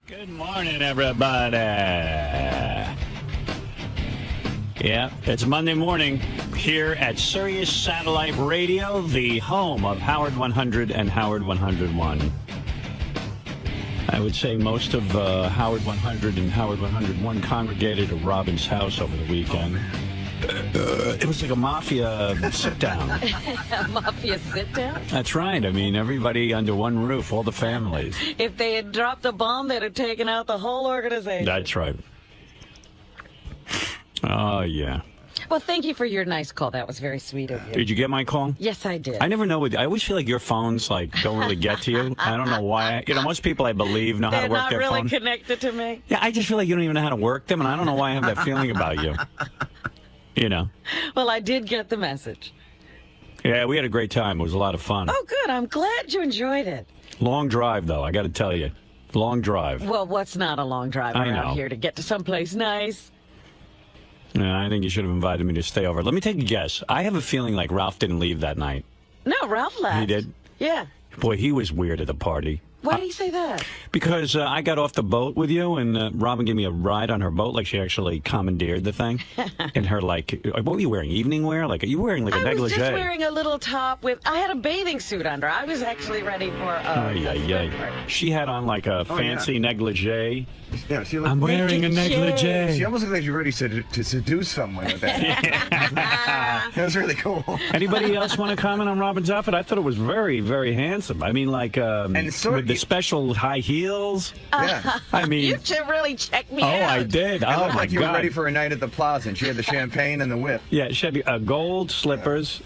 Good morning, everybody. Yeah, it's Monday morning here at Sirius Satellite Radio, the home of Howard 100 and Howard 101. I would say most of Howard 100 and Howard 101 congregated at Robin's house over the weekend. It was like a mafia sit-down. A mafia sit-down? That's right. I mean, everybody under one roof, all the families. If they had dropped a bomb, they'd have taken out the whole organization. That's right. Oh, yeah. Well, thank you for your nice call. That was very sweet of you. Did you get my call? Yes, I did. I never know. I always feel like your phones don't really get to you. I don't know why. Most people I believe know how to work their They're not really phone. connected to me. Yeah, I just feel like you don't even know how to work them, and I don't know why I have that feeling about you. Well, I did get the message. Yeah, we had a great time. It was a lot of fun. Oh, good. I'm glad you enjoyed it. Long drive, though, I got to tell you. Long drive. Well, what's not a long drive I around know. here to get to someplace nice? Yeah, I think you should have invited me to stay over. Let me take a guess. I have a feeling like Ralph didn't leave that night. No, Ralph left. He did? Yeah. Boy, he was weird at the party. Why did he say that? Because I got off the boat with you, and Robin gave me a ride on her boat, like she actually commandeered the thing. And her, what were you wearing? Evening wear? Like, are you wearing like a negligee? I was just wearing a little top with. I had a bathing suit under. I was actually ready for. She had on like a fancy negligee. Yeah, she looked, I'm wearing a negligee. She almost looked like she was ready to seduce someone with that. That was really cool. Anybody else want to comment on Robin's outfit? I thought it was very, very handsome. I mean, like with the special high heels. Yeah. I mean, You should really check me oh, out. I did. It Oh looked my like you were God. ready for a night at the plaza, and she had the champagne and the whip. Yeah, she had gold slippers.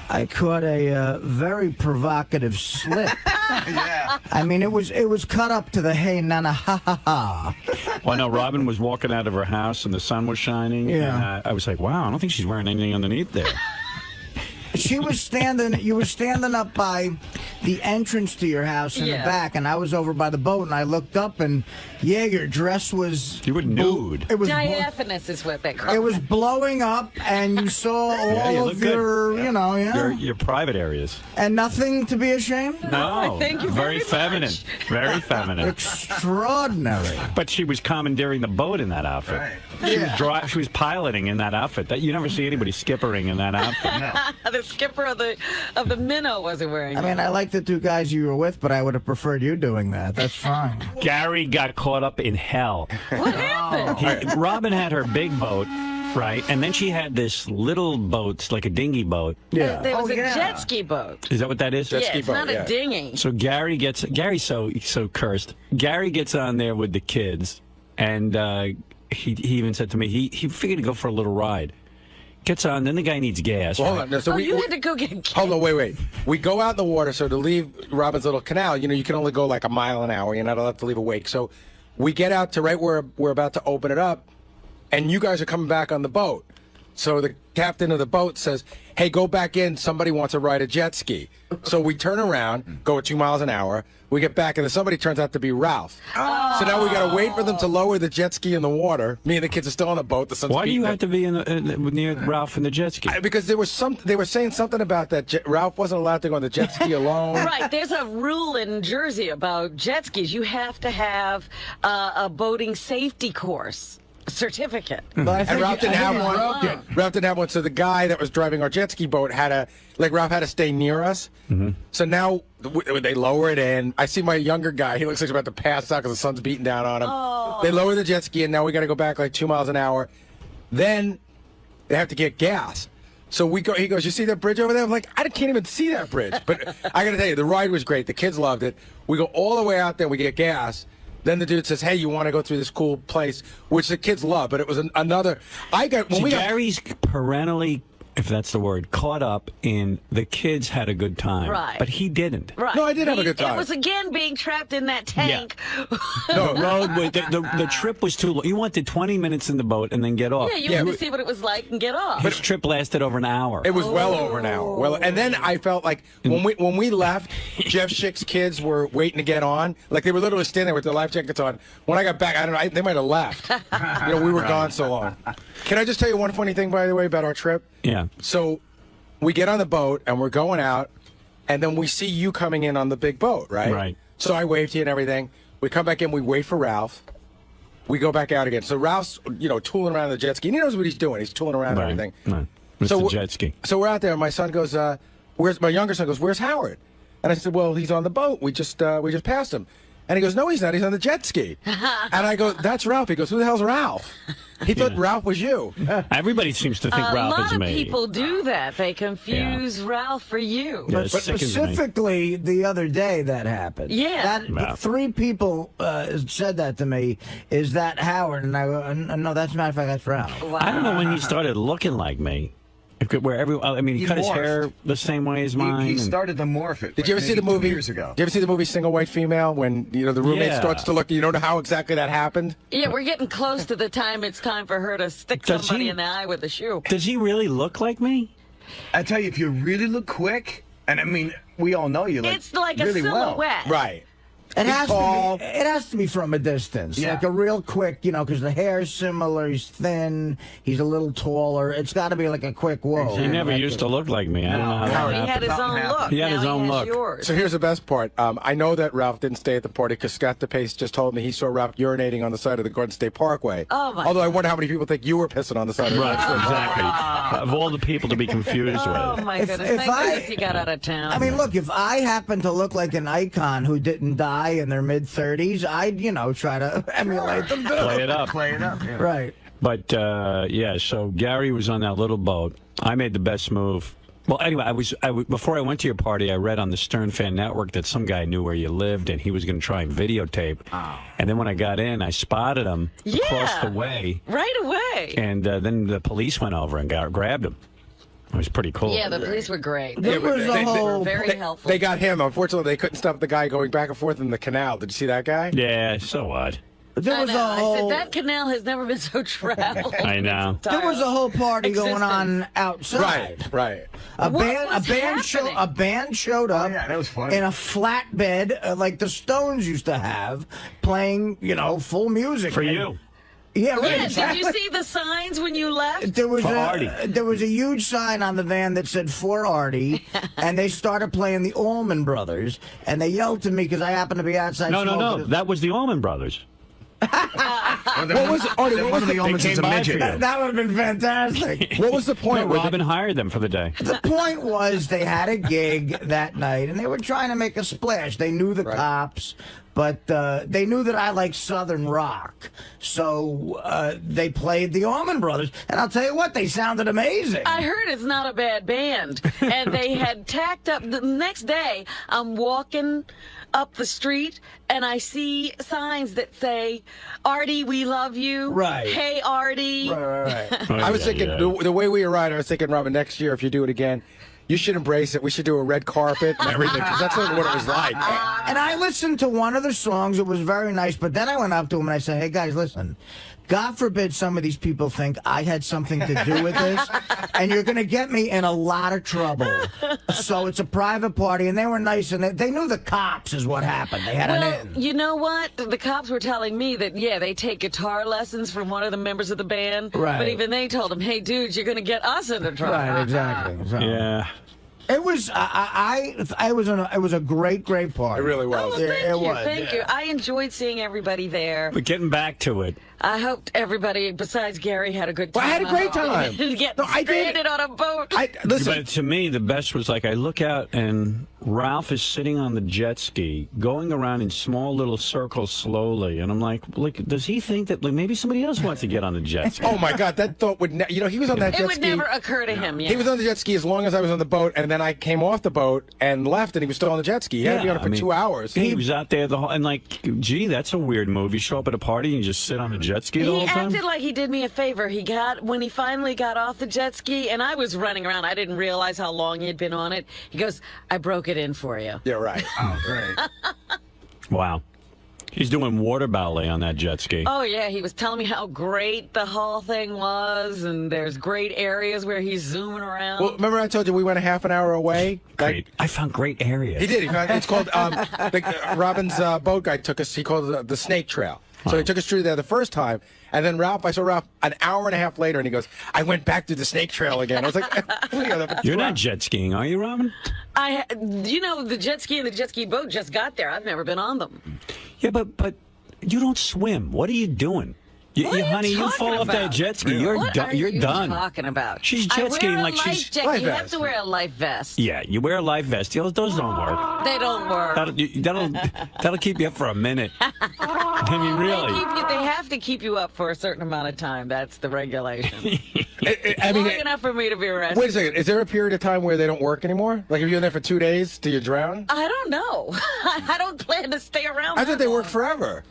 I caught a very provocative slip. Yeah. I mean, it was cut up to the hey nana ha ha ha. Well, no, Robin was walking out of her house and the sun was shining. Yeah. And I was like, wow, I don't think she's wearing anything underneath there. She was standing. You were standing up by the entrance to your house in the back, and I was over by the boat, and I looked up, and yeah, your dress was. You were nude. It was. Diaphanous is what they call It was blowing up, and you saw all you of look good. your, Your private areas. and nothing to be ashamed of. No, thank you very feminine. much. Very feminine. Extraordinary. But she was commandeering the boat in that outfit. Right. She was piloting in that outfit. That you never see anybody skippering in that outfit. The skipper of the minnow wasn't wearing. I mean, I like the two guys you were with, but I would have preferred you doing that. That's fine. Gary got caught up in hell. What happened? Robin had her big boat, right? And then she had this little boat, like a dinghy boat. Yeah. There was Oh, a yeah. jet ski boat. Is that what that is? Yeah, it's not a dinghy. So Gary's so cursed. Gary gets on there with the kids, and he even said to me he figured to go for a little ride. Gets on, then the guy needs gas. Well, right? hold on. No, so You had to go get. hold on, wait. We go out in the water, so to leave Robin's little canal, you can only go like a mile an hour. You're not allowed to leave a wake. So we get out to right where we're about to open it up, and you guys are coming back on the boat. So the captain of the boat says, hey, go back in. Somebody wants to ride a jet ski. So we turn around, go at 2 miles an hour. We get back, and then somebody turns out to be Ralph. So now we got to wait for them to lower the jet ski in the water. Me and the kids are still on the boat. The sun's Why do you beating have to be near Ralph and the jet ski? Because they were saying something about that Ralph wasn't allowed to go on the jet ski alone. Right, there's a rule in Jersey about jet skis. You have to have a boating safety course certificate. But I And think Ralph didn't have one. Wow. Ralph didn't have one, so the guy that was driving our jet ski boat Ralph had to stay near us. So now they lower it in. I see my younger guy. He looks like he's about to pass out because the sun's beating down on him. They lower the jet ski, and now we got to go back like 2 miles an hour. Then they have to get gas. So we go. He goes, "You see that bridge over there?" I'm like, "I can't even see that bridge." But I got to tell you, the ride was great. The kids loved it. We go all the way out there. We get gas. Then the dude says, "Hey, you want to go through this cool place?" Which the kids love. But it was another. Gary's perennially, if that's the word, caught up in the kids had a good time. Right. But he didn't. Right. No, I did have a good time. It was again being trapped in that tank. The road, the trip was too long. You wanted 20 minutes in the boat and then get off. Yeah, you had to see what it was like and get off. His trip lasted over an hour. It was well over an hour. Well, and then I felt like when we left, Jeff Schick's kids were waiting to get on. Like they were literally standing there with their life jackets on. When I got back, I don't know, they might have left. We were gone so long. Can I just tell you one funny thing, by the way, about our trip? Yeah. So we get on the boat and we're going out, and then we see you coming in on the big boat, right? Right. So I waved to you and everything. We come back in. We wait for Ralph. We go back out again. So Ralph's, tooling around the jet ski. And he knows what he's doing. He's tooling around and everything. Right. It's the jet ski. So we're out there. And my son goes, my younger son goes, where's Howard? And I said, well, he's on the boat. We just passed him. And he goes, no, he's not. He's on the jet ski. And I go, that's Ralph. He goes, who the hell's Ralph? He thought Ralph was you. Everybody seems to think Ralph is me. A lot of people do that. They confuse Ralph for you. Yeah, But specifically, the other day that happened. Yeah. 3 people said that to me. Is that Howard? And I go, no, that's matter of fact, that's Ralph. Wow. I don't know when he started looking like me. He cut his hair the same way as mine. He started to morph it. Did you ever see the movie years ago? Did you ever see the movie Single White Female when the roommate starts to look? You don't know how exactly that happened. Yeah, we're getting close to the time it's time for her to stick somebody in the eye with a shoe. Does he really look like me? I tell you, if you really look quick, and I mean, we all know you. It's like really a silhouette. Well. Right. It has to be from a distance, like a real quick, because the hair's similar. He's thin. He's a little taller. It's got to be like a quick whoa. He never used to look like me. I don't know how that He had happened. his own look. He had his own look. Yours. So here's the best part. I know that Ralph didn't stay at the party because Scott DePace just told me he saw Ralph urinating on the side of the Garden State Parkway. Oh, my Although I wonder how many people think you were pissing on the side of the Right, exactly. Of all the people to be confused Oh, with. my goodness. Thank goodness he got out of town. I mean, look, if I happen to look like an icon who didn't die in their mid-30s, I'd, try to emulate them too. Play it up. Play it up. Yeah. Right. But, so Gary was on that little boat. I made the best move. Well, anyway, before I went to your party, I read on the Stern Fan Network that some guy knew where you lived, and he was going to try and videotape. Oh. And then when I got in, I spotted him across the way. Right away. And then the police went over and grabbed him. It was pretty cool. Yeah, the police were great. There was a whole... Very helpful. They got him. Unfortunately, they couldn't stop the guy going back and forth in the canal. Did you see that guy? Yeah, so what? There was a whole... I said, that canal has never been so traveled. I know. There was a whole party going on outside. Right. A band showed up yeah, that was funny. in a flatbed like the Stones used to have, playing, full music. For you. Yeah, right. Yeah, exactly. did you see the signs when you left? There was Artie. there was a huge sign on the van that said "For Artie," and they started playing the Allman Brothers, and they yelled to me because I happened to be outside. No. That was the Allman Brothers. What was Artie? What was the Allman's is a midget? That would have been fantastic. What was the point? No, Robin hired them for the day. The point was they had a gig that night, and they were trying to make a splash. They knew the cops, but they knew that I like Southern rock. So they played the Allman Brothers, and I'll tell you what, they sounded amazing. I heard it's not a bad band. And they had tacked up. The next day, I'm walking up the street, and I see signs that say, "Artie, we love you." Right. Hey, Artie. Right. I was thinking, the way we arrived, I was thinking, Robin, next year, if you do it again, you should embrace it. We should do a red carpet and everything, because that's what it was like. And I listened to one of the songs. It was very nice. But then I went up to him and I said, "Hey, guys, listen. God forbid some of these people think I had something to do with this, and you're going to get me in a lot of trouble. So it's a private party." And they were nice, and they knew the cops is what happened. They had an in. You know what? The cops were telling me that, they take guitar lessons from one of the members of the band. Right. But even they told him, "Hey, dude, you're going to get us into trouble." Right, exactly. So. Yeah. It was it was a great party. It really was. Oh, thank you. I enjoyed seeing everybody there. But getting back to it. I hoped everybody besides Gary had a good time. Well, I had a great time. Getting stranded on a boat. Listen, But to me, the best was I look out and Ralph is sitting on the jet ski, going around in small little circles slowly, and I'm like, does he think that maybe somebody else wants to get on the jet ski? oh my God, that thought would he was on that jet ski. It would never occur to him. Yeah. He was on the jet ski as long as I was on the boat, and then I came off the boat and left, and he was still on the jet ski. He had to be on it for 2 hours. He was out there gee, that's a weird move. You show up at a party and you just sit on the jet ski the whole time? He acted like he did me a favor. When he finally got off the jet ski, and I was running around, I didn't realize how long he had been on it. He goes, "I broke it in for you." Yeah, right. Oh, great. Wow. He's doing water ballet on that jet ski. Oh, yeah. He was telling me how great the whole thing was, and there's great areas where he's zooming around. Well, remember I told you we went a half an hour away? Great. I found great areas. He did. It's called, Robin's boat guy took us, he called it the Snake Trail. So he took us through there the first time, and then I saw Ralph an hour and a half later, and he goes, I went back through the snake trail again. I was like, You're not jet skiing, are you, Robin? The jet ski and the jet ski boat just got there. I've never been on them. Yeah, but you don't swim. What are you doing? Honey, you fall off that jet ski. You're done. You're done. What are you talking about? She's jet skiing like she's. You have to wear a life vest. Yeah, you wear a life vest. Those don't work. They don't work. That'll keep you up for a minute. I mean, really. They have to keep you up for a certain amount of time. That's the regulation. I mean, long enough for me to be arrested. Wait a second. Is there a period of time where they don't work anymore? Like if you're in there for 2 days, do you drown? I don't know. I don't plan to stay around. I thought they work forever.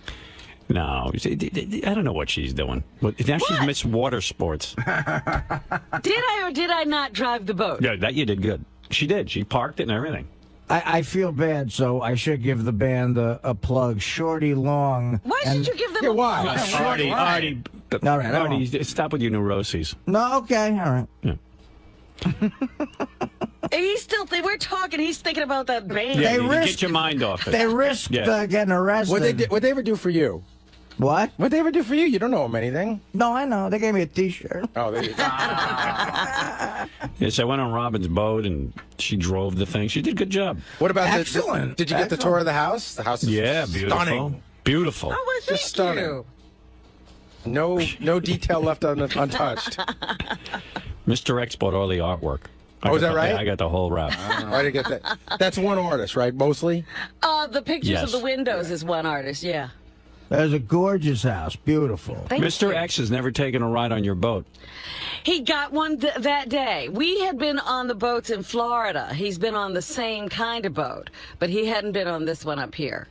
No, I don't know what she's doing. Now she's Miss Water Sports. Did I or did I not drive the boat? Yeah, that you did good. She did. She parked it and everything. I feel bad, so I should give the band a plug. Shorty Long. Why should you give them a why? plug? Artie, All right, Artie, stop with your neuroses. No, okay, all right. Yeah. We're talking. He's thinking about that band. Yeah, They risked- get your mind off it. They risked getting arrested. What'd they ever do for you? What? What'd they ever do for you? You don't know them anything. No, I know. They gave me a T-shirt. Oh, there you go. Yes, I went on Robin's boat and she drove the thing. She did a good job. What about Excellent. Did you get the tour of the house? The house is Beautiful. stunning. Beautiful. Oh, well, thank Just stunning. you. No detail left untouched. Mr. X bought all the artwork. Oh, is that right? I got the whole wrap. I didn't get that. That's one artist, right? Mostly? The pictures Yes. of the windows is one artist, yeah. There's a gorgeous house. Beautiful. Thank Mr. you. X has never taken a ride on your boat. He got one that day. We had been on the boats in Florida. He's been on the same kind of boat, but he hadn't been on this one up here.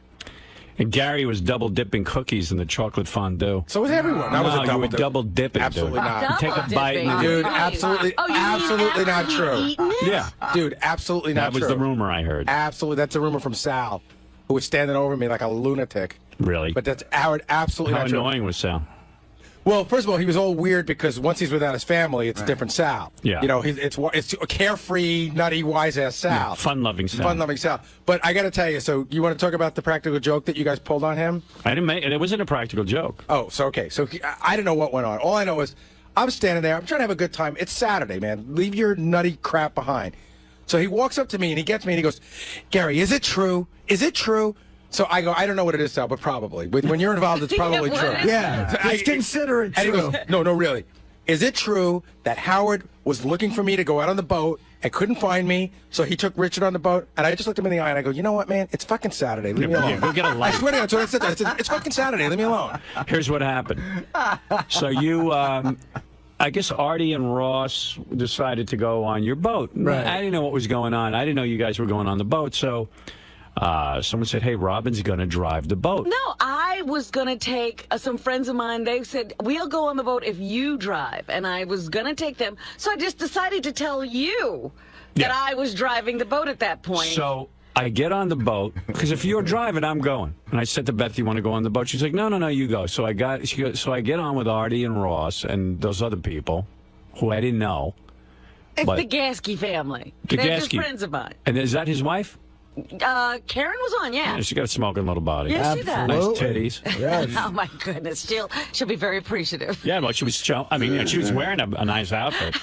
And Gary was double dipping cookies in the chocolate fondue. So was everyone. That was No, a you double were dip. double dipping. Absolutely dude. not. Take a Double bite dipping. and Dude, Oh, absolutely, you mean absolutely not after true. you've eaten it? Yeah, Dude, absolutely not that was true. the rumor I heard. Absolutely. That's a rumor from Sal, who was standing over me like a lunatic. Really? But that's absolutely How not true. annoying was Sal? Well, first of all, he was all weird because once he's without his family, it's a different Sal. Yeah. You know, it's a carefree, nutty, wise-ass Sal. Fun-loving Sal. Fun-loving Sal. But I got to tell you, so you want to talk about the practical joke that you guys pulled on him? I didn't make it. It wasn't a practical joke. Oh, so okay. So I didn't know what went on. All I know is I'm standing there. I'm trying to have a good time. It's Saturday, man. Leave your nutty crap behind. So he walks up to me and he gets me and he goes, Gary, is it true? Is it true? So I go, I don't know what it is, Sal, but probably. When you're involved, it's probably Yeah, true. what is Yeah, just consider it And he true. goes, no, really. Is it true that Howard was looking for me to go out on the boat and couldn't find me, so he took Richard on the boat? And I just looked him in the eye and I go, you know what, man? It's fucking Saturday. Leave me Yeah, alone. go get a life. I swear to God, that's what I said. I said, it's fucking Saturday. Leave me alone. Here's what happened. So you, I guess Artie and Ross decided to go on your boat. Right. I didn't know what was going on. I didn't know you guys were going on the boat. So someone said, hey, Robin's going to drive the boat. No, I was going to take some friends of mine. They said, we'll go on the boat if you drive. And I was going to take them. So I just decided to tell you that Yeah. I was driving the boat at that point. So I get on the boat because if you're driving, I'm going. And I said to Beth, "You want to go on the boat?" She's like, "No, you go." So I get on with Artie and Ross and those other people who I didn't know. it's but- the Gasky family. The They're just Gasky. friends of mine. And is that his wife? Karen was on, yeah. Yeah, she got a smoking little body. Yes, she does. Nice Absolutely. titties. Yes. Oh my goodness, she'll be very appreciative. Yeah, well, she was. She was wearing a nice outfit.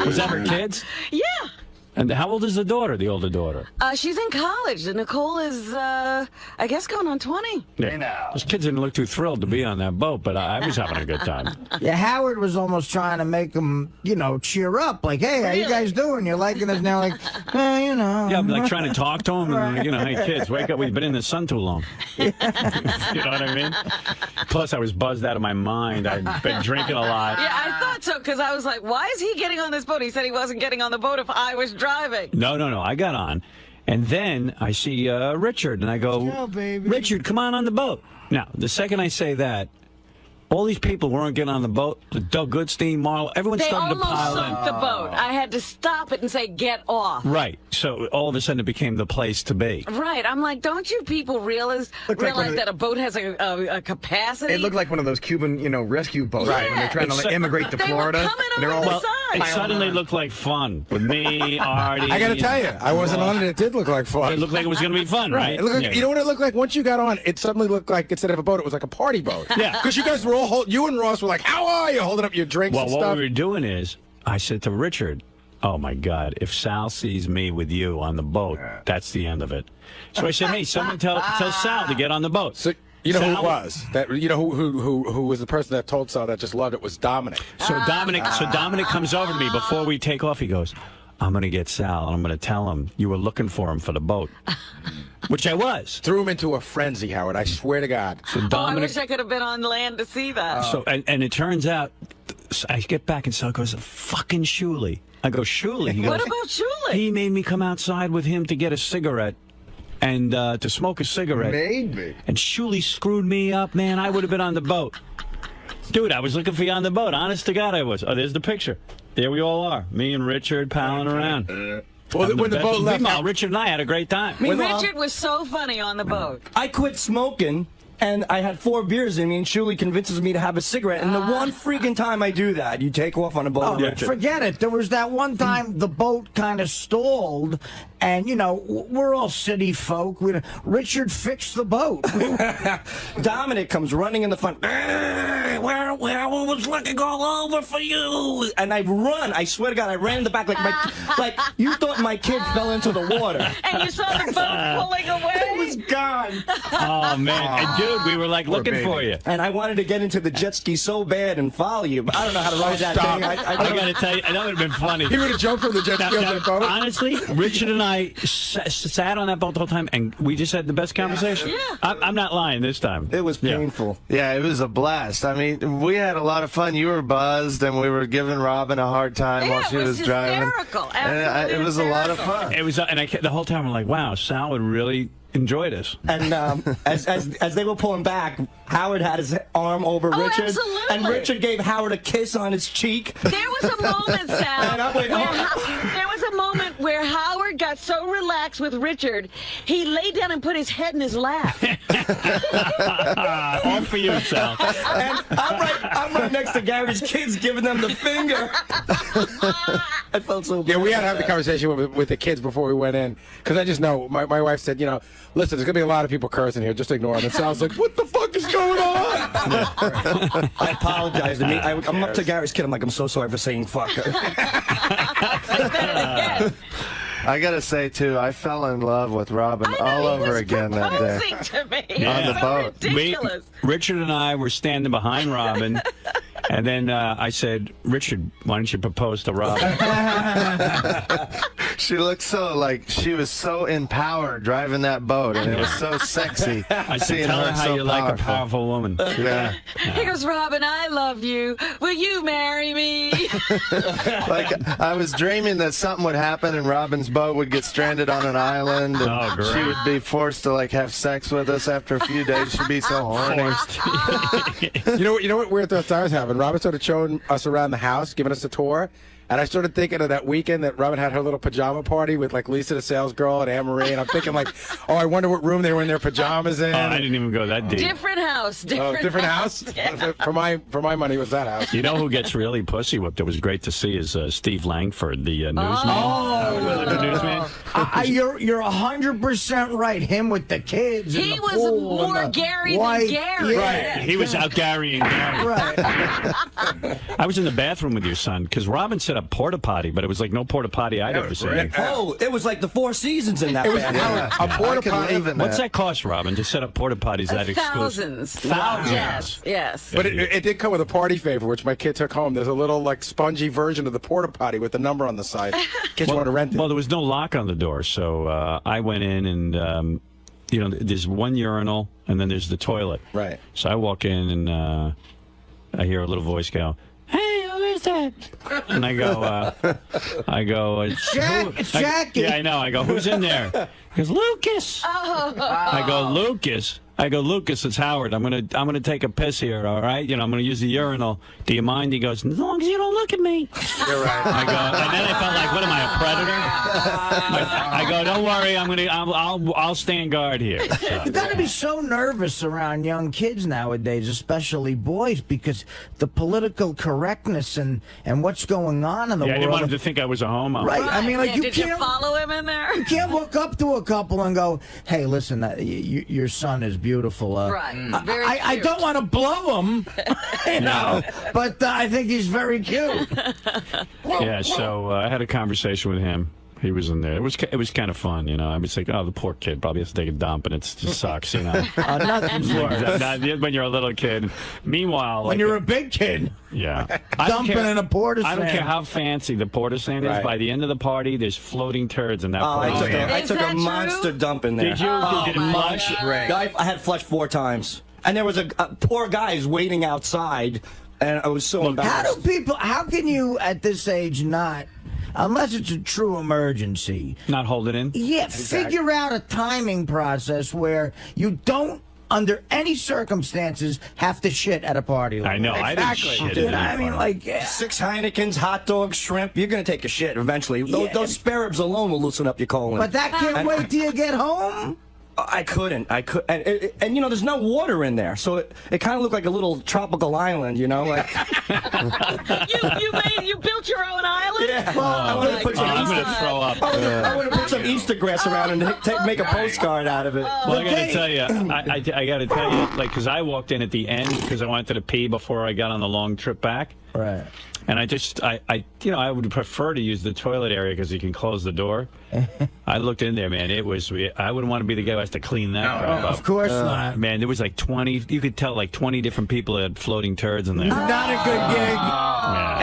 Was that her kids? Yeah. And how old is the daughter? The older daughter. She's in college. And Nicole is, I guess, going on 20. Yeah. Those kids didn't look too thrilled to be on that boat, but I was having a good time. Yeah, Howard was almost trying to make them, cheer up. Like, hey, how you guys doing? You're liking us now? Like, Yeah, I'm like trying to talk to them, and hey kids, wake up! We've been in the sun too long. You know what I mean? Plus, I was buzzed out of my mind. I'd been drinking a lot. Yeah, I thought so, because I was like, why is he getting on this boat? He said he wasn't getting on the boat if I was driving. No. I got on. And then I see Richard, and I go, go, baby. Richard, come on the boat. Now, the second I say that, all these people weren't getting on the boat. Doug Goodstein, Marlo, everyone They started to almost pile sunk in. the boat. I had to stop it and say, get off. Right. So all of a sudden it became the place to be. Right. I'm like, don't you people realize Looked like one of the- that a boat has a capacity? It looked like one of those Cuban, rescue boats Right. when they're trying to It's- immigrate to they Florida. were coming and they're on all the side. It suddenly looked like fun with me, Artie. I got to tell you, I wasn't on it. It did look like fun. It looked like it was going to be fun, right? It looked like, You know what it looked like? Once you got on, it suddenly looked like instead of a boat, it was like a party boat. Yeah. Because you guys were all, you and Ross were like, how are you? Holding up your drinks Well, and what stuff. we were doing is, I said to Richard, oh my God, if Sal sees me with you on the boat, that's the end of it. So I said, hey, someone tell Sal to get on the boat. So, you know who it Sal- was? That you know who was the person that told Sal that just loved it was Dominic. So Dominic comes over to me before we take off. He goes, I'm going to get Sal, and I'm going to tell him you were looking for him for the boat, which I was. Threw him into a frenzy, Howard. I swear to God. So I Dominic, wish I could have been on land to see that. so and it turns out, I get back and Sal goes, fucking Shuley. I go, Shuley? He goes, What about Shuley? he made me come outside with him to get a cigarette and to smoke a cigarette. Made me. And Shuley screwed me up, man. I would have been on the boat. Dude, I was looking for you on the boat. Honest to God, I was. Oh, there's the picture. There we all are. Me and Richard palling around. Well, when the boat left, Meanwhile, Richard and I had a great time. Richard was so funny on the boat. I quit smoking, and I had 4 beers in me, and Shuley convinces me to have a cigarette. And the one freaking time I do that, you take off on a boat, Oh, Richard. forget it. There was that one time the boat kind of stalled, and, you know, we're all city folk. Richard fixed the boat. Dominic comes running in the front. Where I was looking all over for you. And I run. I swear to God, I ran in the back like you thought my kid fell into the water. And you saw the boat pulling away. It was gone. Oh, man. And, dude, we were, like, looking baby. for you. And I wanted to get into the jet ski so bad and follow you, but I don't know how to ride that stop. thing. I got to tell you, that would have been funny. he would have jumped from the jet ski on the boat. Honestly, Richard and I sat on that boat the whole time, and we just had the best conversation. Yeah. I'm not lying this time. It was painful. Yeah, it was a blast. I mean, we had a lot of fun. You were buzzed, and we were giving Robin a hard time while she it was driving. hysterical. And it was a lot of fun. It was, and the whole time I'm like, wow, Sal would really enjoy this. And as they were pulling back, Howard had his arm over Richard, absolutely. and Richard gave Howard a kiss on his cheek. There was a moment, Sal, And I went, there was a moment where Howard got so relaxed with Richard, he laid down and put his head in his lap. All for you, Sal. And I'm right next to Gary's kids, giving them the finger. I felt so bad. Yeah, we had to have the conversation with the kids before we went in. Because I just know, my wife said, you know, listen, there's going to be a lot of people cursing here. Just ignore them. And Sal's like, what the fuck is going on? I apologize to me. I'm up to Gary's kid. I'm like, I'm so sorry for saying fuck. I gotta say too, I fell in love with Robin all over again that day. To me. On the boat. Ridiculous. Richard and I were standing behind Robin, and then I said, Richard, why don't you propose to Robin? She looked so like she was so empowered driving that boat, and it was so sexy. I said, seeing tell her her how so you like a powerful woman. Yeah, He goes, Robin, I love you. Will you marry me? like I was dreaming that something would happen, and Robin's boat would get stranded on an island, and Oh, great. she would be forced to like have sex with us after a few days. She'd be so horny. You know what weird thoughts I was having? Robin started showing us around the house, giving us a tour. And I started thinking of that weekend that Robin had her little pajama party with like Lisa the sales girl and Anne Marie. And I'm thinking like, oh, I wonder what room they were in their pajamas in. Oh, I didn't even go that deep. Different house. Different house? Yeah. For my money, it was that house. You know who gets really pussy whipped? It was great to see is Steve Langford, the newsman. The newsman. You're 100% right. Him with the kids. He and the was pool and more the Gary white- than Gary. Yeah. He was out Garying Gary. Right. I was in the bathroom with your son because Robin set up porta potty, but it was like no porta potty I'd ever seen. Oh, it was like the Four Seasons in that. It was bathroom. a porta I could potty. live in What's that. that cost, Robin, to set up porta potties that exclusive? Thousands. Yes. But it did come with a party favor, which my kid took home. There's a little like spongy version of the porta potty with the number on the side. Kids want to rent it. Well, there was no lock on the door, so I went in and, you know, there's one urinal and then there's the toilet. Right. So I walk in and I hear a little voice go, "Hey, who is that?" And I go, it's Jackie. Yeah, I know. I go, "Who's in there?" He goes, "Lucas." I go, "Lucas." I go, Lucas, it's Howard. I'm gonna take a piss here, all right? I'm gonna use the urinal. Do you mind? He goes, as long as you don't look at me. You're right. I go, and then I felt like, what am I, a predator? I go, don't worry, I'll stand guard here. So. You got to be so nervous around young kids nowadays, especially boys, because the political correctness and what's going on in the Yeah, I world. didn't want him to think I was a homo. Right. I mean, like Yeah, you did can't you follow him in there? You can't walk up to a couple and go, "Hey, listen, your son is beautiful." Right. Very I cute. don't want to blow him, but I think he's very cute. Yeah, so I had a conversation with him. He was in there. It was kind of fun, I was like, oh, the poor kid probably has to take a dump, and it just sucks, Nothing's worse. When you're a little kid. Meanwhile, When you're a big kid, yeah, dumping in a porta I don't stand. care how fancy the porta stand is. Right. By the end of the party, there's floating turds in that. Oh, porta stand. I Is took that a true? monster dump in there. Did you? Oh, Did it flush? I had flushed 4 times, and there was a poor guys waiting outside, and I was so embarrassed. How can you at this age not, unless it's a true emergency, Not hold it in. yeah, figure out a timing process where you don't, under any circumstances, have to shit at a party like I know. that. I didn't shit at I any mean, party. like, 6 Heinekens, hot dogs, shrimp. You're gonna take a shit eventually. Yeah. Those spare ribs alone will loosen up your colon. but that can't wait till you get home. I couldn't. And there's no water in there, so it kind of looked like a little tropical island, like. You built your own island? Yeah. Well, I wanted to put some I'm Easter. gonna throw up. I want to put some Easter grass around and make a postcard out of it. Well, I got to tell you, I got to tell you, because I walked in at the end because I wanted to pee before I got on the long trip back. Right. And I would prefer to use the toilet area because you can close the door. I looked in there, man. I wouldn't want to be the guy who has to clean that crap up. Of course not. Man, there was like 20, you could tell like 20 different people had floating turds in there. Not a good gig.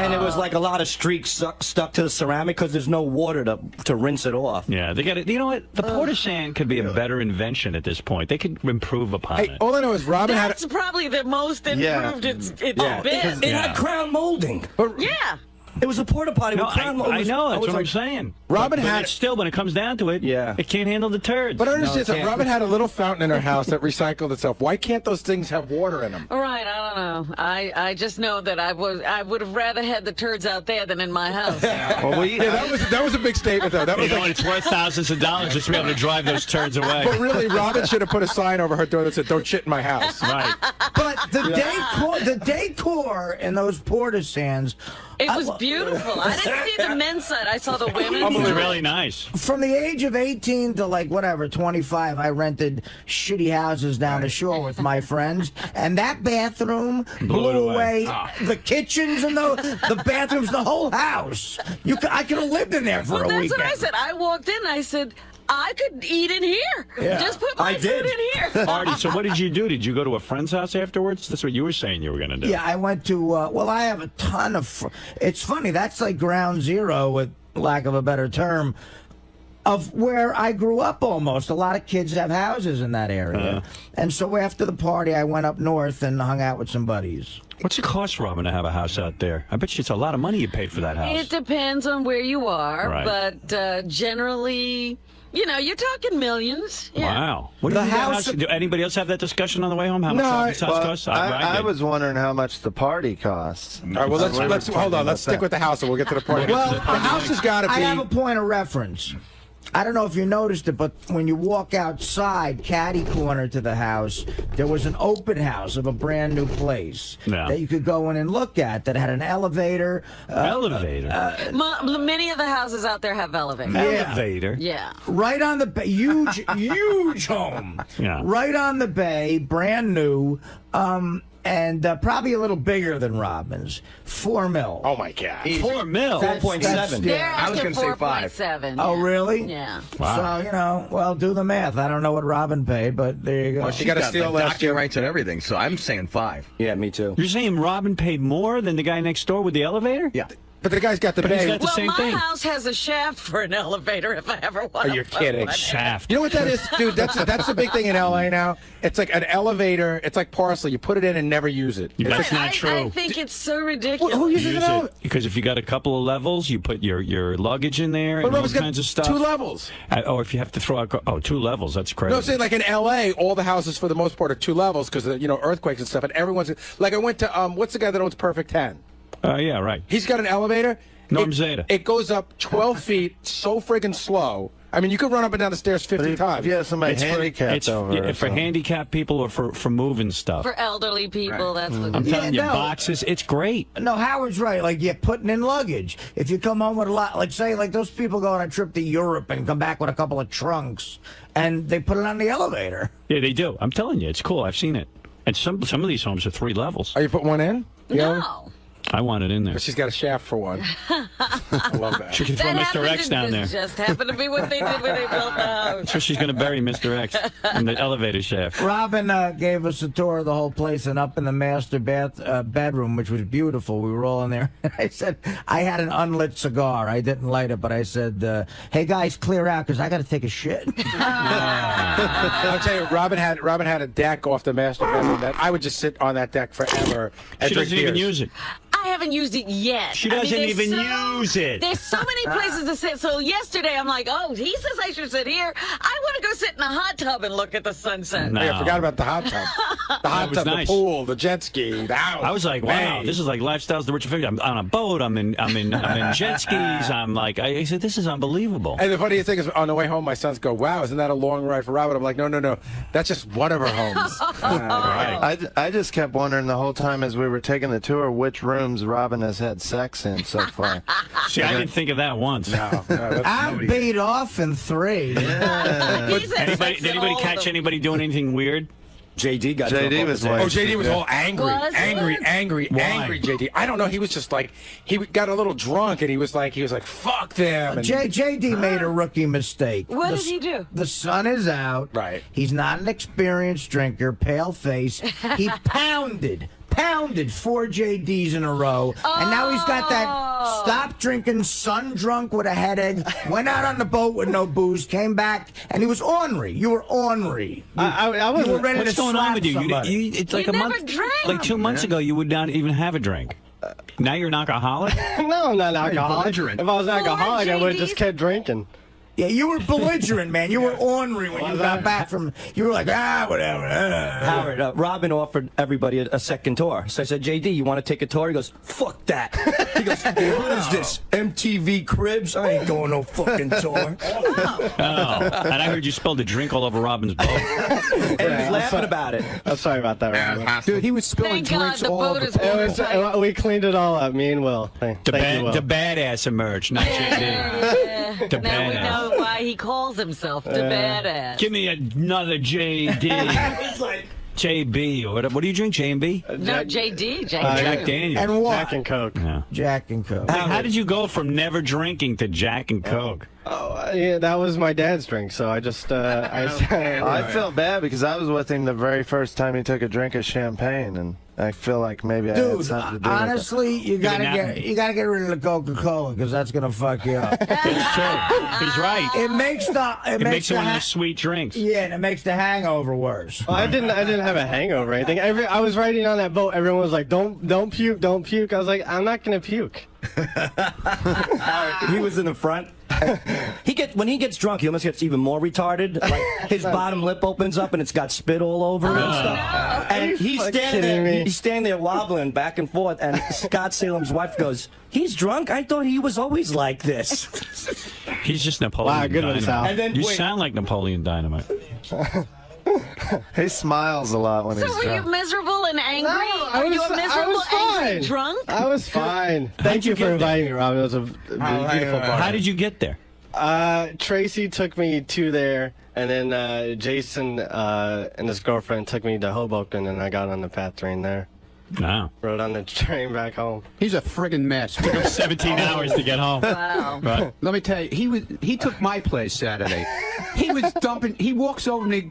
And it was like a lot of streaks stuck to the ceramic because there's no water to rinse it off. Yeah, they got it. You know what? The porta stand could be a better invention at this point. They could improve upon Hey, it. all I know is Robin had. That's probably the most improved it's been. It had crown molding. Yeah. It was a porta potty No, with crown molding. I know. That's was what I'm like, saying. Robin but had- it's still, when it comes down to it, Yeah. it can't handle the turds. But I understand it something. can't. Robin had a little fountain in her house that recycled itself. Why can't those things have water in them? Right, I don't know. I just know that I would have rather had the turds out there than in my house. Well, That was a big statement, though. That you was know, like, it's worth thousands of dollars just to be able to drive those turds away. but really, Robin should have put a sign over her door that said, "Don't shit in my house." Right. But the decor in those porta stands, It was beautiful. I didn't see the men's side. I saw the women's It was side. really nice. from the age of 18 to like whatever 25, I rented shitty houses down the shore with my friends, and that bathroom blew away the kitchens and the bathrooms, the whole house. I could have lived in there for Well, a that's weekend. what I said. I walked in. I said, I could eat in here. Yeah. Just put my I food did. in here. Artie, so what did you do? Did you go to a friend's house afterwards? That's what you were saying you were going to do. Yeah, I went to. Well, I have a ton of. It's funny. That's like ground zero, with lack of a better term, of where I grew up. Almost a lot of kids have houses in that area, and so after the party, I went up north and hung out with some buddies. What's it cost, Robin, to have a house out there? I bet you it's a lot of money you paid for that house. It depends on where you are, Right. but generally, you're talking millions. Yeah. Wow. What The do you think that house- Do anybody else have that discussion on the way home? How much No, Robin's house Well, costs? I did. was wondering how much the party costs. All right, well, let's hold on. Let's stick with the house, and we'll get to the point. Well, the house has got to I have a be. point of reference. I don't know if you noticed it, but when you walk outside, catty corner to the house, there was an open house of a brand new place Yeah. that you could go in and look at that had an elevator. Elevator. Many of the houses out there have elevators. Elevator. Yeah. Right on the bay, huge home. Yeah. Right on the bay, brand new, and probably a little bigger than Robin's. $4 million. Oh my God. $4 million. 4.7. They're Yeah. I was asking gonna say 5. 4.7. Oh, really? Yeah. Wow. So, well, do the math. I don't know what Robin paid, but there you go. Well, She got a steal last docking year. rights and everything, so I'm saying 5. Yeah, me too. You're saying Robin paid more than the guy next door with the elevator? Yeah. But the guy's got the But he's bay. got the Well, same my thing. house has a shaft for an elevator if I ever want. Are you kidding? Shaft. You know what that is, dude? That's the big thing in LA now. It's like an elevator. It's like parsley. You put it in and never use it. That's not true. I think it's so ridiculous. Who uses Use it because if you got a couple of levels, you put your luggage in there and all Robert's got kinds of stuff. 2 levels. Or if you have to throw out 2 levels, that's crazy. No, I'm saying like in LA, all the houses for the most part are 2 levels because of earthquakes and stuff. And everyone's like, I went to what's the guy that owns Perfect 10? Yeah, right. He's got an elevator. Norm Zeta. It goes up 12 feet so friggin' slow. I mean, you could run up and down the stairs 50 times. If you have somebody handicapped over. Yeah, for handicapped people or for moving stuff. For elderly people, that's what I'm it is. telling you, no. boxes. It's great. No, Howard's right. Like, you're putting in luggage. If you come home with a lot, like, say, like those people go on a trip to Europe and come back with a couple of trunks, and they put it on the elevator. Yeah, they do. I'm telling you, it's cool. I've seen it. And some of these homes are 3 levels. Oh, you put one in? No. I want it in there. But she's got a shaft for one. I love that. She can throw That Mr. happened X to- down there. It just happened to be what they did when they built the house. So she's going to bury Mr. X in the elevator shaft. Robin gave us a tour of the whole place and up in the master bedroom, which was beautiful. We were all in there. I said, I had an unlit cigar. I didn't light it, but I said, hey, guys, clear out because I got to take a shit. I'll tell you, Robin had a deck off the master bedroom that I would just sit on that deck forever and She drink doesn't even beers. use it. I haven't used it yet. She doesn't there's even use it. There's so many places to sit. So yesterday I'm like, oh, he says I should sit here. I want to go sit in a hot tub and look at the sunset. No. Hey, I forgot about the hot tub. The hot was tub, nice. the pool, the jet ski, the house. I was like, wow, Hey. this is like lifestyles of the rich and famous. I'm on a boat. I'm in jet skis. I'm like, I said, this is unbelievable. And the funniest thing is, on the way home, my sons go, wow, isn't that a long ride for Robin? I'm like, no. That's just one of our homes. I just kept wondering the whole time as we were taking the tour which rooms Robin has had sex in so far. See, I didn't think of that once. No, that's I'm nobody. beat off in 3. He's had sex Did anybody all catch the- anybody doing anything weird? JD got JD drunk was off the like- Oh, JD was all angry, Was it? angry, Why? JD. I don't know. He was just like, he got a little drunk and he was like, fuck them. And JD made a rookie mistake. What The did he do? The sun is out. Right. He's not an experienced drinker, pale face. He pounded 4 JDs in a row. And now he's got that stop drinking, sun drunk with a headache, went out on the boat with no booze, came back, and he was ornery. You were ornery. I You were was ready What's to going on slap with you? somebody. It's like You a never month, drank. like 2 months ago, you would not even have a drink. Now you're an alcoholic. No, I'm not an alcoholic. If belligerent. I was an alcoholic, I would have JDs. just kept drinking. Yeah, you were belligerent, man. You were ornery when you got back from. You were like, whatever. Howard, Robin offered everybody a second tour. So I said, JD, you want to take a tour? He goes, fuck that. He goes, what is this? MTV Cribs? I ain't going no fucking tour. Oh, and I heard you spilled a drink all over Robin's boat. And he was laughing about it. I'm sorry about that, Robin. dude, he was spilling Thank God drinks the all boat over. is watertight. We cleaned it all up, me and Will. Thank you, Will. The badass emerged, not JD. Yeah. The Now we badass. know why he calls himself the badass. Give me another JD. JB. What do you drink, J&B? No, JD. Jack Daniels. And what? Jack and Coke. Yeah. Jack and Coke. How did you go from never drinking to Jack and Coke? Oh, yeah, that was my dad's drink, so I just, I felt bad because I was with him the very first time he took a drink of champagne, and I feel like maybe I had Dude, something to do honestly, you gotta nap. get rid of the Coca-Cola because that's gonna fuck you up. It's true. He's right. It makes the It makes it one of the sweet drinks. yeah, and it makes the hangover worse. Well, I didn't have a hangover or anything. I was riding on that boat. Everyone was like, "Don't puke, don't puke." I was like, "I'm not gonna puke." He was in the front. When he gets drunk, he almost gets even more retarded. Like his bottom lip opens up and it's got spit all over it and stuff. And he's standing kidding there. me? He's standing there wobbling back and forth. And Scott Salem's wife goes, "He's drunk. I thought he was always like this." He's just Napoleon Wow, good one, Dynamite. Sal. And then You wait, sound like Napoleon Dynamite. He smiles a lot when So he's were you drunk. miserable and angry? I Were you was- a I miserable, was angry fine. drunk? I was fine. Thank you for inviting me, Robin. It was a beautiful party. How did you get there? Tracy took me to there, and then Jason and his girlfriend took me to Hoboken, and I got on the PATH train there. No. Rode on the train back home. He's a friggin' mess. 17 hours to get home. Wow. But Let me tell you, he took my place Saturday. He was dumping. He walks over to me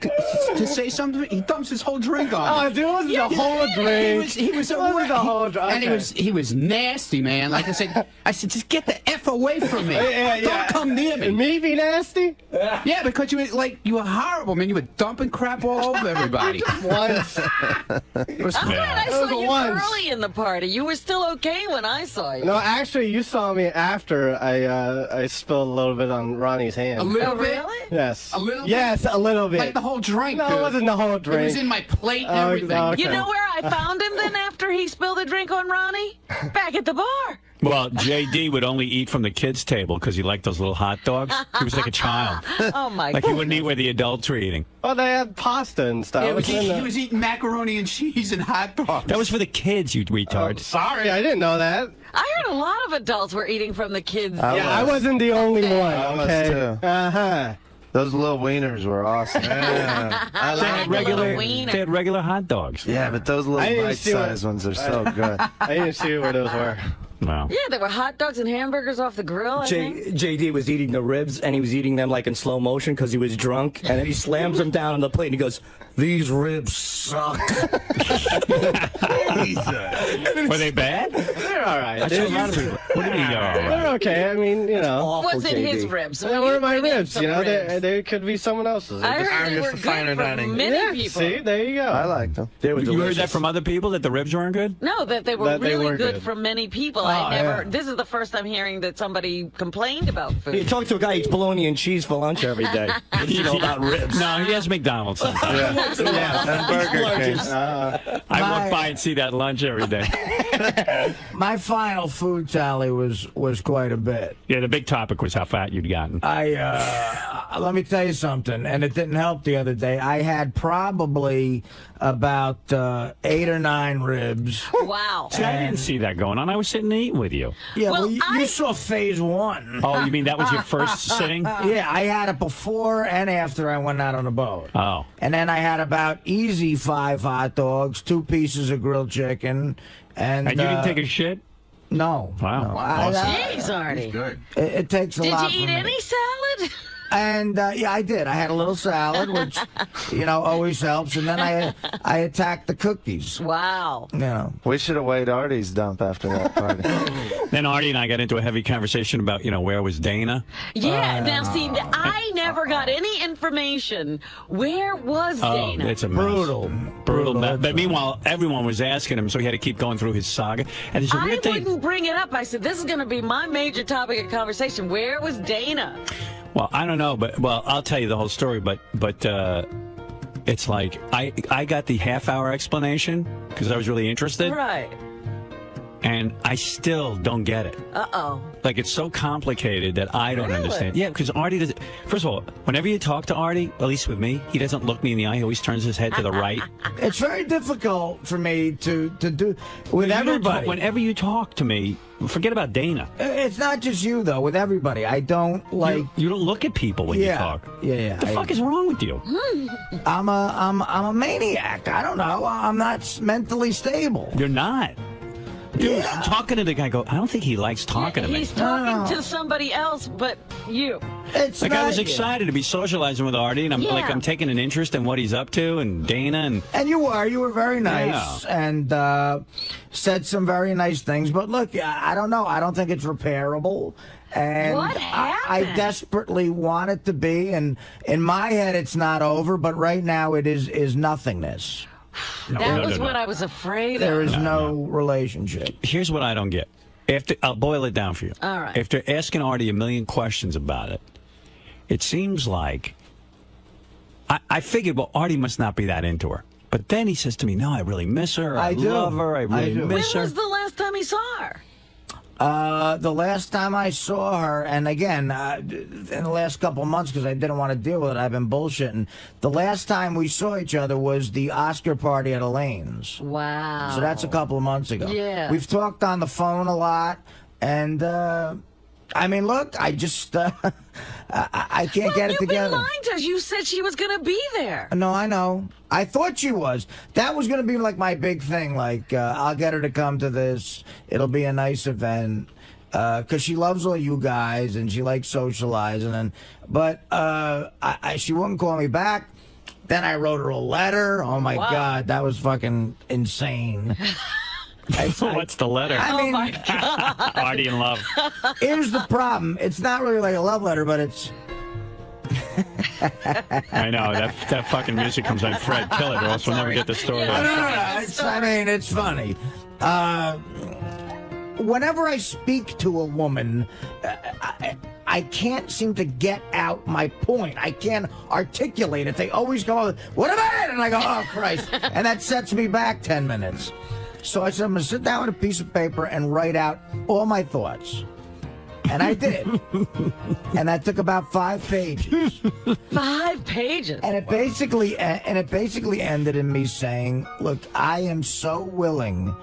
to say something. He dumps his whole drink on me. Oh, dude, it wasn't the whole drink. He was It wasn't the whole drink. and he was nasty, man. Like I said, just get the F away from me. Don't come near me. Me be nasty? Yeah, because you were horrible, man. You were dumping crap all over everybody. Once. It was- I'm glad I It saw was you once. early in the party. You were still okay when I saw you. No, actually, you saw me after I spilled a little bit on Ronnie's hand. A little Oh, bit. really? Yes. A little bit? Yes, a little bit. Like the whole drink. No, dude. it wasn't the whole It drink. was in my plate and Oh, everything. okay. You know where I found him then after he spilled a drink on Ronnie? Back at the bar. Well, JD would only eat from the kids' table because he liked those little hot dogs. He was like a child. Oh, my Like God. he wouldn't eat where the adults were eating. Oh, they had pasta and stuff. He was eating macaroni and cheese and hot dogs. That was for the kids, you retard. Sorry, I didn't know that. I heard a lot of adults were eating from the kids. Yeah, I wasn't the only one. I was Okay. too. Uh-huh. Those little wieners were awesome. Yeah, I They like had the regular, little wiener. they had regular hot dogs. Yeah, but those I little didn't see what- bite-sized ones are so good. I didn't see where those were. Wow. Yeah, there were hot dogs and hamburgers off the grill, I think. JD was eating the ribs, and he was eating them like in slow motion because he was drunk. And then he slams them down on the plate, and he goes, "These ribs suck." Were they bad? They're all right. What do you mean they're all right? They're okay. I mean, you know. Awful, What's in his JD. ribs? They were my ribs, Some you know. ribs. They could be someone else's. I heard they just were the good finer for dining. many Yeah, people. see, there you go. I liked them. They were You heard delicious. that from other people that the ribs weren't good? No, that they were That they really were good good. from many people. Oh, I never. yeah. This is the first I'm hearing that somebody complained about You food. talk to a guy who eats bologna and cheese for lunch every day. You know about ribs. No, he has McDonald's sometimes. And Burger King. I walk by and see that lunch every day. My final food tally was quite a bit. Yeah, the big topic was how fat you'd gotten. Let me tell you something, and it didn't help the other day. I had probably about 8 or 9 ribs. Wow. See, I didn't see that going on. I was sitting and eating with you. Yeah, Well, well, you I- saw phase 1. Oh, you mean that was your first sitting? Yeah, I had it before and after I went out on the boat. Oh. And then I had about easy 5 hot dogs, 2 pieces of grilled chicken, and And you didn't take a shit? no. Wow. No, Awesome. Jeez, Artie. Good. it takes a Did lot. you eat from me. any salad? And yeah, I did. I had a little salad, which always helps. And then I attacked the cookies. Wow. You know. We should have weighed Artie's dump after that party. Then Artie and I got into a heavy conversation about, where was Dana? Yeah. Now, see, I never got any information. Where was Dana? It's a mess. Brutal. But meanwhile, everyone was asking him, so he had to keep going through his saga. And there's a I weird thing. wouldn't bring it up. I said, this is going to be my major topic of conversation. Where was Dana? Well, I don't know, but I'll tell you the whole story. But it's like I got the half-hour explanation because I was really interested, Right. and I still don't get it. Uh-oh. Like, it's so complicated that I don't Really? understand. Yeah, because Artie does. First of all, whenever you talk to Artie, at least with me, he doesn't look me in the eye. He always turns his head to the right. It's very difficult for me to do with You don't everybody. talk- whenever you talk to me, forget about Dana. It's not just you though. With everybody, I don't like. You don't look at people when you Yeah, talk. yeah. What the fuck is wrong with you? I'm a maniac. I don't know. I'm not mentally stable. You're not. Dude, I'm talking to the guy. I don't think he likes talking to me. He's talking No. to somebody else but you. It's Like, not, I was excited to be socializing with Artie, and Yeah. I'm taking an interest in what he's up to, and Dana, and And you were very nice and said some very nice things. But look, I don't know. I don't think it's repairable. And What I happened? desperately want it to be. And in my head, it's not over. But right now, it is nothingness. That was no. what I was afraid There of. is no relationship. here's what I don't get. I'll boil it down for you. All right. After asking Artie a million questions about it, it seems like I figured, well, Artie must not be that into her. But then he says to me, no, I really miss her. I do. love her. I really do. miss When her. was the last time he saw her? The last time I saw her, and again, in the last couple of months, because I didn't want to deal with it, I've been bullshitting. The last time we saw each other was the Oscar party at Elaine's. Wow. So that's a couple of months ago. Yeah. We've talked on the phone a lot, and I mean, look, I just I can't get it You've been together. lying to us. You said she was going to be there. No, I know. I thought she was. That was going to be like my big thing. Like, I'll get her to come to this. It'll be a nice event. because she loves all you guys and she likes socializing. But she wouldn't call me back. Then I wrote her a letter. Oh my God, that was fucking insane. What's the letter? I mean, my God. Artie in love. here's the problem. It's not really like a love letter, but it's. I know that fucking music comes on. Fred, kill it, or else we'll never get the story. No. I mean, it's funny. Whenever I speak to a woman, I can't seem to get out my point. I can't articulate it. They always go, "What about it?" And I go, "Oh, Christ." And that sets me back 10 minutes. So I said, I'm going to sit down with a piece of paper and write out all my thoughts. And I did. And that took about 5 pages. 5 pages. And it basically ended in me saying, look, I am so willing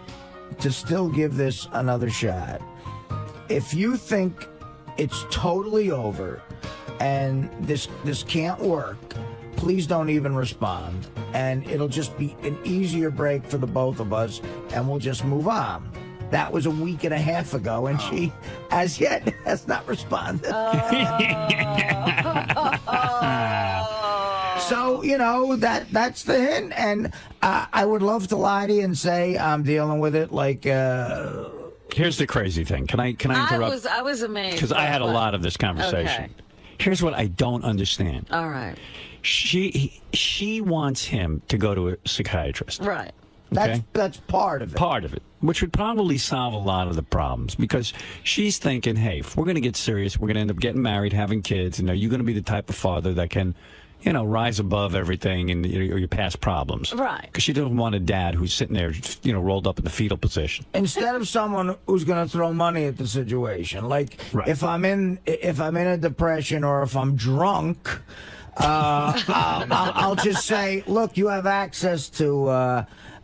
to still give this another shot. If you think it's totally over and this can't work, please don't even respond. And it'll just be an easier break for the both of us, and we'll just move on. That was a week and a half ago, and she, as yet, has not responded. So, you know, that's the hint. And I would love to lie to you and say I'm dealing with it like... Here's the crazy thing. Can I interrupt? I was amazed. Because I had a lot of this conversation. Okay. Here's what I don't understand. All right. She wants him to go to a psychiatrist. Right. Okay? That's part of it. Part of it, which would probably solve a lot of the problems, because she's thinking, hey, if we're going to get serious, we're going to end up getting married, having kids, and are you going to be the type of father that can, you know, rise above everything and your past problems? Right. Because she doesn't want a dad who's sitting there, you know, rolled up in the fetal position. Instead of someone who's going to throw money at the situation, like Right. if I'm in a depression or if I'm drunk, I'll just say, look, you have access to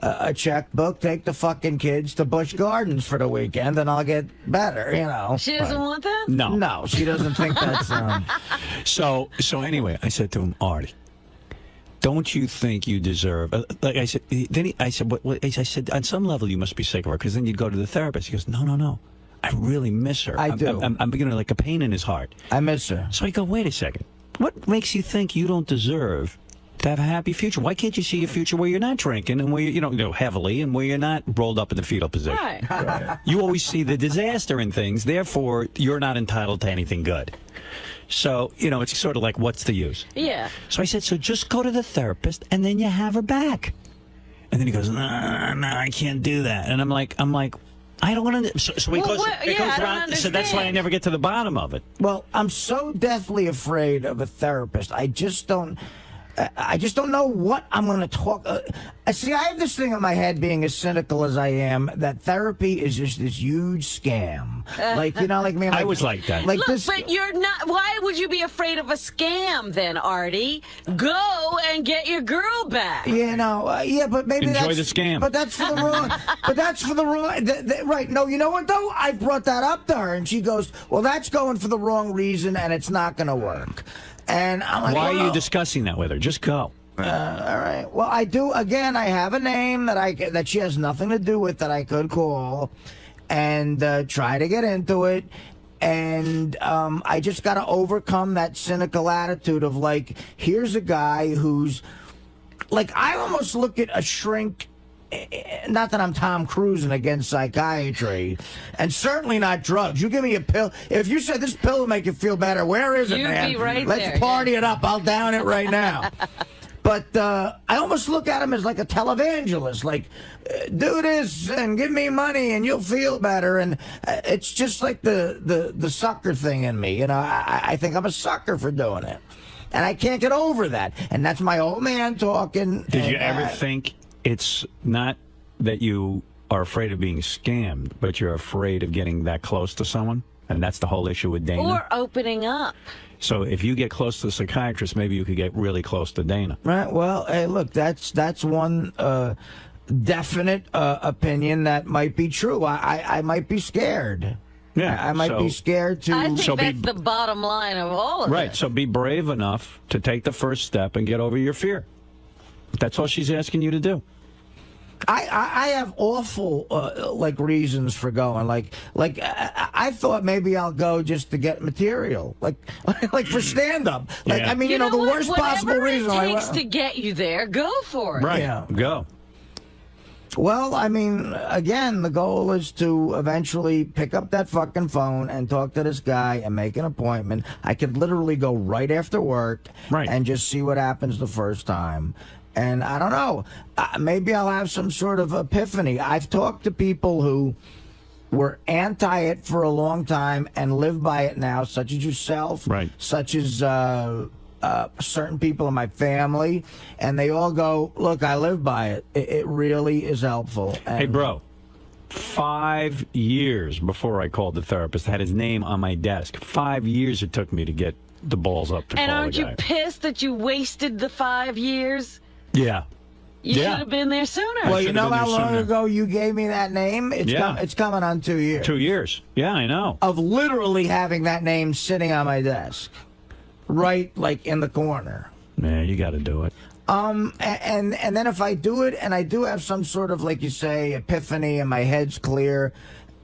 a checkbook. Take the fucking kids to Busch Gardens for the weekend, and I'll get better. You know. She doesn't want that? No, she doesn't think that's. So anyway, I said to him, Artie, don't you think you deserve? Like I said, I said, on some level you must be sick of her, because then you'd go to the therapist. He goes, no, I really miss her. I do. I'm beginning like a pain in his heart. I miss her. So I go, wait a second. What makes you think you don't deserve to have a happy future? Why can't you see a future where you're not drinking and where you know heavily, and where you're not rolled up in the fetal position? Right. You always see the disaster in things, therefore you're not entitled to anything good. So, you know, it's sort of like, what's the use? Yeah. So I said, so just go to the therapist and then you have her back. And then he goes, no, I can't do that. And I'm like, I don't want to. So it Well, goes, what- it yeah, goes I don't around. So that's why I understand. never get to the bottom of it. Well, I'm so deathly afraid of a therapist. I just don't know what I'm going to talk. See, I have this thing in my head, being as cynical as I am, that therapy is just this huge scam. Like, you know, like me. I was like that. Like Look, this. but you're not. Why would you be afraid of a scam then, Artie? Go and get your girl back. You know, yeah, but maybe Enjoy that's the scam. But that's for the wrong. But that's for the wrong. Right? No, you know what though? I brought that up to her, and she goes, "Well, that's going for the wrong reason, and it's not going to work." And I'm like, Why are you "Well, discussing that with her? Just go. all right. Well, I do. Again, I have a name that she has nothing to do with that I could call, and try to get into it. And I just got to overcome that cynical attitude of like, here's a guy who's like, I almost look at a shrink. Not that I'm Tom Cruising against psychiatry, and certainly not drugs. You give me a pill. If you said this pill will make you feel better, where is it, You'd man? be right Let's there, party it up. I'll down it right now. But I almost look at him as like a televangelist, like, do this and give me money and you'll feel better. And it's just like the sucker thing in me. You know, I think I'm a sucker for doing it. And I can't get over that. And that's my old man talking. Did you and, ever think it's not that you are afraid of being scammed, but you're afraid of getting that close to someone? And that's the whole issue with Dana? Or opening up. So if you get close to the psychiatrist, maybe you could get really close to Dana. Right. Well, hey, look, that's one definite opinion that might be true. I might be scared. Yeah, I might be scared to. I think So that's the bottom line of all of Right. it. So be brave enough to take the first step and get over your fear. That's all she's asking you to do. I have awful like reasons for going. I thought maybe I'll go just to get material, like for stand up. Like Yeah. I mean, you know the what? worst possible Whatever reason. it takes to get you there, go for it. Right. Yeah. Go. Well, I mean, again, the goal is to eventually pick up that fucking phone and talk to this guy and make an appointment. I could literally go right after work and just see what happens the first time. And I don't know, maybe I'll have some sort of epiphany. I've talked to people who were anti it for a long time and live by it now, such as yourself, such as certain people in my family, and they all go, look, I live by it. It really is helpful. And hey, bro, 5 years before I called the therapist, I had his name on my desk. 5 years it took me to get the balls up to And call aren't the you guy. pissed that you wasted the 5 years? Yeah. You should have been there sooner. Well, you know how long ago you gave me that name? It's coming on 2 years. 2 years. Yeah, I know. Of literally having that name sitting on my desk. Right, like in the corner. Man, you got to do it. And then if I do it and I do have some sort of, like you say, epiphany and my head's clear,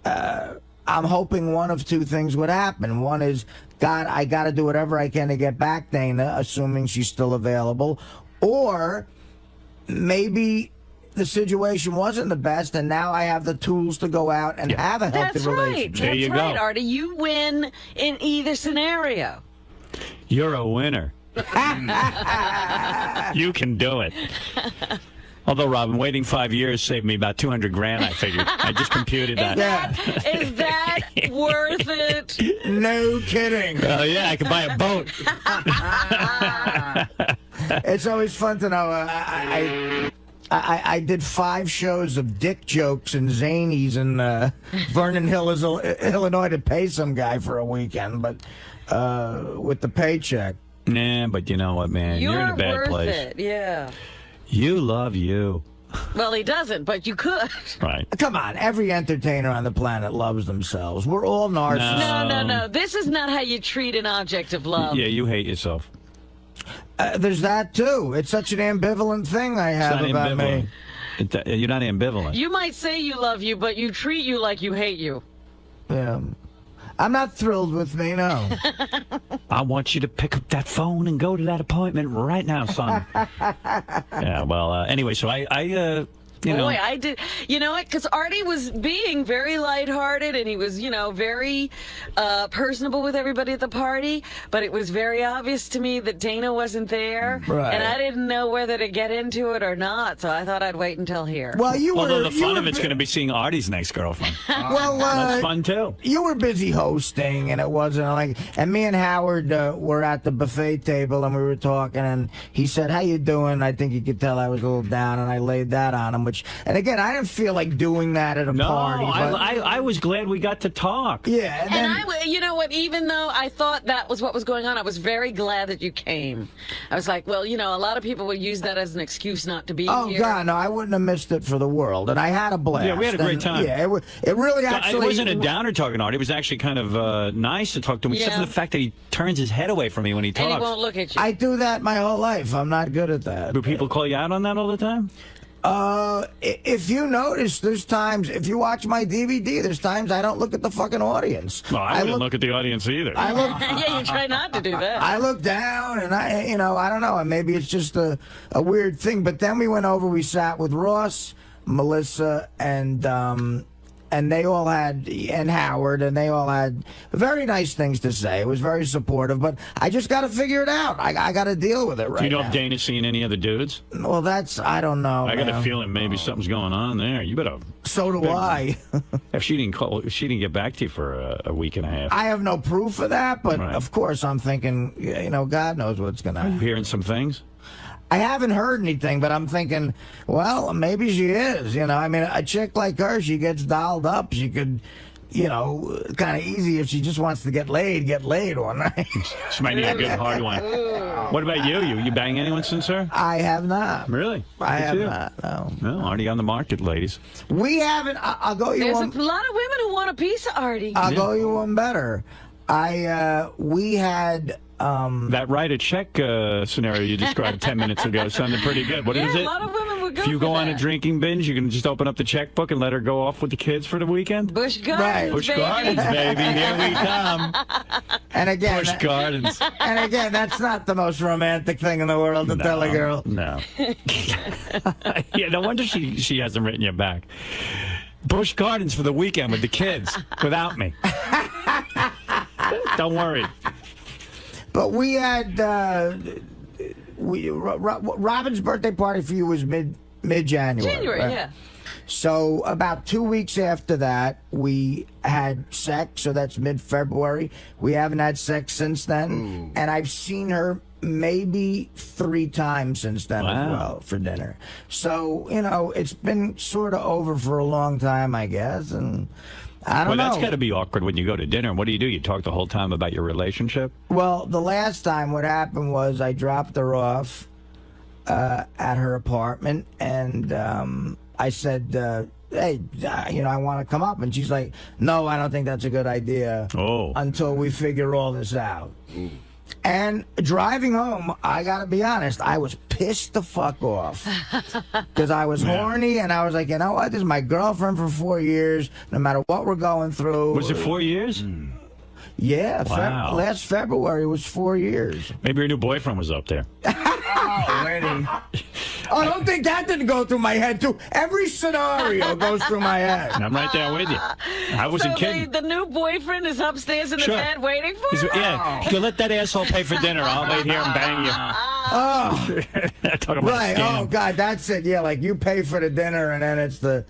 I'm hoping one of two things would happen. One is, God, I got to do whatever I can to get back Dana, assuming she's still available. Or maybe the situation wasn't the best, and now I have the tools to go out and have a healthy relationship. There you That's right, go. Artie. You win in either scenario. You're a winner. You can do it. Although, Robin, waiting 5 years saved me about $200,000, I figured. I just computed that. Is that worth it? No kidding. Oh, yeah, I could buy a boat. It's always fun to know. I did 5 shows of dick jokes and zanies in Vernon Hills, Illinois, to pay some guy for a weekend, but with the paycheck. Nah, but you know what, man? You're in a bad worth place. it, yeah. You love you. Well, he doesn't, but you could. Right. Come on, every entertainer on the planet loves themselves. We're all narcissists. No. This is not how you treat an object of love. Yeah, you hate yourself. There's that too. It's such an ambivalent thing I have It's not about me. ambivalent. You're not ambivalent. You might say you love you, but you treat you like you hate you. Yeah. I'm not thrilled with me, no. I want you to pick up that phone and go to that appointment right now, son. Yeah, well, anyway, so I Boy, I did. You know what? Because Artie was being very lighthearted and he was, very personable with everybody at the party. But it was very obvious to me that Dana wasn't there. Right. And I didn't know whether to get into it or not. So I thought I'd wait until here. Well, although the fun of it's going to be seeing Artie's next girlfriend. Well, that's fun too. You were busy hosting, and it wasn't like. And me and Howard were at the buffet table, and we were talking, and he said, "How you doing?" I think he could tell I was a little down, and I laid that on him. And again, I didn't feel like doing that at a party. But I was glad we got to talk. Yeah, and then, you know what? Even though I thought that was what was going on, I was very glad that you came. I was like, well, a lot of people would use that as an excuse not to be oh here. God, no, I wouldn't have missed it for the world. And I had a blast. Yeah, we had a great time. Yeah, it really actually. It wasn't a downer talking to Artie. It was actually kind of nice to talk to him, except for the fact that he turns his head away from me when he talks. And he won't look at you. I do that my whole life. I'm not good at that. Do people call you out on that all the time? If you notice, there's times, if you watch my DVD, there's times I don't look at the fucking audience. Well, I wouldn't look at the audience either. Yeah, you try not to do that. I look down and I don't know, maybe it's just a weird thing. But then we went over, we sat with Ross, Melissa, and they all had, and Howard, and they all had very nice things to say. It was very supportive, but I just got to figure it out. I got to deal with it right now. Do you know if Dana's seen any other dudes? Well, I don't know. I got a feeling maybe something's going on there. You better. So do I. If she didn't get back to you for a week and a half. I have no proof of that, but of course I'm thinking, God knows what's going to happen. Are you hearing some things? I haven't heard anything, but I'm thinking, well, maybe she is. A chick like her, she gets dolled up. She could, kind of easy if she just wants to get laid one night. She might need a good hard one. What about you? You bang anyone since her? I have not. Really? I have not, no. No, already on the market, ladies. We haven't. I'll go you There's one. a lot of women who want a piece of Artie. I'll go you one better. We had. That write a check scenario you described 10 minutes ago sounded pretty good. What is it? A lot of women would good. If you for go on a that. drinking binge, you can just open up the checkbook and let her go off with the kids for the weekend. Busch Gardens, Busch baby. Gardens, baby. Here we come. And again, Busch Gardens. and again, that's not the most romantic thing in the world to tell a girl. No. Yeah, no wonder she hasn't written you back. Busch Gardens for the weekend with the kids, without me. Don't worry. But we had Robin's birthday party for you was mid-January. January, right? yeah. So about 2 weeks after that, we had sex. So that's mid-February. We haven't had sex since then, and I've seen her maybe 3 times since then as well for dinner. So it's been sort of over for a long time, I guess, and I don't know. Well, that's got to be awkward when you go to dinner. What do? You talk the whole time about your relationship? Well, the last time what happened was I dropped her off at her apartment, and I said, hey, I want to come up. And she's like, no, I don't think that's a good idea until we figure all this out. And driving home, I got to be honest, I was pissed the fuck off because I was horny, and I was like, you know what? This is my girlfriend for 4 years, no matter what we're going through. Was it 4 years? Yeah, Wow. last February was 4 years. Maybe your new boyfriend was up there. Oh, I don't think that didn't go through my head, too. Every scenario goes through my head. I'm right there with you. I wasn't kidding. The new boyfriend is upstairs in the bed waiting for you? Yeah, you let that asshole pay for dinner. I'll wait here and bang you. Oh, Talk about right. scam. Oh, God, that's it. Yeah, like you pay for the dinner, and then it's the...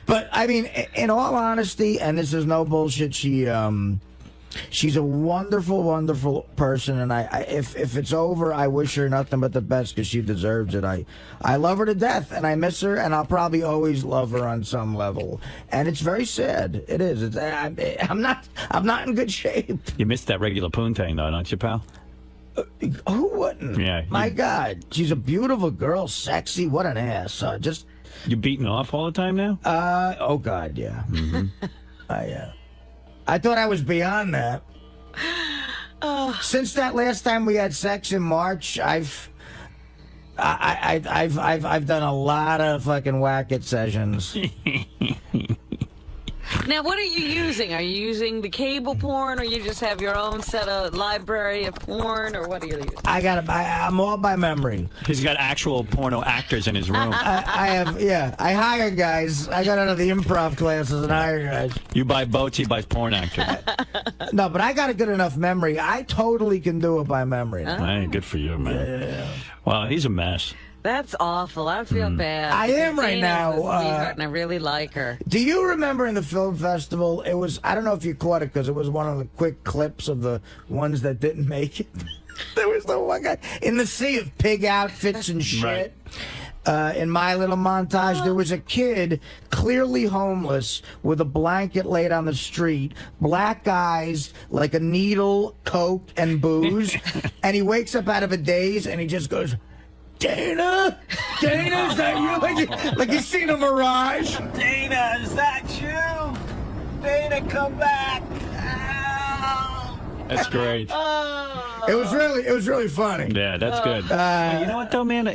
But, I mean, in all honesty, and this is no bullshit, she's a wonderful, wonderful person, and if it's over, I wish her nothing but the best because she deserves it. I love her to death, and I miss her, and I'll probably always love her on some level. And it's very sad. It is. I'm not in good shape. You missed that regular poontang, though, don't you, pal? Who wouldn't? Yeah. My God, she's a beautiful girl, sexy. What an ass. You beating off all the time now? Oh God, yeah. I thought I was beyond that. Since that last time we had sex in March, I've done a lot of fucking whack-it sessions. Now, what are you using? Are you using the cable porn, or you just have your own set of library of porn, or what are you using? I'm all by memory. He's got actual porno actors in his room. I hire guys. I got out of the improv classes and hire guys. You buy boats, he buys porn actors. No, but I got a good enough memory. I totally can do it by memory. Hey, good for you, man. Yeah. Well, he's a mess. That's awful. I feel bad. I am right Dana's now. a sweetheart, and I really like her. Do you remember in the film festival, it was, I don't know if you caught it because it was one of the quick clips of the ones that didn't make it. There was the one guy in the sea of pig outfits and shit. Right. In my little montage, there was a kid clearly homeless with a blanket laid on the street, black eyes, like a needle, coke, and booze. And he wakes up out of a daze and he just goes, Dana, is that you? Like he's seen a mirage. Dana, is that you? Dana, come back. Ow. That's great. It was really funny. Yeah, that's good. Well, you know what though, man?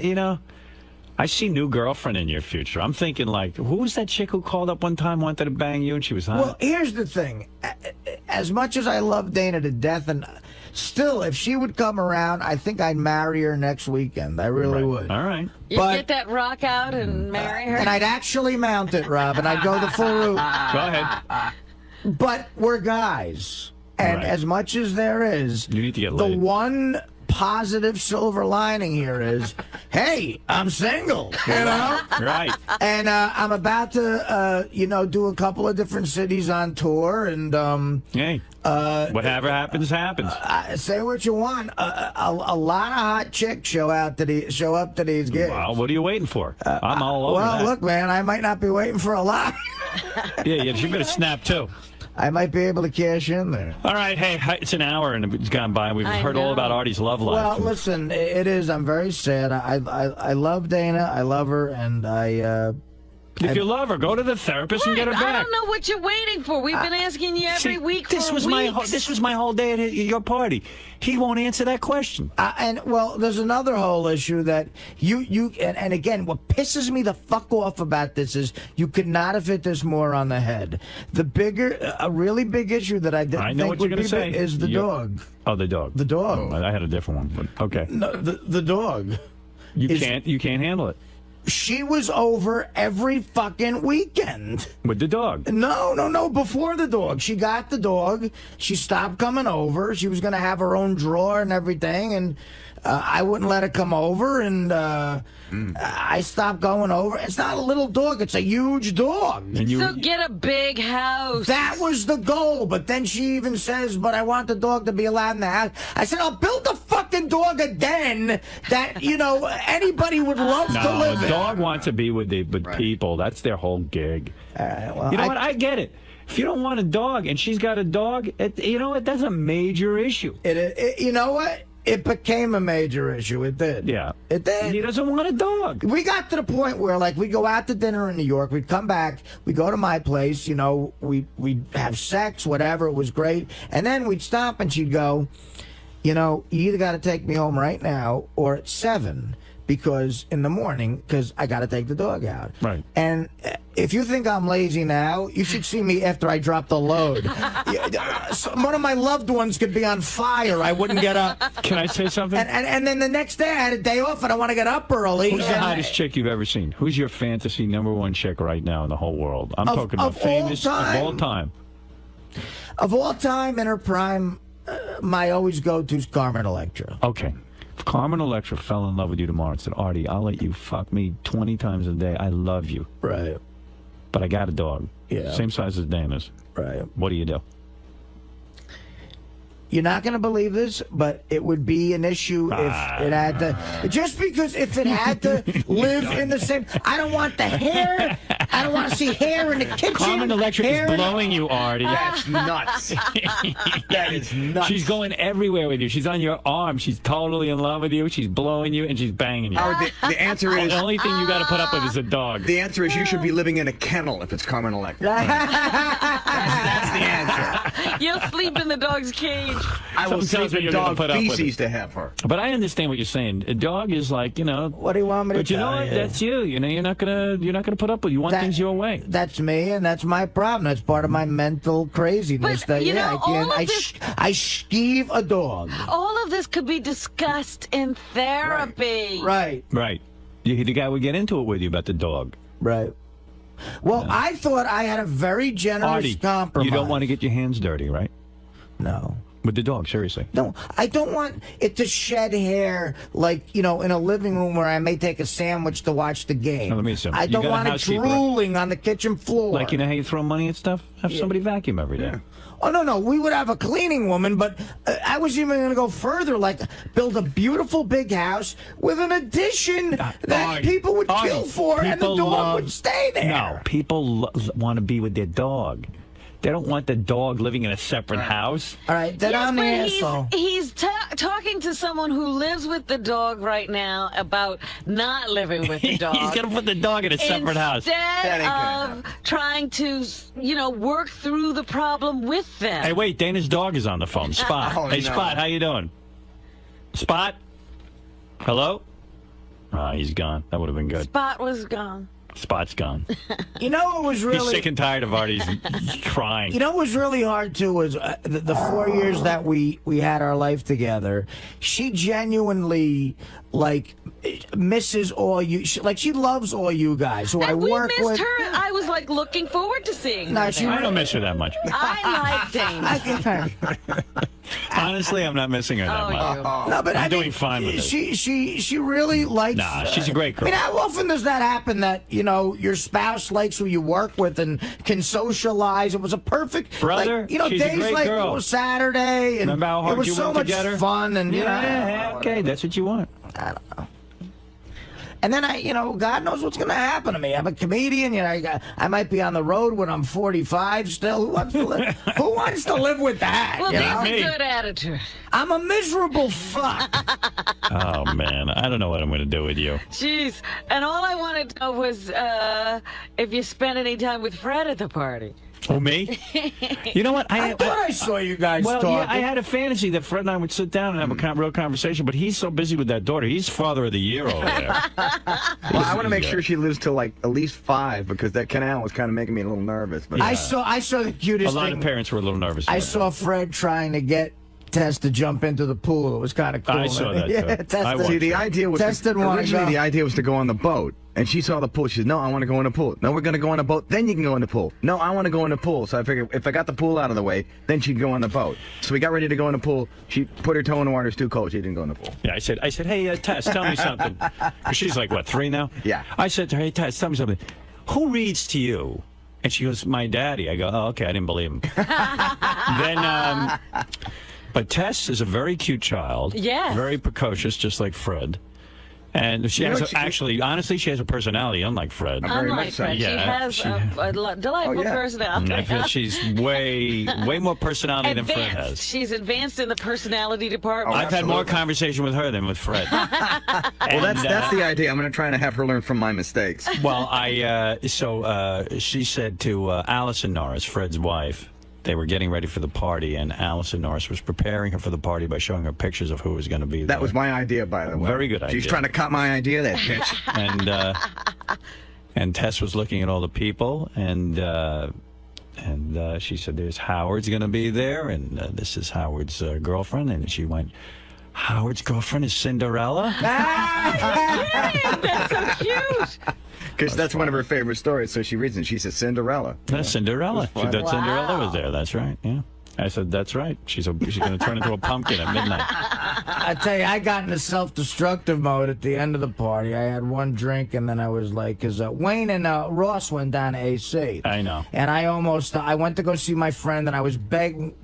I see new girlfriend in your future. I'm thinking like, who was that chick who called up one time, wanted to bang you, and she was hot? Well, here's the thing. As much as I love Dana to death, and still, if she would come around, I think I'd marry her next weekend. I really would. All right. You get that rock out and marry her? And I'd actually mount it, Rob, and I'd go the full route. Go ahead. But we're guys. And as much as there is, you need to get the laid. one positive silver lining here is, hey, I'm single, you know? Right. And I'm about to, do a couple of different cities on tour, and hey, whatever happens, happens. Say what you want. A lot of hot chicks show up to these gigs. Well, what are you waiting for? I'm all over that. Look, man, I might not be waiting for a lot. Yeah, you better snap too. I might be able to cash in there. All right, hey, it's an hour and it's gone by. We've heard all about Artie's love life. Well, listen, it is. I'm very sad. I love Dana. I love her, and If you love her, go to the therapist and get her I back. don't know what you're waiting for. We've been asking you every week for this was my whole day at your party. He won't answer that question. And well, there's another whole issue that and again, what pisses me the fuck off about this is you could not have hit this more on the head. A really big issue that I didn't think would be big is the dog. Oh, the dog. The dog. I had a different one, but okay. No, the dog. You can't handle it. She was over every fucking weekend. With the dog? No, before the dog. She got the dog. She stopped coming over. She was going to have her own drawer and everything, and I wouldn't let her come over, and I stopped going over. It's not a little dog. It's a huge dog. So get a big house. That was the goal, but then she even says, but I want the dog to be allowed in the house. I said, I'll build the fucking dog a den that, anybody would love to live in. The dog wants to be with people. That's their whole gig. Well, you know what? I get it. If you don't want a dog and she's got a dog, that's a major issue. You know what? It became a major issue. It did. Yeah. It did. He doesn't want a dog. We got to the point where, we'd go out to dinner in New York. We'd come back. We'd go to my place. We'd have sex, whatever. It was great. And then we'd stop and she'd go, you either got to take me home right now or at 7 in the morning because I got to take the dog out. Right. And if you think I'm lazy now, you should see me after I drop the load. One of my loved ones could be on fire. I wouldn't get up. Can I say something? And then the next day I had a day off and I want to get up early. Who's the hottest chick you've ever seen? Who's your fantasy #1 chick right now in the whole world? I'm talking about famous of all time. Of all time, in her prime, my always go-to is Carmen Electra. Okay. If Carmen Electra fell in love with you tomorrow and said, Artie, I'll let you fuck me 20 times a day. I love you. Right. But I got a dog. Yeah. Same size as Dana's. Right. What do you do? You're not going to believe this, but it would be an issue if it had to. Just because if it had to live in the same. I don't want the hair. I don't want to see hair in the kitchen. Carmen Electra is blowing you, Artie. That's nuts. That is nuts. She's going everywhere with you. She's on your arm. She's totally in love with you. She's blowing you, and she's banging you. Howard, the answer is... The only thing you got to put up with is a dog. The answer is you should be living in a kennel if it's Carmen Electra. That's the answer. You'll sleep in the dog's cage. I will sleep in dog feces to have her. But I understand what you're saying. A dog is like, What do you want me to But you know what? That's you. You're not gonna put up with. You want things your way. That's me, and that's my problem. That's part of my mental craziness. But, I skeeve a dog. All of this could be discussed in therapy. Right. The guy would get into it with you about the dog. Right. Well, I thought I had a very generous Artie, compromise. you don't want to get your hands dirty, right? No. With the dog, seriously. No, I don't want it to shed hair in a living room where I may take a sandwich to watch the game. Now, let me see. I don't want it drooling on the kitchen floor. Like, how you throw money at stuff? Have somebody vacuum every day. Yeah. Oh, no. We would have a cleaning woman, but I was even going to go further, build a beautiful big house with an addition that people would kill for, and the dog would stay there. No, people want to be with their dog. They don't want the dog living in a separate house. All right, then I'm the asshole. He's talking to someone who lives with the dog right now about not living with the dog. He's going to put the dog in a separate house. Instead of trying to, work through the problem with them. Hey, wait, Dana's dog is on the phone. Spot. Hey, Spot, how you doing? Spot? Hello? He's gone. That would have been good. Spot was gone. Spot's gone. It was really... He's sick and tired of Artie's crying. What was really hard, too, was the 4 years that we had our life together. She genuinely, misses all you... She loves all you guys who I work with. We missed her. I was, looking forward to seeing her. I don't miss her that much. I like Dana. Honestly, I'm not missing her that much. No, but I'm doing fine with it. She really likes... Nah, she's a great girl. How often does that happen that, your spouse likes who you work with and can socialize? It was a perfect... Brother, she's days a great girl. Saturday, and remember how hard it was you so worked much to get her? fun, and okay, that's what you want. I don't know. And then God knows what's going to happen to me. I'm a comedian. I might be on the road when I'm 45 still. Who wants to live with that? Well, that's a good attitude. I'm a miserable fuck. Oh, man. I don't know what I'm going to do with you. Jeez. And all I wanted to know was if you spent any time with Fred at the party. Oh, me? You know what? I thought I saw you guys talking. Yeah, I had a fantasy that Fred and I would sit down and have a real conversation, but he's so busy with that daughter. He's father of the year over there. Well, I want to make sure she lives till like at least 5 because that canal was kind of making me a little nervous. But I saw the cutest thing. A lot of parents were a little nervous. I saw Fred trying to get Tess to jump into the pool. It was kind of cool. I saw that, too. See, the idea was originally the idea was to go on the boat. And she saw the pool. She said, no, I want to go in the pool. No, we're going to go on the boat. Then you can go in the pool. No, I want to go in the pool. So I figured if I got the pool out of the way, then she'd go on the boat. So we got ready to go in the pool. She put her toe in the water. It's too cold. She didn't go in the pool. Yeah, I said, hey, Tess, tell me something. She's like, what, 3 now? Yeah. I said to her, hey, Tess, tell me something. Who reads to you? And she goes, my daddy. I go, oh, okay, I didn't believe him. Then, but Tess is a very cute child. Yeah. Very precocious, just like Fred. And she has, honestly, she has a personality, unlike Fred. Unlike Fred. Yeah, she has a delightful personality. I feel she's way more personality than Fred has. She's advanced in the personality department. I've had more conversation with her than with Fred. Well, that's the idea. I'm going to try and have her learn from my mistakes. Well, she said to Allison Norris, Fred's wife, they were getting ready for the party, and Allison Norris was preparing her for the party by showing her pictures of who was going to be there. That was my idea, by the way. Very good idea. She's trying to cut my idea, that bitch. And Tess was looking at all the people, and she said, there's Howard's going to be there, and this is Howard's girlfriend. And she went, Howard's girlfriend is Cinderella? That's so cute. Because that's one of her favorite stories, so she reads it. She says Cinderella. That's Cinderella. She thought Cinderella was there. That's right. Yeah. I said, that's right. She's going to turn into a pumpkin at midnight. I tell you, I got into self-destructive mode at the end of the party. I had one drink, and then I was like, because Wayne and Ross went down to AC. I know. And I went to go see my friend, and I was begging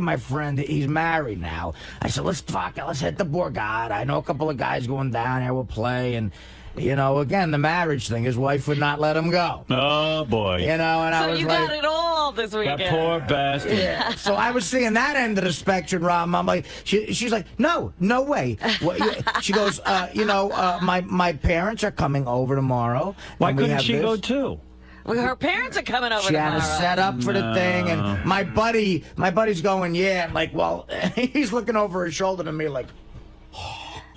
my friend. He's married now. I said, let's hit the Borgata. I know a couple of guys going down there. We'll play, and again, the marriage thing. His wife would not let him go. Oh, boy. And I was like... So you got it all this weekend. That poor bastard. Yeah. So I was seeing that end of the spectrum, Rob. I'm like, she's like, no way. She goes, my parents are coming over tomorrow. Why couldn't she go too? Well, her parents are coming over tomorrow. She had tomorrow. a set up for the thing, and my buddy's going, yeah. I'm like, well, he's looking over his shoulder to me like...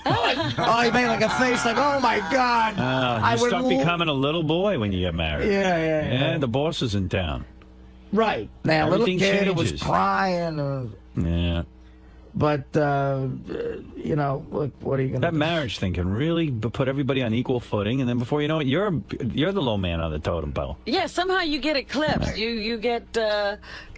Oh, he made like a face like, oh my God. You start becoming a little boy when you get married. Yeah. The boss is in town. Right. Now, a little kid who was crying. Yeah. But, look, what are you going to do? That marriage thing can really put everybody on equal footing, and then before you know it, you're the low man on the totem pole. Yeah, somehow you get eclipsed. You get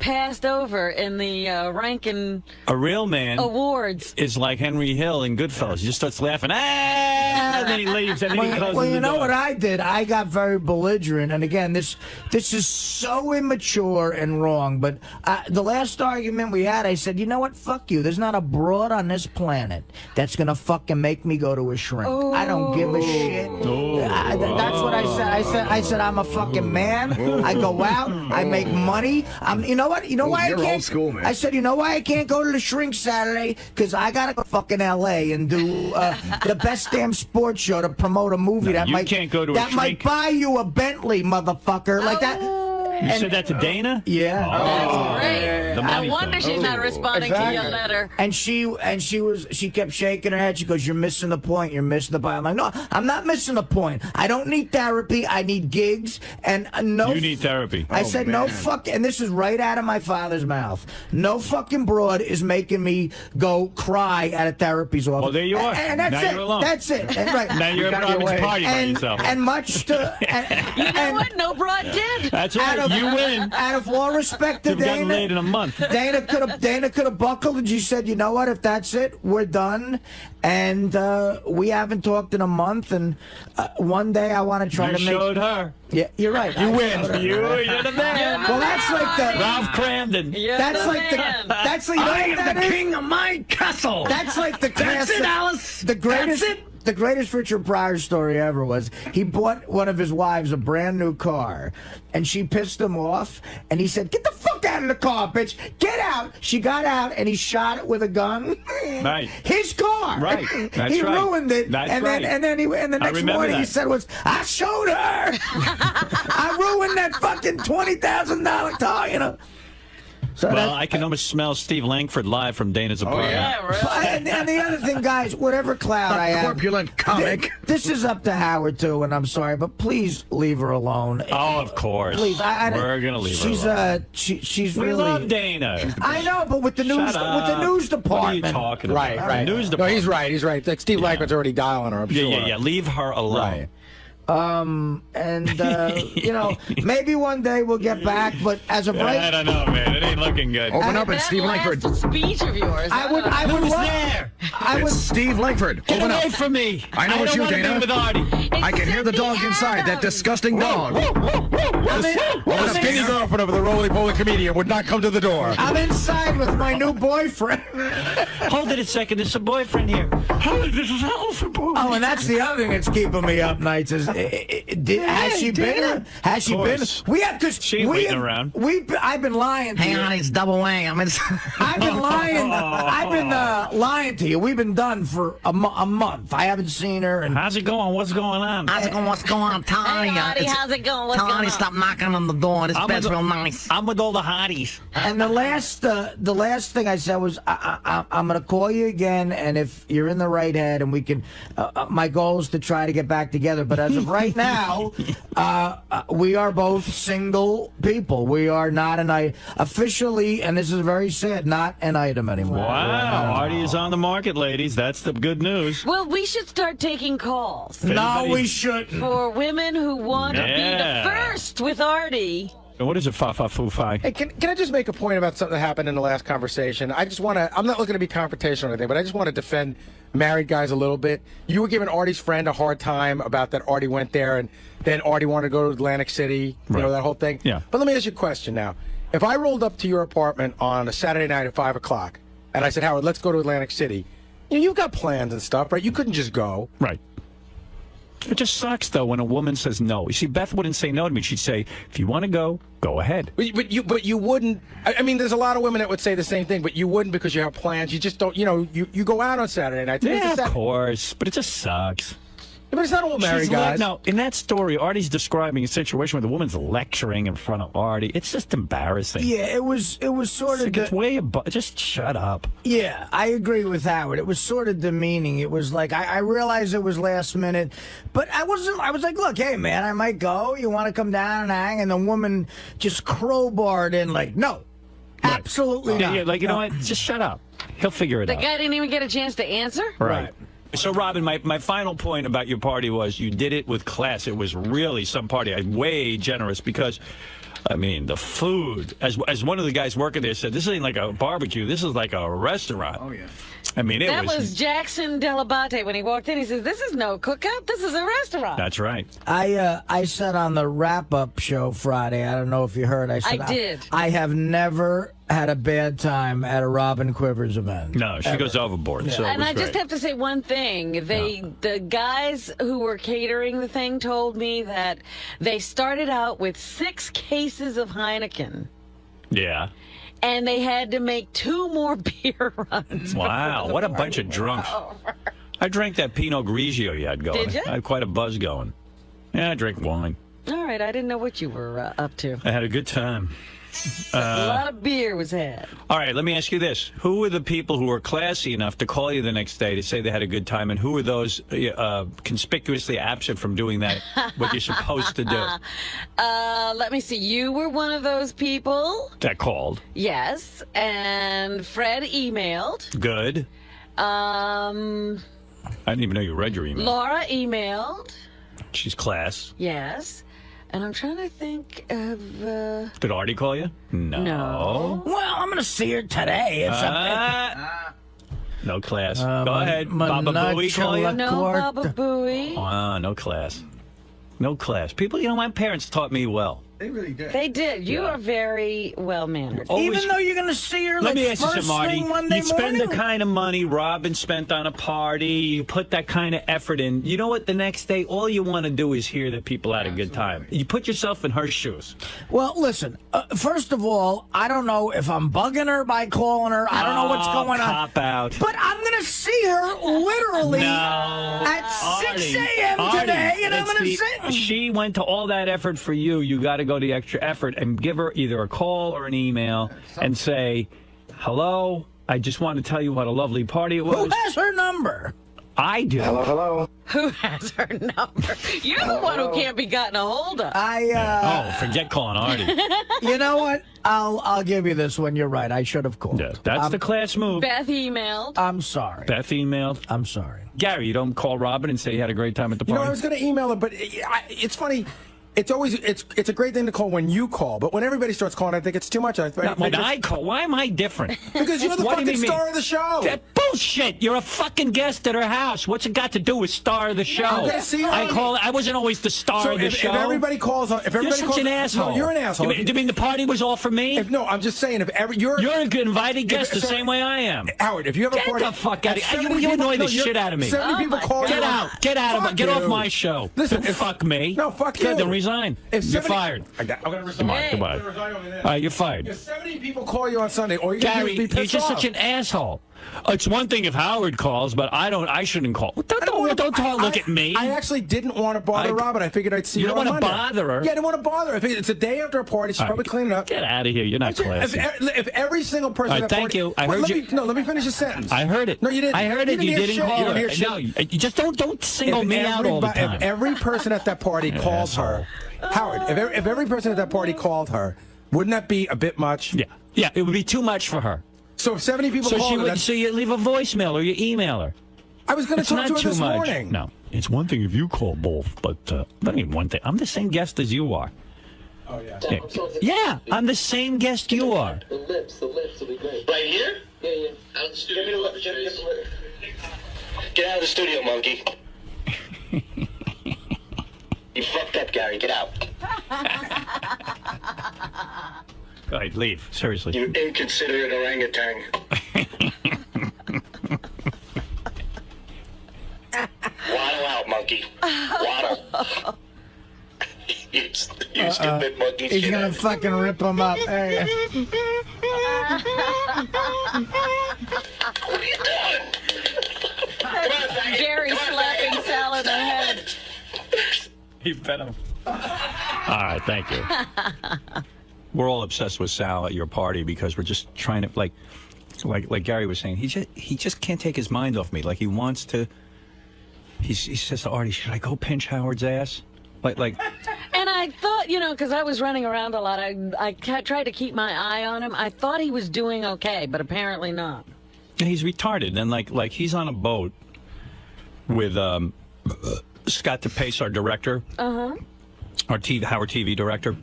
passed over in the ranking A real man awards. Is like Henry Hill in Goodfellas. He just starts laughing, and then he leaves, and then he closes Well, you the know door. what I did? I got very belligerent, and again, this is so immature and wrong, but the last argument we had, I said, you know what? Fuck you. There's not a broad on this planet that's gonna fucking make me go to a shrink. I don't give a shit. That's what I said. I said I'm a fucking man. I go out. I make money. You know what? You know why I can't? You're old school, man. I said, you know why I can't go to the shrink Saturday? Because I gotta go fucking L.A. and do the best damn sports show to promote a movie that you might can't go to a that shrink. might buy you a Bentley, motherfucker, like that. You said that to Dana? Yeah. That's great. The I money wonder thing. she's not responding to your letter. And she kept shaking her head. She goes, "You're missing the point. You're missing the point." I'm like, "No, I'm not missing the point. I don't need therapy. I need gigs and no." You need therapy. I said, "No fuck," and this is right out of my father's mouth. No fucking broad is making me go cry at a therapy's office. Well, there you are. And that's Now it. you're alone. That's it. And right. Now you're at Robin's party by yourself. And much to You know what? No broad did. That's right. You win. Out of all respect to You've gotten Dana, laid in a month. Dana could have buckled, and she said, "You know what? If that's it, we're done." And we haven't talked in a month. And one day I want to try You to make. showed her. Yeah, you're right. You win. You're the man. Well, that's like the Ralph Cramden. That's like the. That's like. I am the king of my castle. That's like the classic. That's it, Alice. The greatest. That's it. the greatest Richard Pryor story ever was he bought one of his wives a brand new car, and she pissed him off, and he said, "Get the fuck out of the car, bitch! Get out!" She got out, and he shot it with a gun. Right. His car. Right. That's he right. ruined it. That's and right. then the next morning he said "I showed her. I ruined that fucking $20,000 car, you know." So well, I can almost smell Steve Langford live from Dana's apartment. Yeah, really. and the other thing, guys, whatever cloud I have, corpulent comic. This is up to Howard too, and I'm sorry, but please leave her alone. Oh, of course. Please, we're gonna leave her alone. She's We really. love Dana. I know, but with the news, Shut up. with the news department. What are you talking about? Right, right. The news No, department. he's right. He's right. Like Steve Langford's already dialing her. I'm sure. Yeah. Leave her alone. Right. You know, maybe one day we'll get back, but as of I right, don't know, man. It ain't looking good. Open up and That Steve Langford. last speech of yours. I would Who's love. there? I would. It's Steve Langford. Get Open away up. from me. I know it's don't you, wanna Dana. be with Artie. I can hear the dog inside. That disgusting dog. The skinny girlfriend of the roly-poly comedian would not come to the door. I'm inside with my new boyfriend. Hold it a second. There's a boyfriend here. Hold it. This is Allison. Oh, and that's the other thing that's keeping me up nights is has she been? Has she been? We have because She ain't waiting around. I've been lying to you. Hang on, it's double wang. I'm in. I've been lying. I've been lying to you. We've been done for a month. I haven't seen her. And How's it going? What's going on? How's it going? What's going on? Tell Hey, Artie. Artie, how's it going? What's Tell going Artie on? stop knocking on the door. This bed's real nice. I'm with all the hotties. and the last thing I said was I'm gonna call you again, and if you're in the right head, and we can. My goal is to try to get back together. But as of right now, we are both single people. We are not officially, and this is very sad, not an item anymore. Wow. Artie is on the market, ladies. That's the good news. Well, we should start taking calls No, we shouldn't. for women who want to be Yeah. the first with Artie. What is it, fa-fa-foo-fi? Hey, can I just make a point about something that happened in the last conversation? I just want to, I'm not looking to be confrontational or anything, but I just want to defend married guys a little bit. You were giving Artie's friend a hard time about that Artie went there and then Artie wanted to go to Atlantic City, you know, that whole thing. Yeah. But let me ask you a question now. If I rolled up to your apartment on a Saturday night at 5 o'clock and I said, Howard, let's go to Atlantic City, you know, you've got plans and stuff, right? You couldn't just go. Right. It just sucks, though, when a woman says no. You see, Beth wouldn't say no to me. She'd say, if you want to go, go ahead. But you wouldn't. I mean, there's a lot of women that would say the same thing, but you wouldn't because you have plans. You just don't. You know, you go out on Saturday night. Yeah, of course. But it just sucks. But it's not all married guys. No, in that story, Artie's describing a situation where the woman's lecturing in front of Artie. It's just embarrassing. Yeah, it was sort of. It's way above. Just shut up. Yeah, I agree with Howard. It was sort of demeaning. It was like I realized it was last minute, but I was like, look, hey man, I might go. You want to come down and hang? And the woman just crowbarred in like, no, absolutely not. Yeah, like you know what? Just shut up. He'll figure it The out. guy didn't even get a chance to answer? Right. So, Robin, my final point about your party was you did it with class. It was really some party. Way generous because, I mean, the food, as one of the guys working there said, this ain't like a barbecue. This is like a restaurant. Oh, yeah. I mean, it That was Jackson Delabate when he walked in. He says, this is no cookout. This is a restaurant. That's right. I said on the wrap-up show Friday, I don't know if you heard, I said, I did. I have never had a bad time at a Robin Quivers event. No, she goes overboard. So And it was I just great. have to say one thing. The guys who were catering the thing told me that they started out with 6 cases of Heineken. Yeah. And they had to make 2 more beer runs. Wow, what a bunch of drunks. I drank that Pinot Grigio you had going. Did you? I had quite a buzz going. Yeah, I drank wine. All right, I didn't know what you were up to. I had a good time. A lot of beer was had. All right, let me ask you this. Who were the people who were classy enough to call you the next day to say they had a good time, and who were those conspicuously absent from doing that, what you're supposed to do? Let me see. You were one of those people. That called. Yes. And Fred emailed. Good. Um, I didn't even know you read your email. Laura emailed. She's class. Yes. And I'm trying to think of... Did Artie call you? No. Well, I'm going to see her today. It's no class. Go ahead. Baba Booey call you? No Baba Booey. No class. No class. People, you know, my parents taught me well. They really did. They did. You are very well mannered. Even though you're going to see her Let like me ask you first something, Marty. thing Monday You spend morning? the kind of money Robin spent on a party. You put that kind of effort in. You know what? The next day, all you want to do is hear that people had a good time. You put yourself in her shoes. Well, listen, first of all, I don't know if I'm bugging her by calling her. I don't know what's going on. Cop out. But I'm going to see her literally at 6 a.m. today, and I'm going to sit. She went to all that effort for you. You got to go the extra effort and give her either a call or an email and say, hello, I just want to tell you what a lovely party it was. Who has her number? I do. Hello. Who has her number? You're the one who can't be gotten a hold of. Oh, forget calling Artie. You know what? I'll give you this one. You're right. I should have called. Yeah, that's the class move. Beth emailed. I'm sorry. Beth emailed. I'm sorry. Gary, you don't call Robin and say you had a great time at the You party? know, I was going to email her, but it's funny. It's always it's a great thing to call when you call, but when everybody starts calling, I think it's too much. When I call, why am I different? Because you're the What do you fucking mean? star of the show. That bullshit. You're a fucking guest at her house. What's it got to do with star of the show? I'm gonna see her. I wasn't always the star So of the show. if everybody calls, You're such an asshole. No, you're an asshole. You mean the party was all for me? No, I'm just saying you're a good invited guest the same way I am. Howard, if you have a party, Get the fuck out of here. You annoy the shit out of me. 70 people call Get you. out. Get off my show. Listen, Don't fuck me. No, fuck Good, you. then resign. You're fired. I'm going to resign. Goodbye. All right, you're fired. If 70 people call you on Sunday, all you're going to do Gary, is be you're pissed just off. such an asshole. It's one thing if Howard calls, but I shouldn't call. Don't look at me. I actually didn't want to bother Robin. I figured I'd see her on You don't Monday. want to bother her? Yeah, I didn't want to bother her. I figured it's a day after a party. She's probably cleaning up. Get out of here. You're not classy. If every single person All right, at that thank party... you. I Wait, heard you. Let me finish the sentence. I heard it. No, you didn't. I heard it. You hear didn't shit. call You don't her. hear shit. No, you just don't single me out all the time. If every person at that party called her... Howard, if every person at that party called her, wouldn't that be a bit much? Yeah, it would be too much for her. So if 70 people So called her... so you leave a voicemail or you email her. I was going to talk to her this morning. No, it's one thing if you call both, but that ain't one thing. I'm the same guest as you are. Oh, yeah. Yeah, I'm the same guest you are. The lips will be great. Right here? Yeah. Out of the studio. Give me the lip. Get out of the studio, monkey. You fucked up, Gary. Get out. Go ahead, leave. Seriously. You inconsiderate orangutan. Waddle out, monkey. Waddle. You stupid monkey. He's going to fucking rip him up. There you go. What are you doing? Gary slapping Sal in the head. You bet him. All right, thank you. We're all obsessed with Sal at your party because we're just trying to, like Gary was saying, he just can't take his mind off me. Like he wants to. He says to Artie, "Should I go pinch Howard's ass?" Like. And I thought, because I was running around a lot, I tried to keep my eye on him. I thought he was doing okay, but apparently not. And he's retarded. And like he's on a boat with Scott DePace, our director. Our Howard TV director.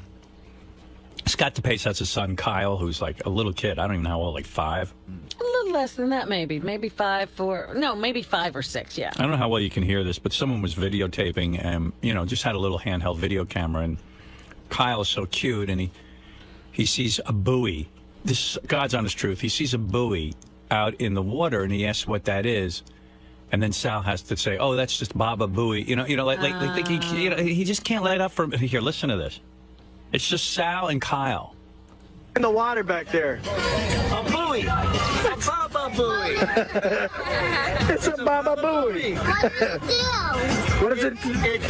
Scott DePace has a son, Kyle, who's like a little kid. I don't even know how old, like 5. A little less than that, maybe 5 or 6. Yeah. I don't know how well you can hear this, but someone was videotaping and, just had a little handheld video camera. And Kyle is so cute, and he sees a buoy. This is God's honest truth. He sees a buoy out in the water, and he asks what that is. And then Sal has to say, "Oh, that's just Baba Booey." He just can't let up from. Here, listen to this. It's just Sal and Kyle. In the water back there. A buoy. A Baba buoy. It's a Baba buoy. What does it do? It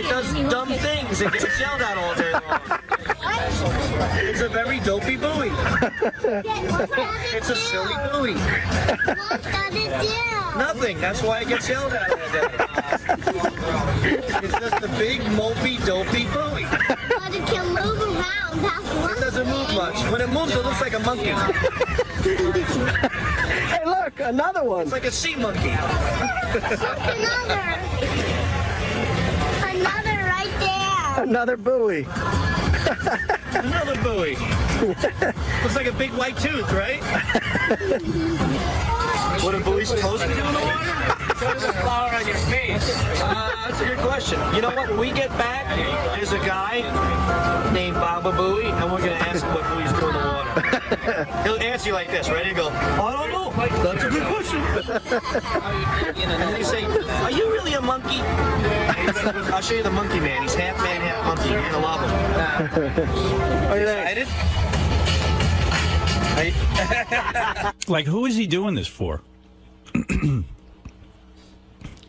does dumb things. It gets yelled at all day long. It's a very dopey buoy. It's a silly buoy. What does it do? Nothing. That's why it gets yelled at all day. It's just a big, mopey, dopey buoy. But it can move around. That's one It doesn't move much. When it moves, it looks like a monkey. Hey, look, another one. It's like a sea monkey. Another right there. Another buoy. Another buoy. Looks like a big white tooth, right? What a buoy's supposed to do in the water? the flour on your face? That's a good question. You know what? When we get back, there's a guy named Baba Booey, and we're going to ask him what Booey's doing in the water. He'll answer you like this, right? He'll go, I don't know. That's a good question. And then you say, are you really a monkey? I'll show you the monkey man. He's half man, half monkey. You're going to love him. Are you excited? Like, who is he doing this for?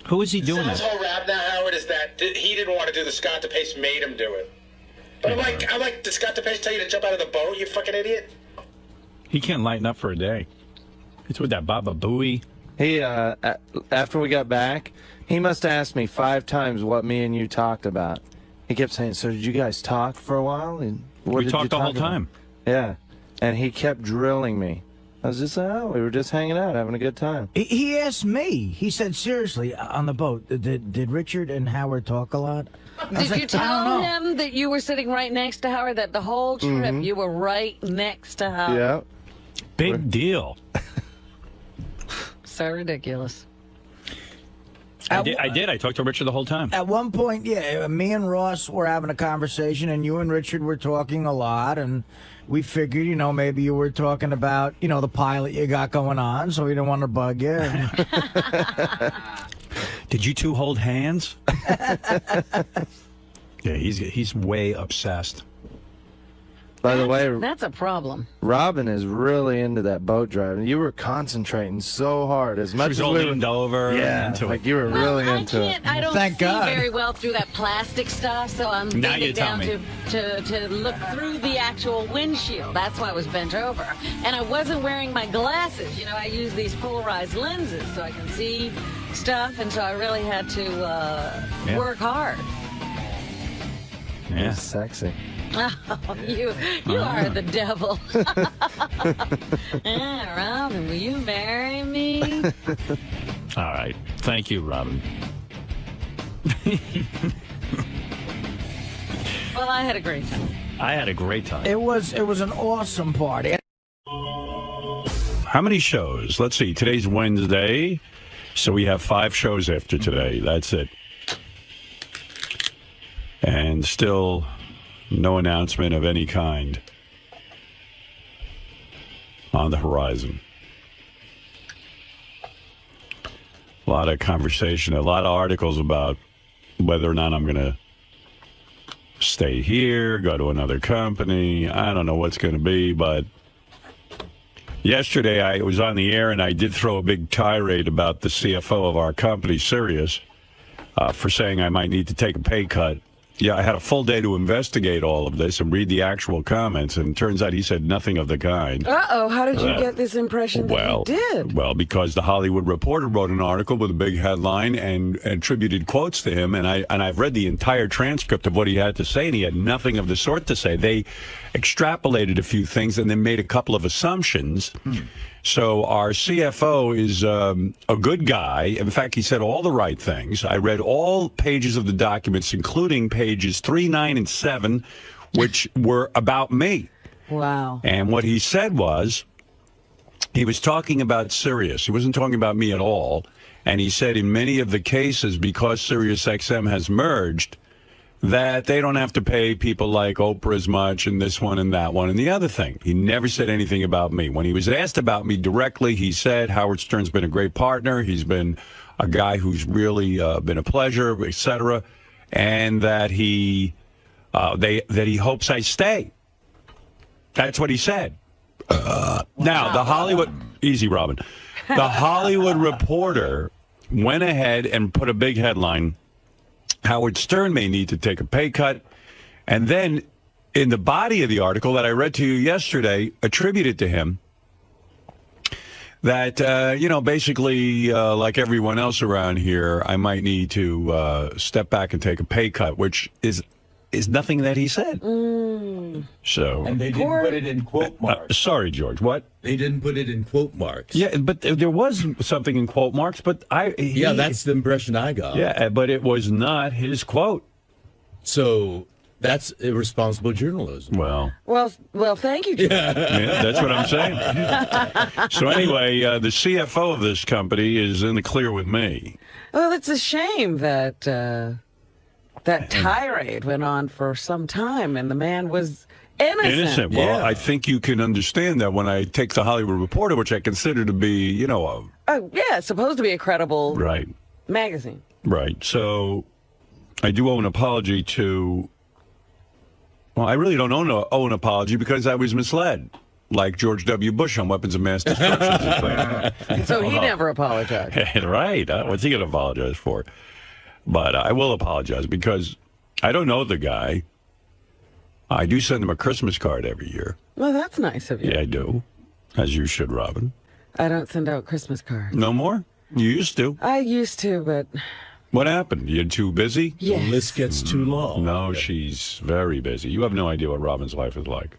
Who is he doing His this? whole rap now, Howard, is that he didn't want to do the Scott DePace made him do it. But I'm like, did Scott DePace tell you to jump out of the boat, you fucking idiot? He can't lighten up for a day. It's with that Baba Booey. He, after we got back, he must have asked me 5 times what me and you talked about. He kept saying, so did you guys talk for a while? And what We did talked you the talk whole about? time. Yeah. And he kept drilling me. I was just like, oh, we were just hanging out, having a good time. He asked me. He said, seriously, on the boat, did Richard and Howard talk a lot? Did you tell him that you were sitting right next to Howard, that the whole trip you were right next to Howard? Yeah. Big deal. So ridiculous. I did. I talked to Richard the whole time. At one point, yeah, me and Ross were having a conversation, and you and Richard were talking a lot, and we figured, maybe you were talking about, the pilot you got going on, so we didn't want to bug you. Did you two hold hands? Yeah, he's way obsessed. By the way, That's a problem. Robin is really into that boat driving. You were concentrating so hard. As much She was as all we were leaned over. Yeah, and into like it. you were really into it. I don't Thank see God. very well through that plastic stuff, so I'm Now bending you tell down me. to look through the actual windshield. That's why I was bent over. And I wasn't wearing my glasses. I use these polarized lenses so I can see stuff, and so I really had to work hard. Yeah. Sexy. Oh, you are the devil. Robin, will you marry me? All right. Thank you, Robin. Well, I had a great time. I had a great time. It was an awesome party. How many shows? Let's see. Today's Wednesday, so we have 5 shows after today. That's it. And still no announcement of any kind on the horizon. A lot of conversation, a lot of articles about whether or not I'm going to stay here, go to another company. I don't know what's going to be, but yesterday I was on the air and I did throw a big tirade about the CFO of our company, Sirius, for saying I might need to take a pay cut. Yeah, I had a full day to investigate all of this and read the actual comments, and it turns out he said nothing of the kind. Uh-oh, how did you get this impression that he did? Well, because the Hollywood Reporter wrote an article with a big headline and attributed quotes to him, and I've read the entire transcript of what he had to say, and he had nothing of the sort to say. They extrapolated a few things and then made a couple of assumptions. So our CFO is a good guy. In fact, he said all the right things. I read all pages of the documents, including pages 3, 9, and 7, which were about me. Wow. And what he said was, he was talking about Sirius. He wasn't talking about me at all. And he said in many of the cases, because SiriusXM has merged, that they don't have to pay people like Oprah as much, and this one and that one and the other thing. He never said anything about me. When he was asked about me directly, he said Howard Stern's been a great partner. He's been a guy who's really been a pleasure, etc., and that he hopes I stay. That's what he said. Now, the Hollywood... Easy, Robin. The Hollywood Reporter went ahead and put a big headline, Howard Stern may need to take a pay cut. And then in the body of the article that I read to you yesterday, attributed to him that, basically, like everyone else around here, I might need to step back and take a pay cut, which is nothing that he said. So, And they didn't put it in quote marks. Sorry, George, what? They didn't put it in quote marks. Yeah, but there was something in quote marks, but Yeah, that's the impression I got. Yeah, but it was not his quote. So That's irresponsible journalism. Well, thank you, George. yeah, that's what I'm saying. So anyway, the CFO of this company is in the clear with me. Well, it's a shame that that tirade went on for some time, and the man was innocent. Well, I think you can understand that when I take the Hollywood Reporter, which I consider to be, Oh, yeah, it's supposed to be a credible right magazine. Right. So I do owe an apology to. Well, I really don't owe an apology because I was misled, like George W. Bush on weapons of mass destruction. So he never apologized. Right. What's he going to apologize for? But I will apologize because I don't know the guy. I do send him a Christmas card every year. Well, that's nice of you. Yeah, I do. As you should, Robin. I don't send out Christmas cards. No more? You used to. I used to, but... What happened? You're too busy? Yes. The list gets too long. No, she's very busy. You have no idea what Robin's life is like.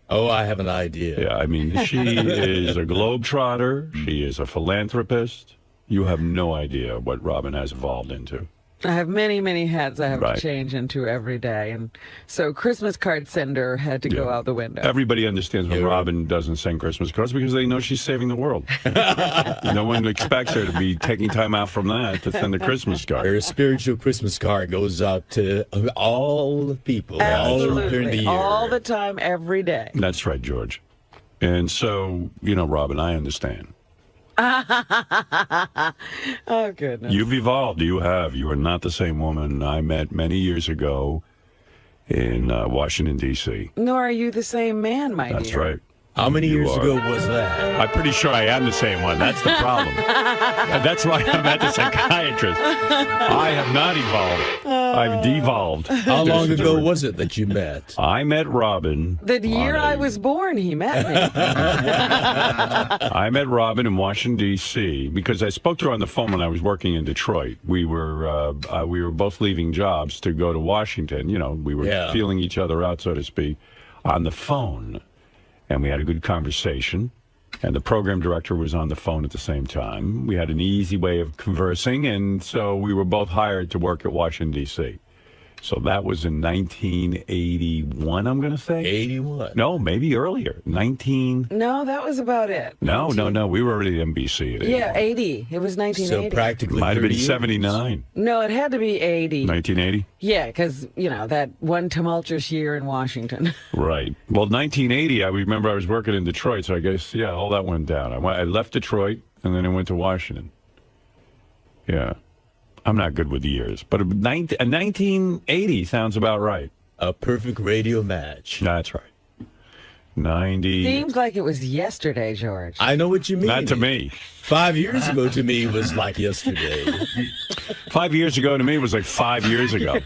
Oh, I have an idea. Yeah, I mean, she is a globetrotter. She is a philanthropist. You have no idea what Robin has evolved into. I have many, many hats I have to change into every day. And so Christmas card sender had to go out the window. Everybody understands when Robin doesn't send Christmas cards because they know she's saving the world. No one expects her to be taking time out from that to send a Christmas card. Her spiritual Christmas card goes out to all the people all during the year. All the time, every day. That's right, George. And so, Robin, I understand. Oh, goodness. You've evolved. You have. You are not the same woman I met many years ago in Washington, D.C. Nor are you the same man, my dear. That's right. How many years ago was that? I'm pretty sure I am the same one. That's the problem. That's why I'm at the psychiatrist. I have not evolved. I've devolved. How long ago was it that you met? I met Robin. The year I was born, he met me. I met Robin in Washington, D.C. because I spoke to her on the phone when I was working in Detroit. We were both leaving jobs to go to Washington. We were feeling each other out, so to speak, on the phone. And we had a good conversation, and the program director was on the phone at the same time. We had an easy way of conversing, and so we were both hired to work at Washington, D.C. So that was in 1981, I'm going to say? 81. No, maybe earlier. No, that was about it. No. We were already at NBC at 81. Yeah, 80. It was 1980. So practically might have been 30 79. No, it had to be 80. 1980? Yeah, because, that one tumultuous year in Washington. Right. Well, 1980, I remember I was working in Detroit, so I guess, all that went down. I left Detroit, and then I went to Washington. Yeah. I'm not good with years, but 1980 sounds about right. A perfect radio match. That's right. 90. Seems like it was yesterday, George. I know what you mean. Not to me. 5 years ago to me was like yesterday. 5 years ago to me was like 5 years ago.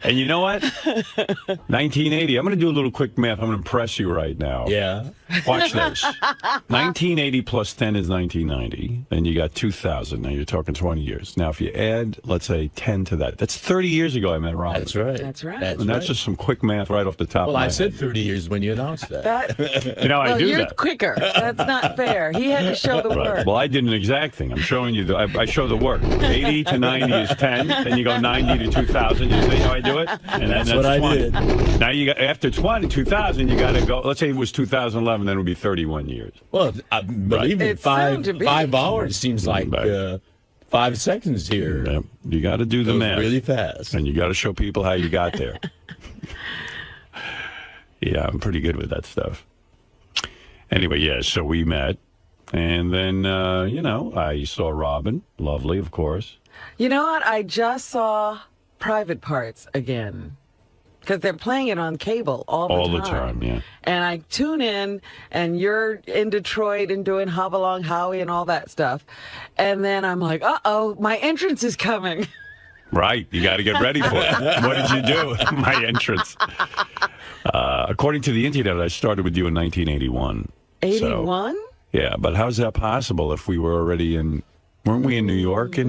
And you know what? 1980. I'm going to do a little quick math. I'm going to impress you right now. Yeah. Watch this. 1980 plus 10 is 1990. Then you got 2000. Now you're talking 20 years. Now if you add, let's say, 10 to that, that's 30 years ago I met Robin. That's right. That's right. And that's just some quick math right off the top Well, of my I said head. 30 years when you announced that. I do you're that. quicker. That's not fair. He had to show the work. Well, I did an exact thing. I'm showing you. I show the work. 80 to 90 is 10. Then you go 90 to 2000. You see how I do it? And That's what I 20. did. Now you got after 2000, you got to go. Let's say it was 2011. Then it would be 31 years. Well, believe me, It sounded to be. 5 hours seems like 5 seconds here. Yeah, you got to do the Goes math really fast. and you got to show people how you got there. Yeah, I'm pretty good with that stuff. Anyway, yeah, so we met, and then I saw Robin, lovely, of course. You know what? I just saw Private Parts again. Because they're playing it on cable all the time. All the time, yeah. And I tune in, and you're in Detroit and doing Hop Along Howie and all that stuff. And then I'm like, uh-oh, my entrance is coming. Right, you got to get ready for it. What did you do? My entrance. According to the internet, I started with you in 1981. 81? Yeah, but how's that possible if we were already in... Weren't we in New York in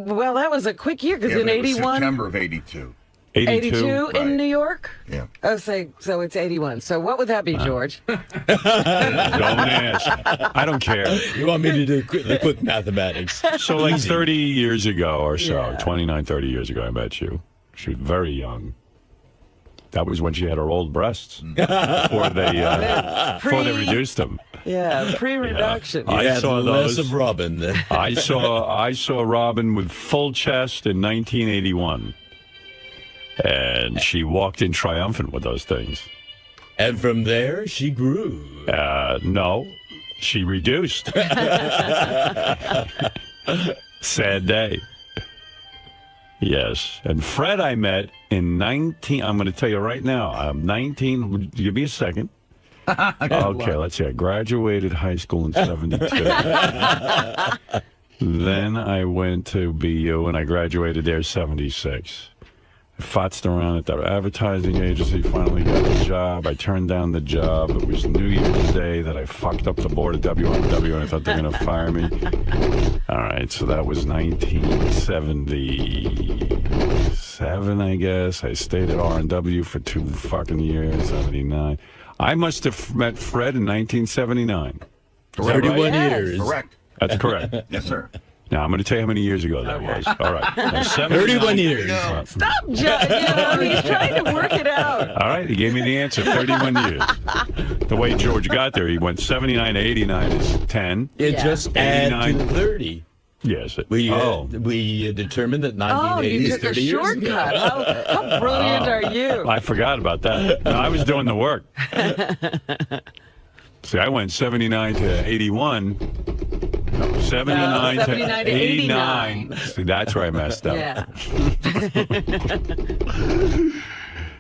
Well, that was a quick year, because in 81... September of 82. 82 Right. in New York? Yeah. Oh, so it's 81. So what would that be, George? Don't ask. I don't care. You want me to do the quick mathematics? So like 30 years ago or so, 29, 30 years ago, I met you. She was very young. That was when she had her old breasts before they reduced them. Yeah, pre-reduction. I had saw less those. of Robin. I saw Robin with full chest in 1981, and she walked in triumphant with those things. And from there, she grew. No, she reduced. Sad day. Yes. And Fred I met in 19... I'm going to tell you right now. I'm 19... Give me a second. Okay, let's see. I graduated high school in 72. Then I went to BU, and I graduated there 76. I fotzed around at the advertising agency, finally got the job. I turned down the job. It was New Year's Day that I fucked up the board of WMW, and I thought they were going to fire me. All right, so that was 1977, I guess. I stayed at R&W for 2 fucking years, 79. I must have met Fred in 1979. 31 Yes. years. Correct. That's correct. Yes, sir. Now, I'm going to tell you how many years ago that was. All right. 31 years. Stop, Judge. He's trying to work it out. All right, he gave me the answer, 31 years. The way George got there, he went 79 to 89 is 10. It just add to 30. Yes. We determined that 1980 you is took a 30 years ago. shortcut. How brilliant are you? I forgot about that. No, I was doing the work. See, I went 79 to 81. No, 79 to 89. See, that's where I messed up. Yeah.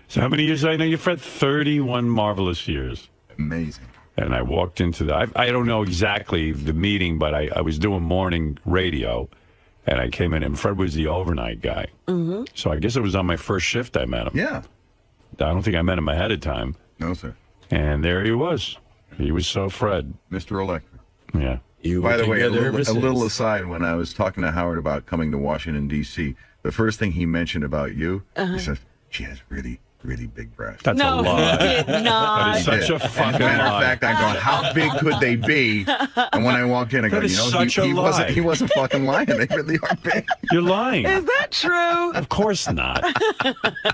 So how many years did I know you, Fred? 31 marvelous years. Amazing. And I walked into the, I don't know exactly the meeting, but I was doing morning radio, and I came in, and Fred was the overnight guy. Mm-hmm. So I guess it was on my first shift I met him. Yeah. I don't think I met him ahead of time. No, sir. And there he was. He was so Fred. Mr. Electric. Yeah. By the way, a little aside, when I was talking to Howard about coming to Washington, D.C., the first thing he mentioned about you, he says, she has really, really big breasts. That's a lie. He did not. That is such a fucking As a matter lie. of fact, I'm going, how big could they be? And when I walked in, I go, That is such a he lie. he wasn't fucking lying. They really are big. You're lying. Is that true? Of course not.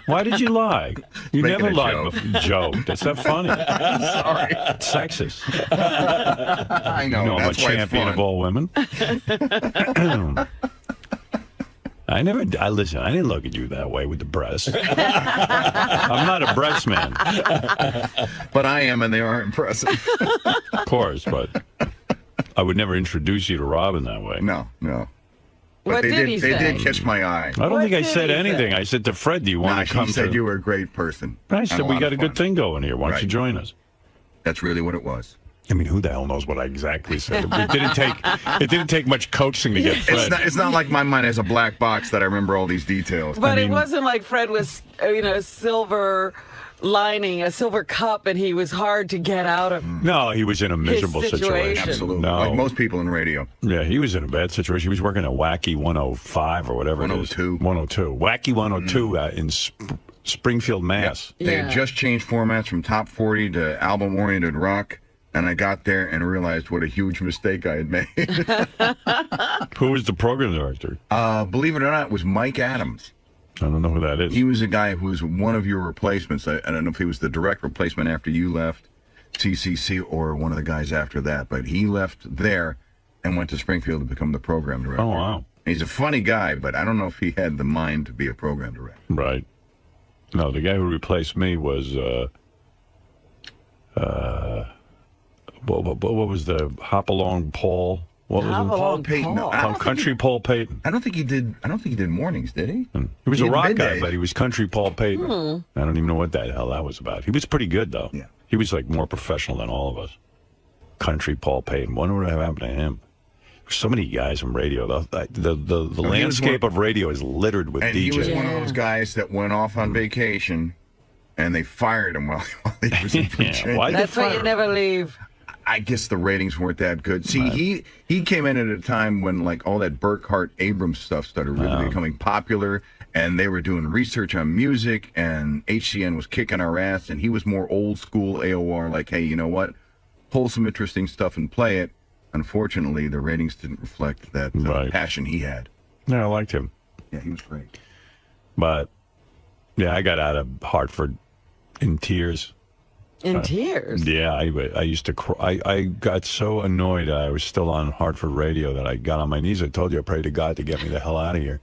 Why did you lie? You Making never a lied joke. before. Joke. That's not funny. Sorry. It's sexist. I know. You know I'm a That's why it's champion fun. of all women. Listen, I didn't look at you that way with the breasts. I'm not a breast man. But I am, and they are impressive. Of course, but I would never introduce you to Robin that way. No. What But did he they say? did catch my eye. I don't What think I did said he anything. say? I said to Fred, do you Nah, want to come she said to... you were a great person. I said, And we lot got a of good fun. thing going here. Why don't you Right. join us? That's really what it was. I mean, who the hell knows what I exactly said? It didn't take much coaxing to get Fred. It's not like my mind has a black box that I remember all these details. But I it mean- wasn't like Fred was, silver lining, a silver cup, and he was hard to get out of. No, he was in a miserable situation. Absolutely. No. Like most people in radio. Yeah, he was in a bad situation. He was working at Wacky 105 or whatever it is. 102. Wacky 102 in Springfield, Mass. They had just changed formats from top 40 to album-oriented rock, and I got there and realized what a huge mistake I had made. Who was the program director? Believe it or not, it was Mike Adams. I don't know who that is. He was a guy who was one of your replacements. I don't know if he was the direct replacement after you left CCC or one of the guys after that, but he left there and went to Springfield to become the program director. Oh, wow. He's a funny guy, but I don't know if he had the mind to be a program director. Right. No, the guy who replaced me was, what was the Hop-Along Paul? What was Paul Payton. it? Country Paul Payton. I don't think he did mornings, did he? He was He a did rock midday. guy, but he was Country Paul Payton. I don't even know what the hell that was about. He was pretty good, though. Yeah. He was, like, more professional than all of us. Country Paul Payton. Wonder what happened to him. So many guys in radio. The landscape of radio is littered with And DJs. he was one of those guys that went off on vacation, and they fired him while he was in Virginia. Why That's why you never leave. I guess the ratings weren't that good. See, he came in at a time when like all that Burkhart Abrams stuff started really becoming popular, and they were doing research on music, and HCN was kicking our ass, and he was more old school AOR, like, hey, you know what? Pull some interesting stuff and play it. Unfortunately, the ratings didn't reflect that passion he had. Yeah, I liked him. Yeah, he was great. But Yeah, I got out of Hartford in tears. In tears? Yeah, I used to cry. I got so annoyed I was still on Hartford radio that I got on my knees. I told you I prayed to God to get me the hell out of here.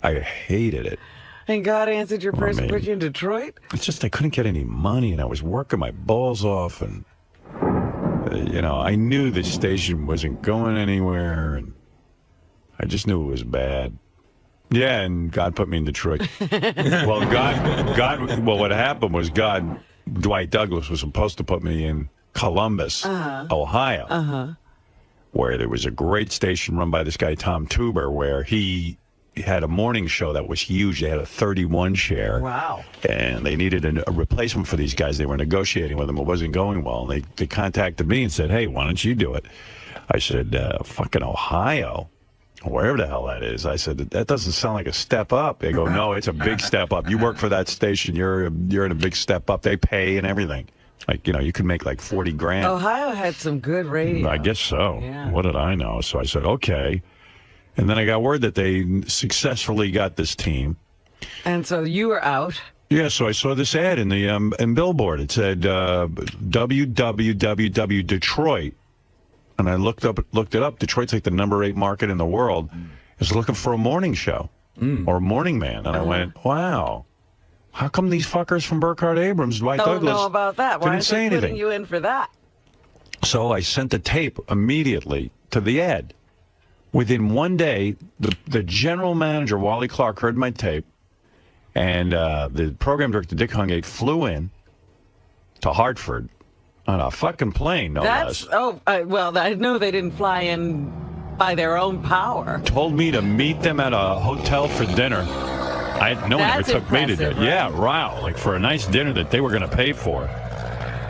I hated it. And God answered your prayers and put you in Detroit? It's just I couldn't get any money, and I was working my balls off, and I knew the station wasn't going anywhere, and I just knew it was bad. Yeah, and God put me in Detroit. Well, what happened was Dwight Douglas was supposed to put me in Columbus, Ohio, where there was a great station run by this guy, Tom Tuber, where he had a morning show that was huge. They had a 31 share. Wow. And they needed a replacement for these guys. They were negotiating with them. It wasn't going well. And they contacted me and said, hey, why don't you do it? I said, fucking Ohio, wherever the hell that is. I said, that doesn't sound like a step up. They go, no, it's a big step up. You work for that station. You're in a big step up. They pay and everything. Like, you could make like 40 grand. Ohio had some good radio. I guess so. Yeah. What did I know? So I said, okay. And then I got word that they successfully got this team. And so you were out. Yeah, so I saw this ad in the in Billboard. It said www Detroit. And I looked it up. Detroit's like the #8 market in the world. Is looking for a morning show or a morning man. And I went, wow. How come these fuckers from Burkhardt Abrams, Dwight Douglas, don't know about that? Why didn't say are they anything? putting you in for that? So I sent the tape immediately to the ad. Within one day, the general manager, Wally Clark, heard my tape, and the program director, Dick Hungate, flew in to Hartford on a fucking plane, no less. Well, I know they didn't fly in by their own power. Told me to meet them at a hotel for dinner. No one ever took me to dinner. Right? Yeah, wow, like for a nice dinner that they were going to pay for.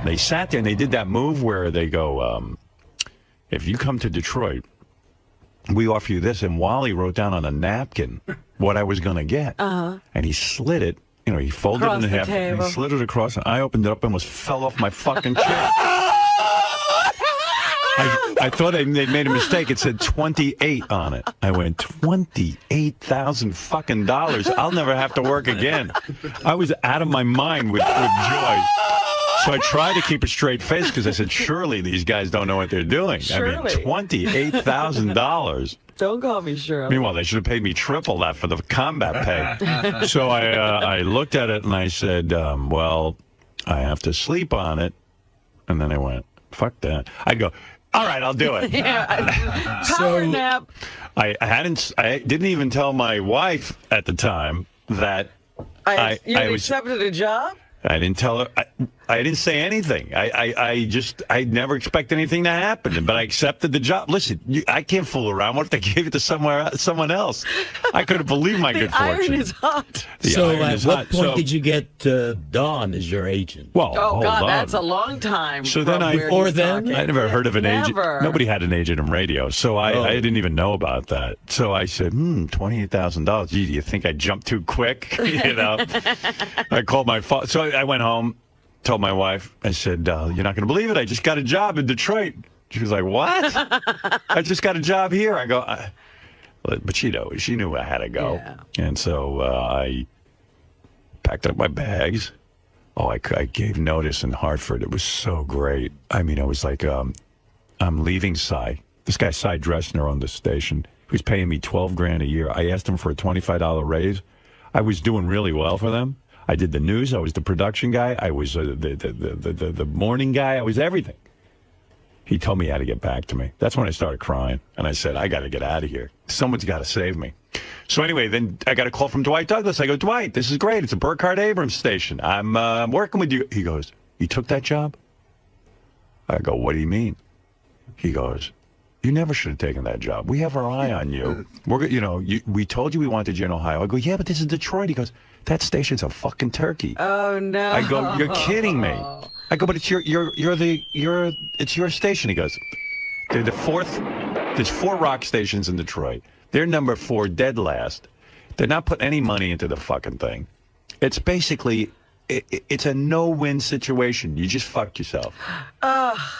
They sat there and they did that move where they go, if you come to Detroit, we offer you this. And Wally wrote down on a napkin what I was going to get. And he slid it. He folded it in half. And he slid it across. And I opened it up and almost fell off my fucking chair. I thought they made a mistake. It said 28 on it. I went, 28,000 fucking dollars. I'll never have to work again. I was out of my mind with joy. So I tried to keep a straight face because I said, surely these guys don't know what they're doing. Surely. I mean, $28,000. Don't call me Shirley. Meanwhile, they should have paid me triple that for the combat pay. So I looked at it and I said, well, I have to sleep on it. And then I went, fuck that. I go, all right, I'll do it. Power nap. I didn't even tell my wife at the time that I accepted a job? I didn't tell her. I didn't say anything. I never expect anything to happen. But I accepted the job. Listen, I can't fool around. What if they gave it to someone else? I couldn't believe my good fortune. The iron is hot. So at what point did you get Dawn as your agent? Well, oh God, that's a long time. So then before then, I never heard of an agent. Never. Nobody had an agent in radio, so I didn't even know about that. So I said, $28,000. Gee, do you think I jumped too quick? I called my father. So I went home. Told my wife, I said, you're not going to believe it. I just got a job in Detroit. She was like, what? I just got a job here. I go, but she knew I had to go. Yeah. And so I packed up my bags. Oh, I gave notice in Hartford. It was so great. I mean, I was like, I'm leaving Cy. This guy, Cy Dressner, on the station, who's paying me $12 grand a year. I asked him for a $25 raise. I was doing really well for them. I did the news. I was the production guy. I was the morning guy. I was everything. He told me he had to get back to me. That's when I started crying. And I said, I got to get out of here. Someone's got to save me. So anyway, then I got a call from Dwight Douglas. I go, Dwight, this is great. It's a Burkhardt Abrams station. I'm working with you. He goes, you took that job? I go, what do you mean? He goes, you never should have taken that job. We have our eye on you. We told you we wanted you in Ohio. I go, yeah, but this is Detroit. He goes, that station's a fucking turkey. Oh no! I go, you're kidding me. I go, but it's it's your station. He goes, they're the fourth. There's 4 rock stations in Detroit. They're number 4, dead last. They're not putting any money into the fucking thing. It's basically it's a no-win situation. You just fucked yourself.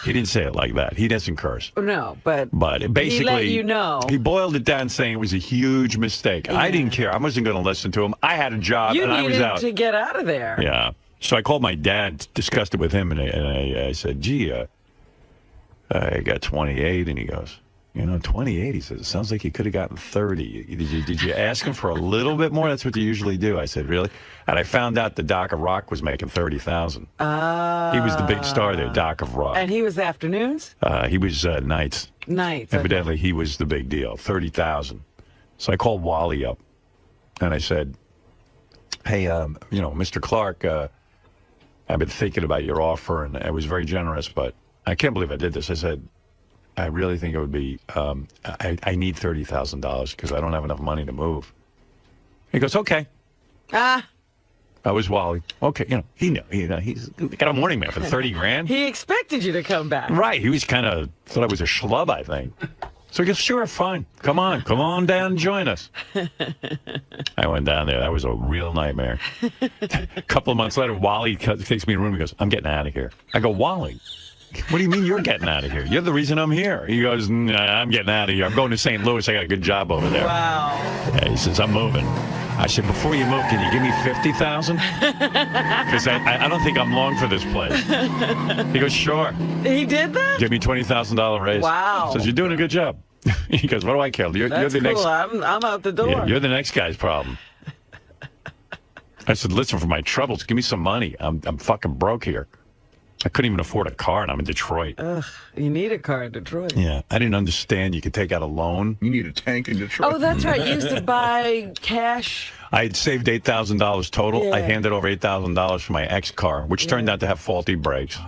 He didn't say it like that. He doesn't curse. No, but basically, he let you know. He boiled it down saying it was a huge mistake. I didn't care. I wasn't going to listen to him. I had a job, and I was out. You needed to get out of there. Yeah. So I called my dad, discussed it with him, and I said, gee, I got 28, and he goes, 28, he says, it sounds like you could have gotten 30. Did you ask him for a little bit more? That's what you usually do. I said, really? And I found out the Doc of Rock was making $30,000. He was the big star there, Doc of Rock. And he was afternoons? He was nights. Nights. Evidently, he was the big deal, $30,000. So I called Wally up, and I said, hey, Mr. Clark, I've been thinking about your offer, and I was very generous, but I can't believe I did this. I said, I really think it would be, I need $30,000 because I don't have enough money to move. He goes, okay. I was Wally. Okay, he knew. He's got a morning man for 30 grand. He expected you to come back. Right. He was kind of, thought I was a schlub, I think. So he goes, sure, fine. Come on down and join us. I went down there. That was a real nightmare. A couple of months later, Wally takes me in a room. He goes, I'm getting out of here. I go, Wally, what do you mean you're getting out of here? You're the reason I'm here. He goes, nah, I'm getting out of here. I'm going to St. Louis. I got a good job over there. Wow. Yeah, he says, I'm moving. I said, before you move, can you give me $50,000? Because I don't think I'm long for this place. He goes, sure. He did that? Give me $20,000 raise. Wow. Says, you're doing a good job. He goes, what do I care? You're the cool. next. I'm out the door. Yeah, you're the next guy's problem. I said, listen, for my troubles, give me some money. I'm fucking broke here. I couldn't even afford a car, and I'm in Detroit. Ugh, you need a car in Detroit. Yeah, I didn't understand you could take out a loan. You need a tank in Detroit. Oh, that's right. You used to buy cash. I had saved $8,000 total. Yeah. I handed over $8,000 for my ex car, which turned out to have faulty brakes.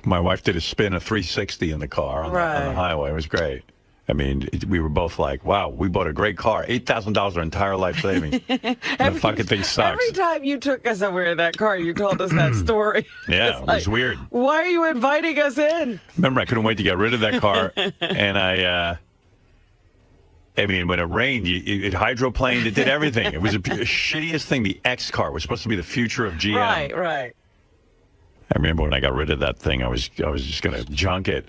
My wife did a spin of 360 in the car on the highway. It was great. I mean, we were both like, wow, we bought a great car. $8,000 our entire life savings. The fucking thing sucks. Every time you took us somewhere in that car, you told us that story. Yeah, it was weird. Why are you inviting us in? Remember, I couldn't wait to get rid of that car. And I mean, when it rained, it hydroplaned, it did everything. It was the shittiest thing. The X car was supposed to be the future of GM. Right. I remember when I got rid of that thing, I was just going to junk it.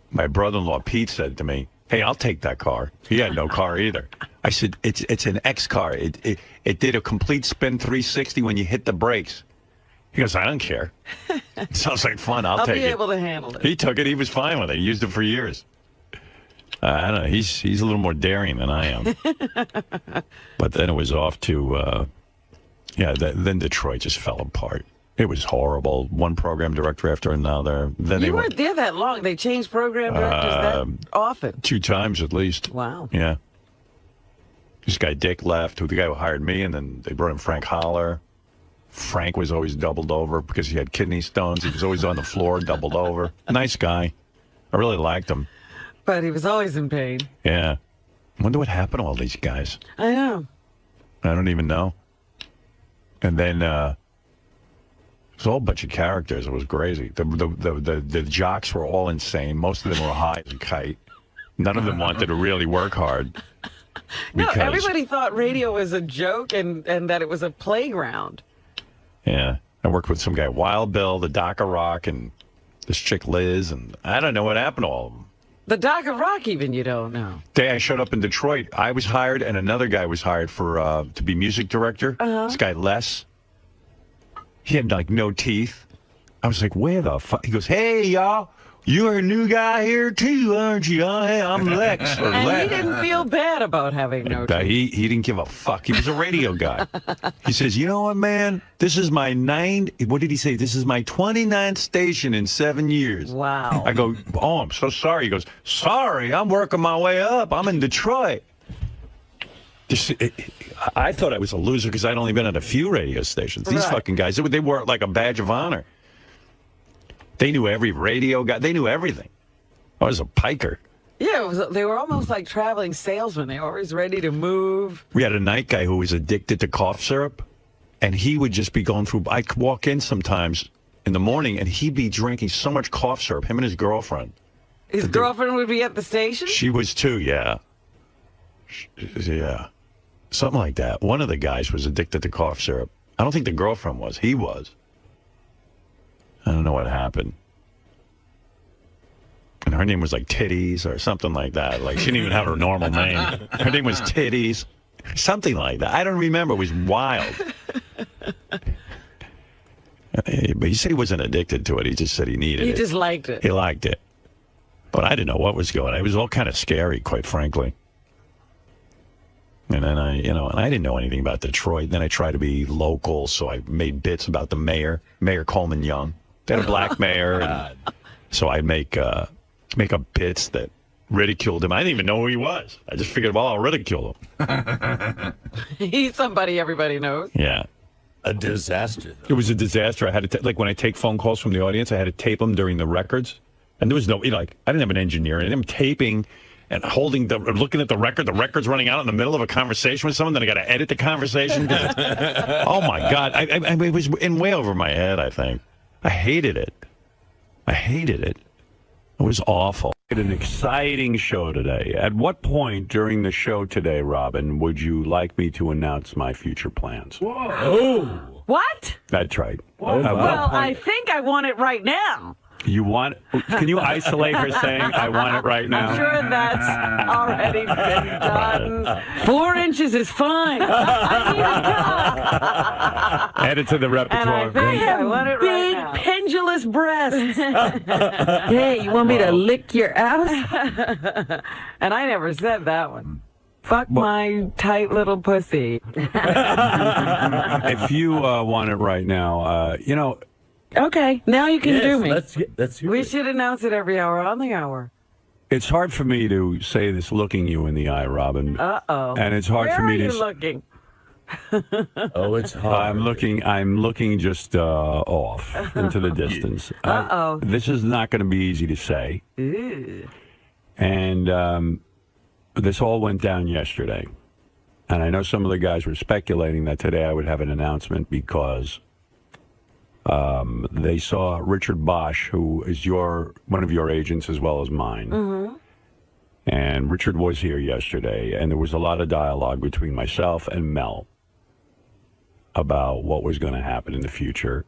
My brother-in-law, Pete, said to me, hey, I'll take that car. He had no car either. I said, it's an X car. It did a complete spin 360 when you hit the brakes. He goes, I don't care. It sounds like fun. I'll take it. I'll be able to handle it. He took it. He was fine with it. He used it for years. I don't know. He's a little more daring than I am. But then it was off to, then Detroit just fell apart. It was horrible. One program director after another. Then you weren't there that long. They changed program directors that often. 2 times at least. Wow. Yeah. This guy Dick left, the guy who hired me, and then they brought in Frank Holler. Frank was always doubled over because he had kidney stones. He was always on the floor, doubled over. Nice guy. I really liked him. But he was always in pain. Yeah. I wonder what happened to all these guys. I know. I don't even know. And then it was a whole bunch of characters. It was crazy. The jocks were all insane. Most of them were high as a kite. None of them wanted to really work hard. No, everybody thought radio was a joke and that it was a playground. Yeah. I worked with some guy, Wild Bill, the Doc of Rock, and this chick Liz, and I don't know what happened to all of them. The Doc of Rock, even, you don't know. Day I showed up in Detroit, I was hired, and another guy was hired for to be music director. This guy, Les. He had, like, no teeth. I was like, where the fuck? He goes, hey, y'all. You're a new guy here, too, aren't you? Hey, I'm Lex. Or and Lex. he didn't feel bad about having no teeth. He didn't give a fuck. He was a radio guy. He says, you know what, man? This is my what did he say? This is my 29th station in 7 years. Wow. I go, oh, I'm so sorry. He goes, sorry, I'm working my way up. I'm in Detroit. I thought I was a loser because I'd only been at a few radio stations. These fucking guys, they wore it like a badge of honor. They knew every radio guy. They knew everything. I was a piker. Yeah, they were almost like traveling salesmen. They were always ready to move. We had a night guy who was addicted to cough syrup, and he would just be going through. I'd walk in sometimes in the morning, and he'd be drinking so much cough syrup, him and his girlfriend. His girlfriend would be at the station? She was too, yeah. Yeah. Something like that. One of the guys was addicted to cough syrup. I don't think the girlfriend was. He was. I don't know what happened. And her name was like Titties or something like that. Like, she didn't even have her normal name. Her name was Titties. Something like that. I don't remember. It was wild. But he said he wasn't addicted to it. He just said he needed it. He just liked it. He liked it. But I didn't know what was going on. It was all kind of scary, quite frankly. And then and I didn't know anything about Detroit. Then I tried to be local, so I made bits about the mayor, Mayor Coleman Young. They had a black mayor, and so I make up bits that ridiculed him. I didn't even know who he was. I just figured, well, I'll ridicule him. He's somebody everybody knows. Yeah. A disaster. It was a disaster. I had to, like, when I take phone calls from the audience, I had to tape them during the records. And there was no, I didn't have an engineer. And I'm taping and looking at the record. The record's running out in the middle of a conversation with someone. Then I got to edit the conversation. Oh, my God. It was in way over my head, I think. I hated it. It was awful. An exciting show today. At what point during the show today, Robin, would you like me to announce my future plans? Whoa. What? That's right. Well, I think I want it right now. You want? Can you isolate her saying, I want it right now? I'm sure that's already been done. 4 inches is fine. I need a job. Add it to the repertoire. And I think I want it right now. Big pendulous breasts. Hey, you want me to lick your ass? And I never said that one. Fuck my tight little pussy. If you want it right now, Okay, now you can do me. Let's we should announce it every hour on the hour. it's hard for me to say this looking you in the eye, Robin. Uh-oh. And it's hard for me to... Where are you looking? Oh, it's hard. I'm looking just off into the distance. Uh-oh. This is not going to be easy to say. Ew. And this all went down yesterday. And I know some of the guys were speculating that today I would have an announcement because they saw Richard Bosch, who is one of your agents as well as mine. Mm-hmm. And Richard was here yesterday, and there was a lot of dialogue between myself and Mel about what was going to happen in the future.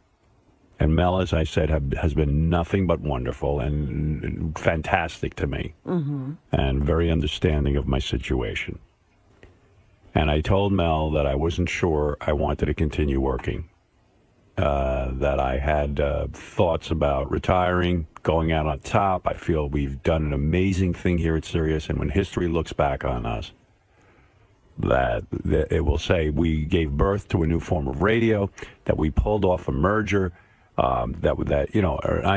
And Mel, as I said, has been nothing but wonderful and fantastic to me, mm-hmm. and very understanding of my situation. And I told Mel that I wasn't sure I wanted to continue working, that I had thoughts about retiring, going out on top. I feel we've done an amazing thing here at Sirius, and when history looks back on us, that it will say we gave birth to a new form of radio, that we pulled off a merger, I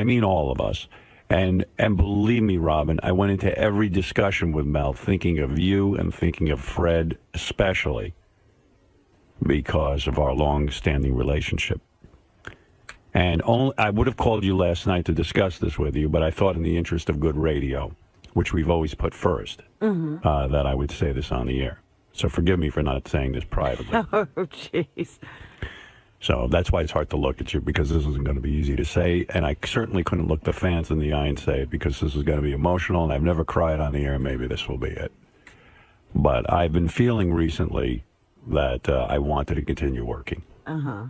mean all of us. And believe me, Robin, I went into every discussion with Mel thinking of you and thinking of Fred especially because of our long-standing relationship. And I would have called you last night to discuss this with you, but I thought in the interest of good radio, which we've always put first, mm-hmm. That I would say this on the air. So forgive me for not saying this privately. Oh, jeez. So that's why it's hard to look at you, because this isn't going to be easy to say. And I certainly couldn't look the fans in the eye and say it, because this is going to be emotional, and I've never cried on the air. Maybe this will be it. But I've been feeling recently that I wanted to continue working. Uh-huh.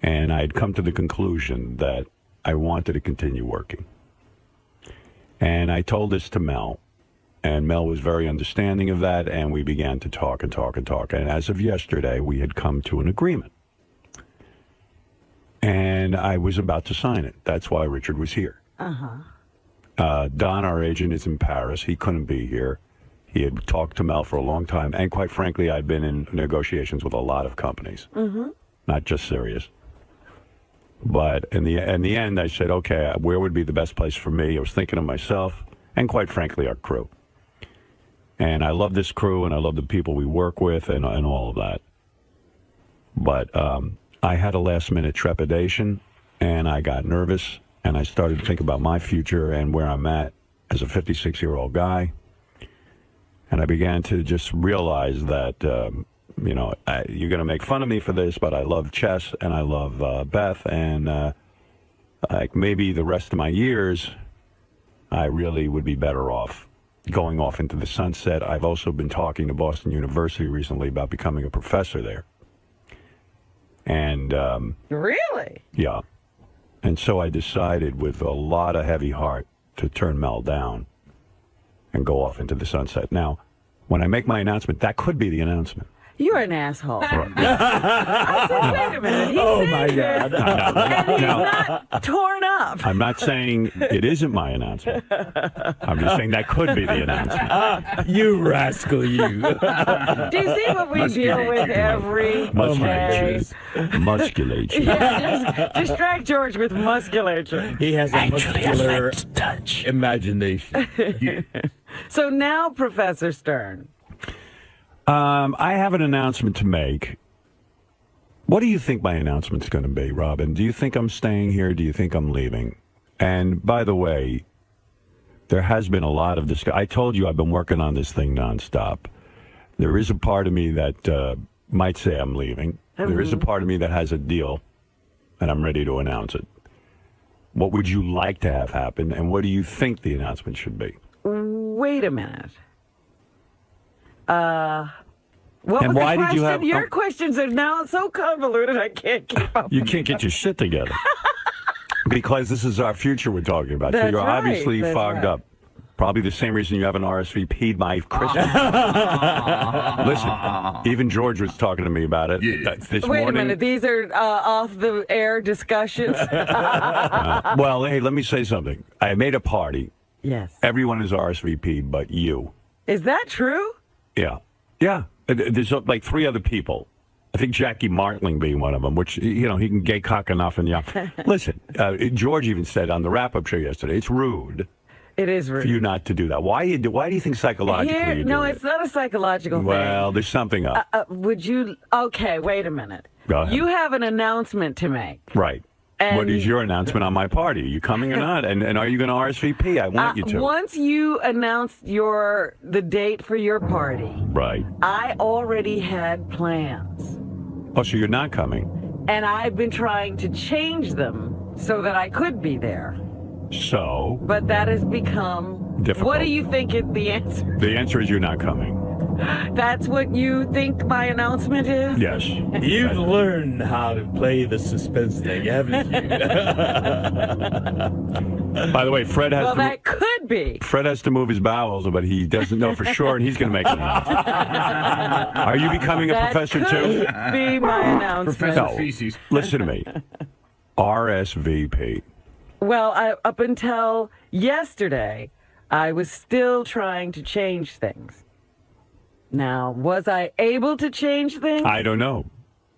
And I had come to the conclusion that I wanted to continue working. And I told this to Mel, and Mel was very understanding of that, and we began to talk and talk and talk. And as of yesterday, we had come to an agreement. And I was about to sign it. That's why Richard was here. Uh-huh. Don, our agent, is in Paris. He couldn't be here. He had talked to Mel for a long time. And quite frankly, I'd been in negotiations with a lot of companies, mm-hmm. not just Sirius. But in the end, I said, okay, where would be the best place for me? I was thinking of myself and, quite frankly, our crew. And I love this crew, and I love the people we work with and all of that. But I had a last-minute trepidation, and I got nervous, and I started to think about my future and where I'm at as a 56-year-old guy. And I began to just realize that, you're going to make fun of me for this, but I love Chess, and I love Beth, and maybe the rest of my years, I really would be better off going off into the sunset. I've also been talking to Boston University recently about becoming a professor there. And Really? yeah. And so I decided with a lot of heavy heart to turn Mel down and go off into the sunset. Now, when I make my announcement, that could be the announcement. You're an asshole. I said, wait a minute. He's saying this, and he's not torn up. I'm not saying it isn't my announcement. I'm just saying that could be the announcement. You rascal, you. Do you see what we deal with every day? Musculature. Yeah, just distract George with musculature. He has a muscular imagination. So now, Professor Stern. I have an announcement to make. What do you think my announcement's going to be, Robin? Do you think I'm staying here? Do you think I'm leaving? And by the way, there has been a lot of discussion. I told you I've been working on this thing nonstop. There is a part of me that might say I'm leaving. There is a part of me that has a deal, and I'm ready to announce it. What would you like to have happen, and what do you think the announcement should be? Wait a minute. What And was why the did you question? have- Your questions are now so convoluted I can't keep up. You can't get your shit together. Because this is our future we're talking about. So That's you're right. obviously That's fogged right. up. Probably the same reason you haven't RSVP'd my Christmas. Listen, even George was talking to me about it this Wait morning. a minute. These are off-the-air discussions? Well, hey, let me say something. I made a party. Yes. Everyone is RSVP'd but you. Is that true? Yeah. Yeah. There's like 3 other people. I think Jackie Martling being one of them, which, you know, he can gay cock enough. And yeah. Listen, George even said on the wrap-up show yesterday, it's rude. It is rude. For you not to do that. Why do you think psychologically you do No, it? it's not a psychological thing. Well, there's something up. Would you... Okay, wait a minute. Go ahead. You have an announcement to make. Right. And what is your announcement on my party? Are you coming or not? And are you going to RSVP? I want you to. Once you announced the date for your party, Right. I already had plans. Oh, so you're not coming? And I've been trying to change them so that I could be there. So? But that has become... Difficult. What do you think is the answer? The answer is you're not coming. That's what you think my announcement is? Yes. You've learned how to play the suspense thing, haven't you? By the way, Fred has Well, to... that could be. Fred has to move his bowels, but he doesn't know for sure, and he's going to make an announcement. Are you becoming a professor too? That could be my announcement. No, listen to me. RSVP. Well, up until yesterday, I was still trying to change things. Now, was I able to change things? I don't know.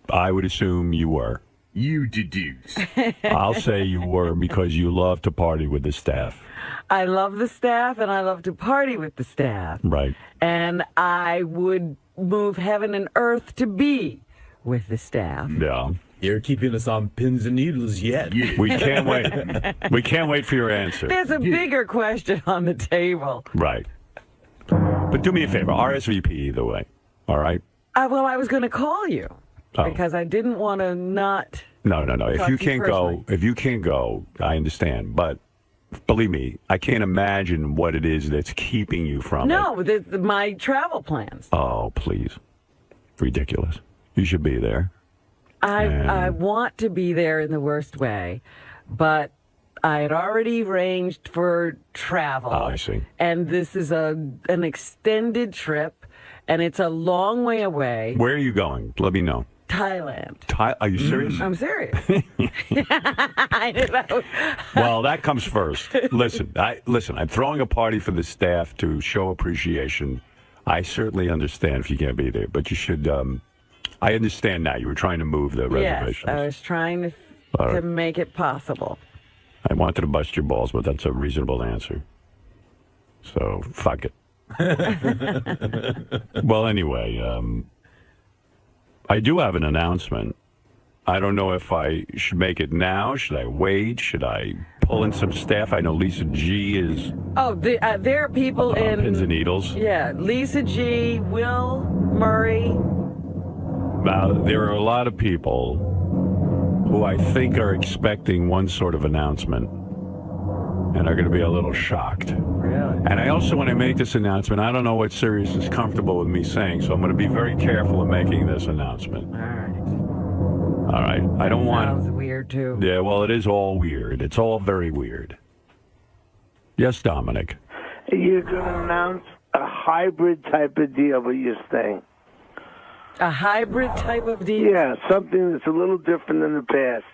I would assume you were. You deduce. I'll say you were because you love to party with the staff. I love the staff, and I love to party with the staff. Right. And I would move heaven and earth to be with the staff. Yeah. You're keeping us on pins and needles yet. We can't wait. We can't wait for your answer. There's a bigger question on the table. Right. But do me a favor, RSVP either way. All right? Well, I was going to call you because I didn't want to not. No. If talk you to you can't go, I understand. But believe me, I can't imagine what it is that's keeping you from it. No, my travel plans. Oh, please. Ridiculous. You should be there. I want to be there in the worst way, but I had already arranged for travel. Oh, I see. And this is an extended trip, and it's a long way away. Where are you going? Let me know. Thailand. Are you serious? I'm serious. I didn't know. Well, that comes first. Listen, I'm throwing a party for the staff to show appreciation. I certainly understand if you can't be there, but you should. I understand now. You were trying to move the reservations. Yes, I was trying to make it possible. I wanted to bust your balls, but that's a reasonable answer. So, fuck it. Well, anyway, I do have an announcement. I don't know if I should make it now. Should I wait? Should I pull in some staff? I know Lisa G is... Oh, there are people in... Pins and needles. Yeah, Lisa G, Will Murray. There are a lot of people who I think are expecting one sort of announcement, and are going to be a little shocked. Really? And I also want to make this announcement. I don't know what Sirius is comfortable with me saying, so I'm going to be very careful in making this announcement. All right. I don't want. Sounds weird too. Yeah, well, it is all weird. It's all very weird. Yes, Dominic. You're going to announce a hybrid type of deal with your thing. A hybrid type of deal? Yeah, something that's a little different than the past.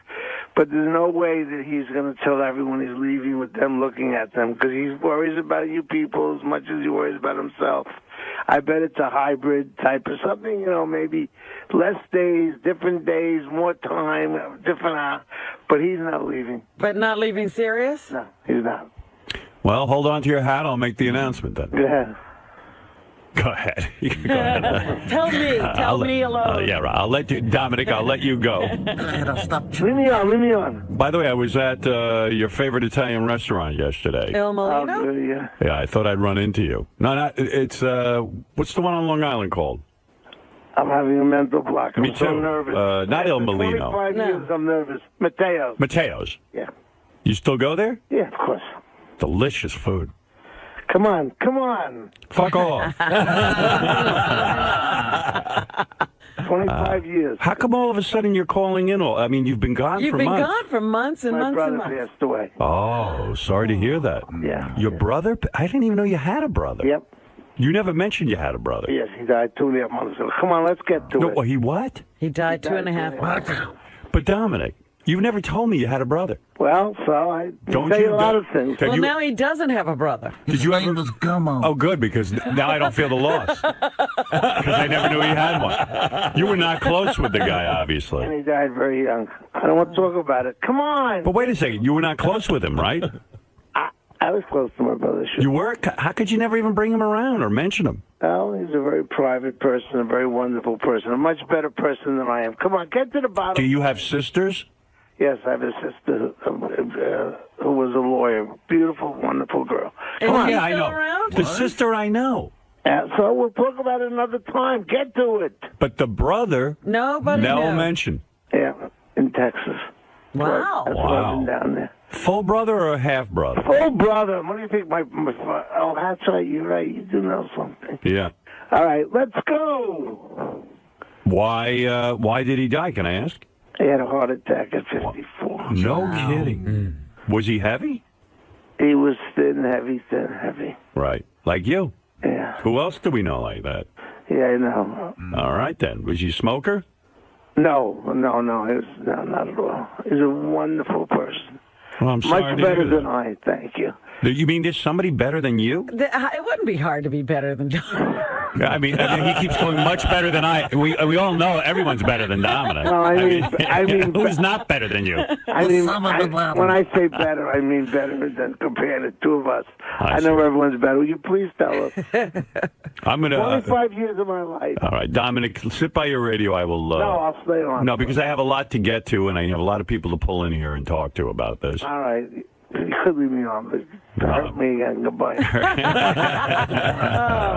But there's no way that he's going to tell everyone he's leaving with them looking at them, because he worries about you people as much as he worries about himself. I bet it's a hybrid type of something, you know, maybe less days, different days, more time, different, but he's not leaving. But not leaving Sirius? No, he's not. Well, hold on to your hat. I'll make the announcement then. Yeah. Go ahead. You can go ahead. Tell me alone. Yeah, right. I'll let you, Dominic, I'll let you go. Leave me on. By the way, I was at your favorite Italian restaurant yesterday. Il Molino? Oh, yeah. Yeah, I thought I'd run into you. No, it's, what's the one on Long Island called? I'm having a mental block. Me I'm so too. nervous. Not Il Molino. 25 years, I'm nervous. Mateo. Mateo's. Yeah. You still go there? Yeah, of course. Delicious food. Come on. Fuck off. 25 years. How come all of a sudden you're calling in? I mean, you've been gone for months. You've been gone for months and My months brother and months. passed away. Oh, sorry to hear that. Yeah. Your brother? I didn't even know you had a brother. Yep. You never mentioned you had a brother. Yes, he died 2.5 months ago. Come on, let's get to it. No, he what? He died 2.5 months ago. But Dominic, you've never told me you had a brother. Well, so I say a lot of things. Well, now he doesn't have a brother. Did you ever? Oh, good, because now I don't feel the loss. Because I never knew he had one. You were not close with the guy, obviously. And he died very young. I don't want to talk about it. Come on. But wait a second, you were not close with him, right? I was close to my brother. Sure. You were? How could you never even bring him around or mention him? Well, he's a very private person, a very wonderful person, a much better person than I am. Come on, get to the bottom. Do you have sisters? Yes, I have a sister who was a lawyer. Beautiful, wonderful girl. Come on. Yeah, I know. The sister I know. So we'll talk about it another time. Get to it. But the brother, nobody no knows. mention. Yeah, in Texas. Wow. That's why I've been down there. Full brother or half brother? Full brother. What do you think? Oh, that's right. You're right. You do know something. Yeah. All right, let's go. Why did he die? Can I ask? He had a heart attack at 54. No kidding. Was he heavy? He was thin, heavy. Right. Like you. Yeah. Who else do we know like that? Yeah, I know. All right, then. Was he a smoker? No. Not at all. He's a wonderful person. Well, I'm sorry Much to better hear that. than I, thank you. You mean there's somebody better than you? It wouldn't be hard to be better than Don. I mean, he keeps going much better than I. We all know everyone's better than Dominic. No, I mean, who's not better than you? I mean, when I say better, I mean better than compared to two of us. I know everyone's better. Will you please tell us? I'm gonna. 25 years of my life. All right, Dominic, sit by your radio. I will. No, I'll stay on. No, because I have a lot to get to, and I have a lot of people to pull in here and talk to about this. All right. You could leave me on, but hurt me again. Goodbye. Oh,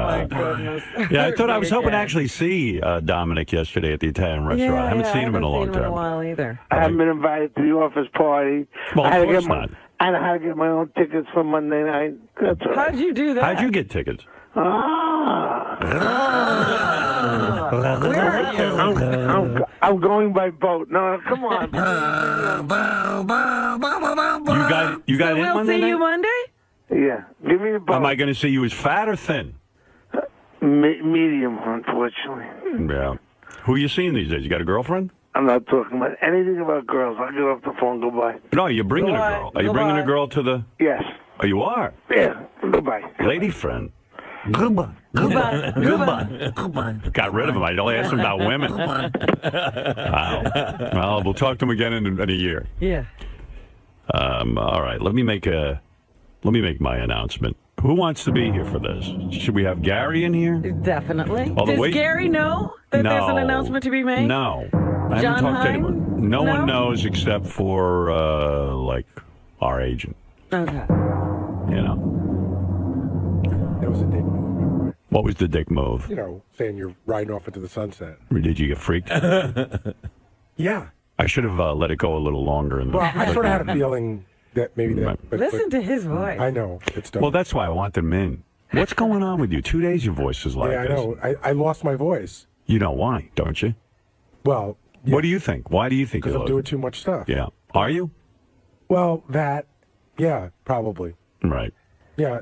my goodness. Yeah, I was hoping to actually see Dominic yesterday at the Italian restaurant. I haven't seen him in a long time. in a while either. I haven't been invited to the office party. Well, of course not. I had to get my own tickets for Monday night. That's all right. How'd you do that? How'd you get tickets? Where are you? I'm going by boat. No, come on. You got in we'll Monday see night? you Monday? Yeah. Give me the boat. Am I going to see you as fat or thin? Medium, unfortunately. Yeah. Who are you seeing these days? You got a girlfriend? I'm not talking about anything about girls. I'll get off the phone. Goodbye. No, you're bringing a girl. Are you bringing a girl to the... Yes. Oh, you are? Yeah. Goodbye. Lady friend. Goodbye. Got rid of him. I only asked him about women. Wow. Well, we'll talk to him again in a year. Yeah. All right. Let me make my announcement. Who wants to be here for this? Should we have Gary in here? Definitely. All the Does way- Gary know that there's an No. announcement to be made? No. I John haven't talked to Hine? anyone. No one knows except for, like, our agent. Okay. You know. That was a dick move. What was the dick move? You know, saying you're riding off into the sunset. Or did you get freaked? Yeah. I should have let it go a little longer. Well, I sort of had a feeling Listen to his voice. I know. It's Well, that's why I want them in. What's going on with you? 2 days your voice is like Yeah, I this. know. I lost my voice. You know why, don't you? Well, What do you think? Why do you think? because you I'm lost- doing too much stuff. Yeah. Are you? Well, yeah, probably. Right. Yeah.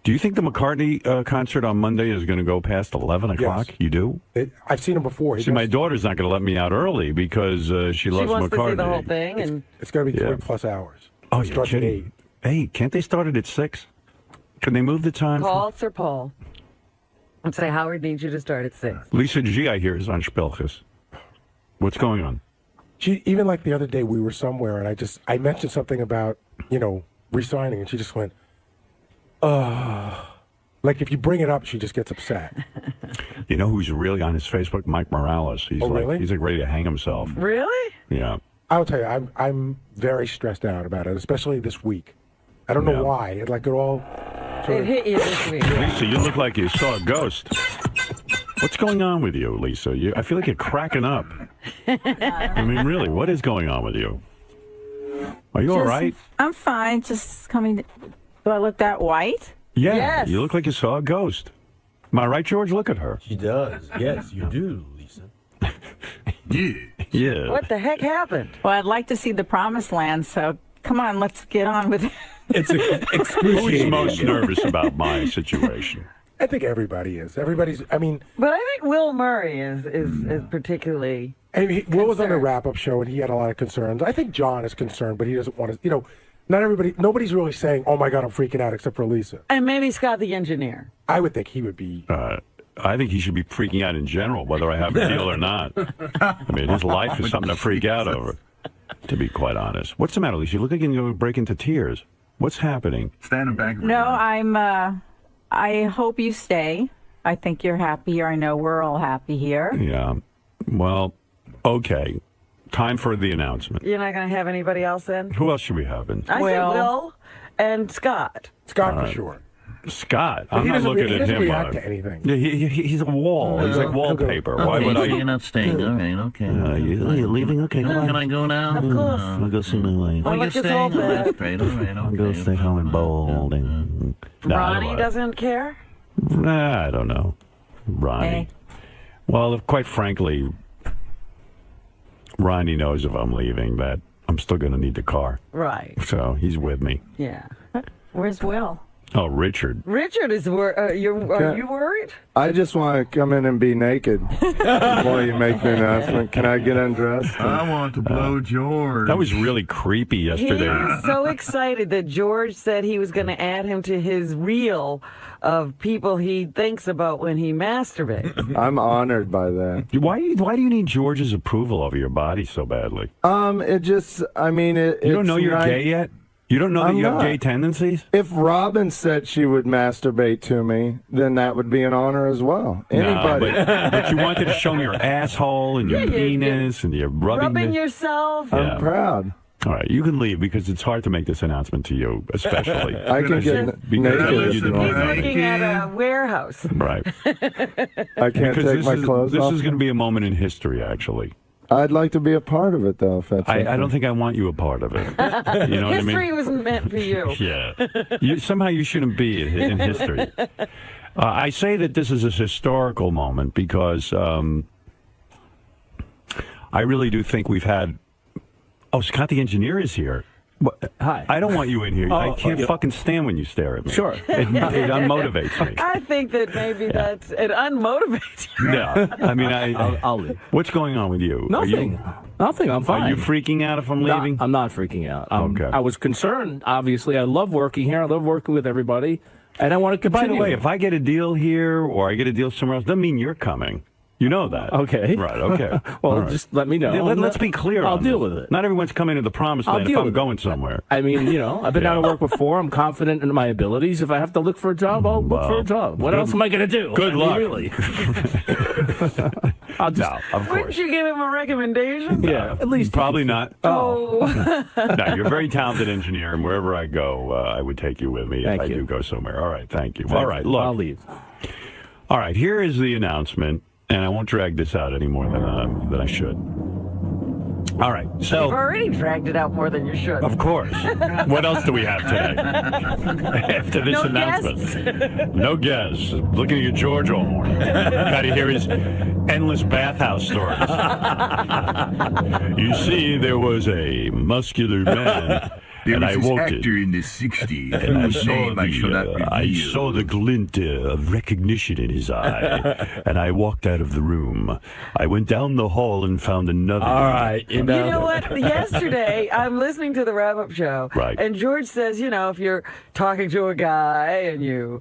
Do you think the McCartney concert on Monday is going to go past 11 o'clock? Yes. You do? I've seen him before. See, my daughter's not going to let me out early because she loves wants McCartney. to see the whole thing, and It's going to be 3+ hours. Oh, It you're starts at kidding. 8. Hey, can't they start it at 6? Can they move the time? call Sir Paul and say Howard needs you to start at 6. Lisa G, I hear, is on Spilkes. What's going on? Even like the other day, we were somewhere, and I mentioned something about, resigning, and she just went, like if you bring it up, she just gets upset. You know who's really on his Facebook? Mike Morales. He's really? He's like ready to hang himself. Really? Yeah. I'll tell you, I'm very stressed out about it, especially this week. I don't know why. It all. It hit you this week. Lisa, you look like you saw a ghost. What's going on with you, Lisa? I feel like you're cracking up. I mean, really, what is going on with you? Are you all right? I'm fine. Just coming. Do I look that white? Yeah, Yes. you look like you saw a ghost. Am I right, George? Look at her. She does. Yes, you do, Lisa. Yeah. What the heck happened? Well, I'd like to see the promised land, so come on, let's get on with it. It's Who's excruciating. most nervous about my situation? I think everybody is. I mean, But I think Will Murray is particularly. Will was on the wrap-up show, and he had a lot of concerns. I think John is concerned, but he doesn't want to. Nobody's really saying, "Oh my God, I'm freaking out," except for Lisa. And maybe Scott the engineer. I would think he would be. I think he should be freaking out in general, whether I have a deal or not. I mean, his life is something to freak out over, to be quite honest. What's the matter, Lisa? You look like you're going to break into tears. What's happening? Standing back. No, I hope you stay. I think you're happy here. I know we're all happy here. Yeah. Well, okay. Time for the announcement. You're not going to have anybody else in? Who else should we have in? I say Will and Scott. Scott for sure. Scott. But I'm he not doesn't looking he at doesn't him. react to anything. Yeah, he's a wall. He's like wallpaper. Why would I? You're not staying. All right, okay. You're leaving? Okay, come on. Can I go now? Of course. I'll go see my wife. Oh, you're look, it's staying? all Oh, that's bad. great. All right, I'll okay. go stay home in Bowling. No, I Ronnie don't doesn't care? I don't know. Ronnie. Hey. Well, quite frankly, Ronnie knows if I'm leaving that I'm still going to need the car. Right. So he's with me. Yeah. Where's Will? Oh, Richard. Richard is are you worried? I just want to come in and be naked while you make the announcement. Can I get undressed? I want to blow George. That was really creepy yesterday. He's so excited that George said he was going to add him to his reel of people he thinks about when he masturbates. I'm honored by that. Why do you need George's approval over your body so badly? It just, I mean, You don't know you're gay yet? You don't know that I'm you have not. gay tendencies? If Robin said she would masturbate to me, then that would be an honor as well. Anybody. No, but you wanted to show me your asshole and your Yeah, penis and your rubbing yourself. Yeah. I'm proud. All right, you can leave because it's hard to make this announcement to you, especially. I can get naked. He's looking at a warehouse. Right. I can't take my clothes This off. is going to be a moment in history, actually. I'd like to be a part of it, though, if that's I okay. don't think I want you a part of it. You know what I mean? History wasn't meant for you. Yeah. Somehow you shouldn't be in history. I say that this is a historical moment because I really do think we've had... Oh, Scott the engineer is here. Hi. I don't want you in here. I can't fucking stand when you stare at me. Sure. It unmotivates me. I think that maybe it unmotivates you. Yeah. I mean, I'll leave. What's going on with you? Nothing. Nothing. I'm fine. Are you freaking out if I'm leaving? I'm not freaking out. Okay. I was concerned, obviously. I love working here. I love working with everybody. And I want to By continue. the way, if I get a deal here or I get a deal somewhere else, doesn't mean you're coming. You know that. Okay. Right, okay. Well, All right. just let me know. Yeah, let's be clear I'll on deal this. with it. Not everyone's coming to the promised I'll land if deal I'm with going somewhere. I mean, I've been out of work before. I'm confident in my abilities. If I have to look for a job, I'll look for a job. What else am I going to do? Good luck. Really. I'll just, no, of Wouldn't course. you give him a recommendation? Yeah, at least. Probably not. Oh. No, you're a very talented engineer, and wherever I go, I would take you with me if I do go somewhere. All right, thank you. All right, look. I'll leave. All right, here is the announcement, and I won't drag this out any more than I should. All right, You've so already dragged it out more than you should. of course. What else do we have today? After this No announcement, guests? no guests. Looking at you, George, all morning. Got to hear his endless bathhouse stories. You see, there was a muscular man. There and was I this walked actor it. in the 60s And I whose saw, name I shall not I reveal. saw the glint of recognition in his eye, and I walked out of the room. I went down the hall and found another. All right, You know what? Yesterday, I'm listening to the wrap-up show, Right. and George says, if you're talking to a guy and you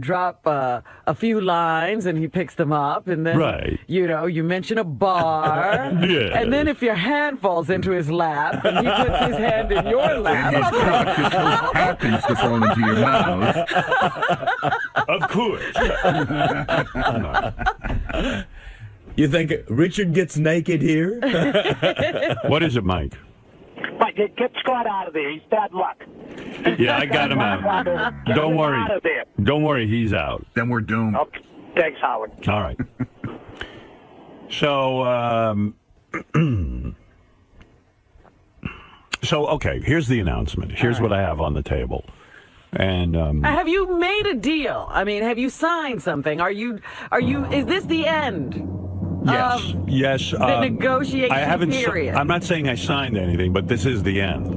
drop a few lines and he picks them up, and then, Right. you mention a bar, Yes. and then if your hand falls into his lap and he puts his hand in your And lap, his cock just so happens to fall into your mouth. Of course. You think Richard gets naked here? What is it, Mike? Mike, get Scott out of there. He's bad luck. Yeah, I got him out. Don't worry. Out of there. Don't worry, he's out. Then we're doomed. Okay. Thanks, Howard. All right. So, okay, here's the announcement. Here's what I have on the table. And have you made a deal? I mean, have you signed something? Is this the end? yes, yes. The negotiation I haven't. period. I'm not saying I signed anything, but this is the end.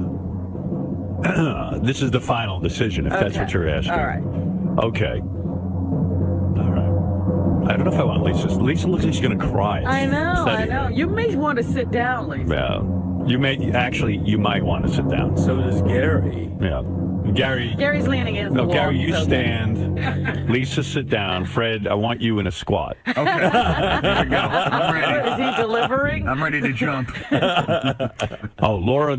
This is the final decision, if that's what you're asking. All right. Okay. All right. I don't know if I want Lisa. Lisa looks like she's going to cry. I know. Steady. You may want to sit down, Lisa. Yeah. You might want to sit down. So does Gary. Yeah. Gary's leaning against the No, wall. Gary, you so- stand. Lisa, sit down. Fred, I want you in a squat. Okay. Here we go. I'm ready. Is he delivering? I'm ready to jump. Oh, Laura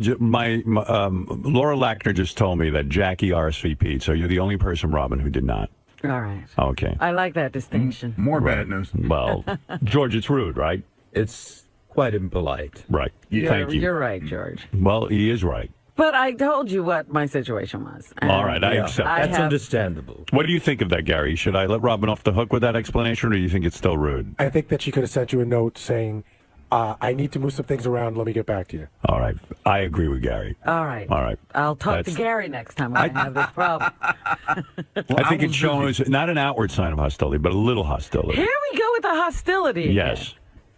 Lackner just told me that Jackie RSVP'd, so you're the only person, Robin, who did not. All right. Okay. I like that distinction. More bad news. Well, George, it's rude, right? It's quite impolite. Right. Thank you. You're right, George. Well, he is right. But I told you what my situation was. All right, I accept. That's understandable. What do you think of that, Gary? Should I let Robin off the hook with that explanation, or do you think it's still rude? I think that she could have sent you a note saying, I need to move some things around. Let me get back to you. All right. I agree with Gary. All right. All right. I'll talk to Gary next time when I have this problem. I think it shows not an outward sign of hostility, but a little hostility. Here we go with the hostility. Yes.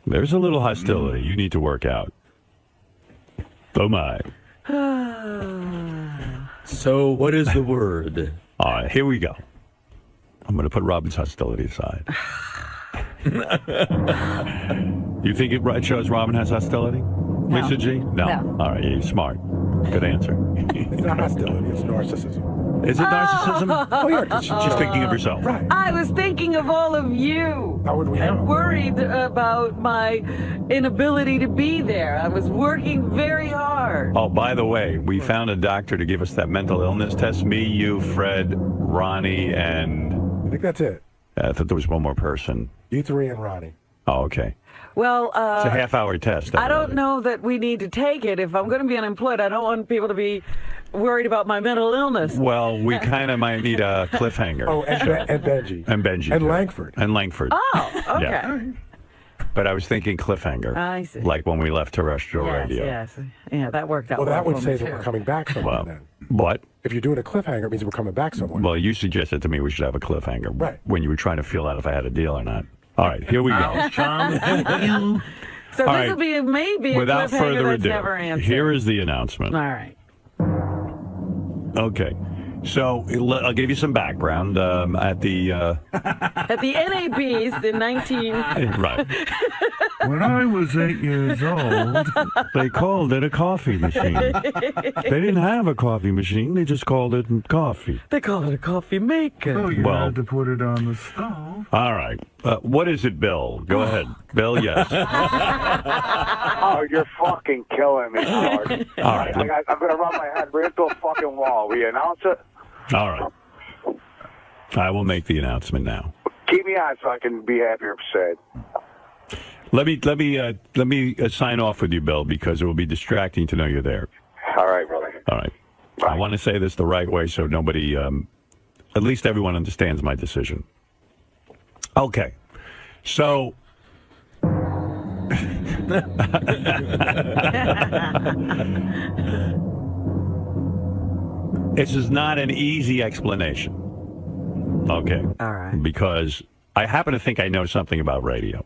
There's a little hostility you need to work out. Oh, my. So what is the word? All right, here we go. I'm going to put Robin's hostility aside. You think it shows Robin has hostility? No. Lisa G? No. All right, you're smart. Good answer. It's not hostility. It's narcissism. Is it narcissism? Oh, yeah. She's thinking of herself. Right. I was thinking of all of you. How would we know? And worried about my inability to be there. I was working very hard. Oh, by the way, we found a doctor to give us that mental illness test. Me, you, Fred, Ronnie, and... I think that's it. I thought there was one more person. You three and Ronnie. Oh, okay. Well, It's a half-hour test. I don't know that we need to take it. If I'm going to be unemployed, I don't want people to be worried about my mental illness. Well, we kind of might need a cliffhanger. Oh, and Benji. And Benji. And too. Langford. And Langford. Oh, okay. Yeah. But I was thinking cliffhanger. I see. Like when we left terrestrial radio. Yes. Yeah, that worked out Well, that would for say me, that too. we're coming back somewhere Well, then. what? If you're doing a cliffhanger, it means we're coming back somewhere. Well, you suggested to me we should have a cliffhanger. Right. When you were trying to feel out if I had a deal or not. All right, here we go. So All this right. will be maybe a Without cliffhanger further that's ado, never answered. here is the announcement. All right. Okay. So I'll give you some background at the... At the NABs in 19... Right. When I was 8 years old, They called it a coffee machine. They didn't have a coffee machine. They just called it coffee. They call it a coffee maker. oh, you Well- had to put it on the stove. All right. What is it, Bill? Go ahead. Bill, yes. Oh, you're fucking killing me, Howard. All right. I'm going to run my head right into a fucking wall. Will you announce it? All right. I will make the announcement now. Keep me on so I can be happier said. Let me sign off with you, Bill, because it will be distracting to know you're there. All right, brother. All right. I want to say this the right way so nobody, at least everyone understands my decision. Okay. So, This is not an easy explanation. Okay. All right. Because I happen to think I know something about radio.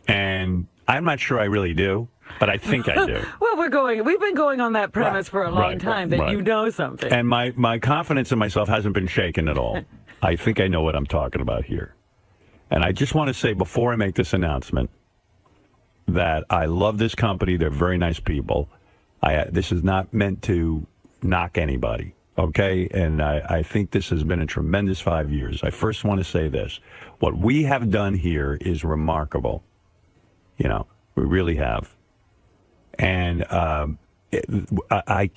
And I'm not sure I really do, but I think I do. Well, we've been going on that premise for a long time that you know something. And my confidence in myself hasn't been shaken at all. I think I know what I'm talking about here. And I just want to say before I make this announcement that I love this company. They're very nice people. This is not meant to knock anybody, okay? And I think this has been a tremendous 5 years. I first want to say this. What we have done here is remarkable. You know, we really have. And I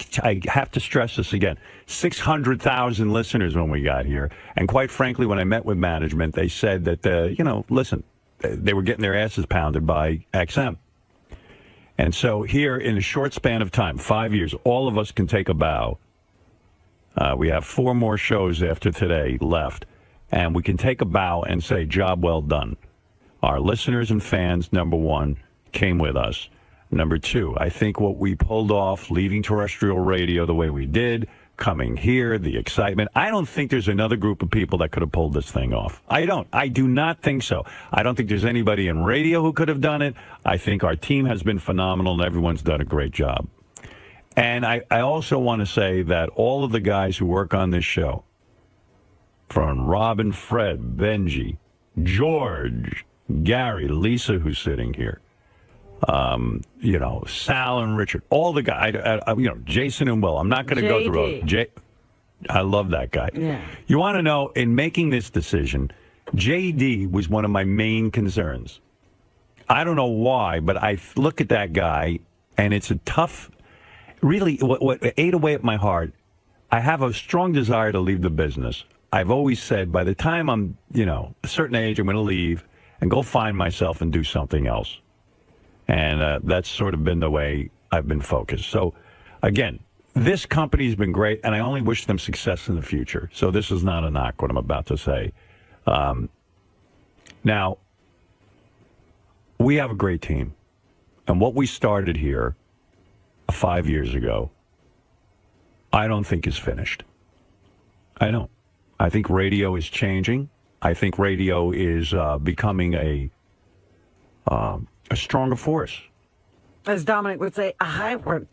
have to stress this again. 600,000 listeners when we got here. And quite frankly, when I met with management, they said that, listen, they were getting their asses pounded by XM. And so here, in a short span of time, 5 years, all of us can take a bow. We have 4 more shows after today left. And we can take a bow and say, job well done. Our listeners and fans, number one, came with us. Number two, I think what we pulled off, leaving terrestrial radio the way we did, coming here, the excitement. I don't think there's another group of people that could have pulled this thing off. I don't. I do not think so. I don't think there's anybody in radio who could have done it. I think our team has been phenomenal, and everyone's done a great job. And I also want to say that all of the guys who work on this show, from Robin, Fred, Benji, George, Gary, Lisa, who's sitting here, Sal and Richard, all the guys, Jason and Will. I'm not going to go through. I love that guy. Yeah. You want to know, in making this decision, JD was one of my main concerns. I don't know why, but I look at that guy, and it's a tough, really, what ate away at my heart. I have a strong desire to leave the business. I've always said, by the time I'm, a certain age, I'm going to leave and go find myself and do something else. And that's sort of been the way I've been focused. So, again, this company's been great, and I only wish them success in the future. So this is not a knock, what I'm about to say. Now, we have a great team. And what we started here 5 years ago, I don't think is finished. I don't. I think radio is changing. I think radio is becoming a stronger force. As Dominic would say, a hybrid.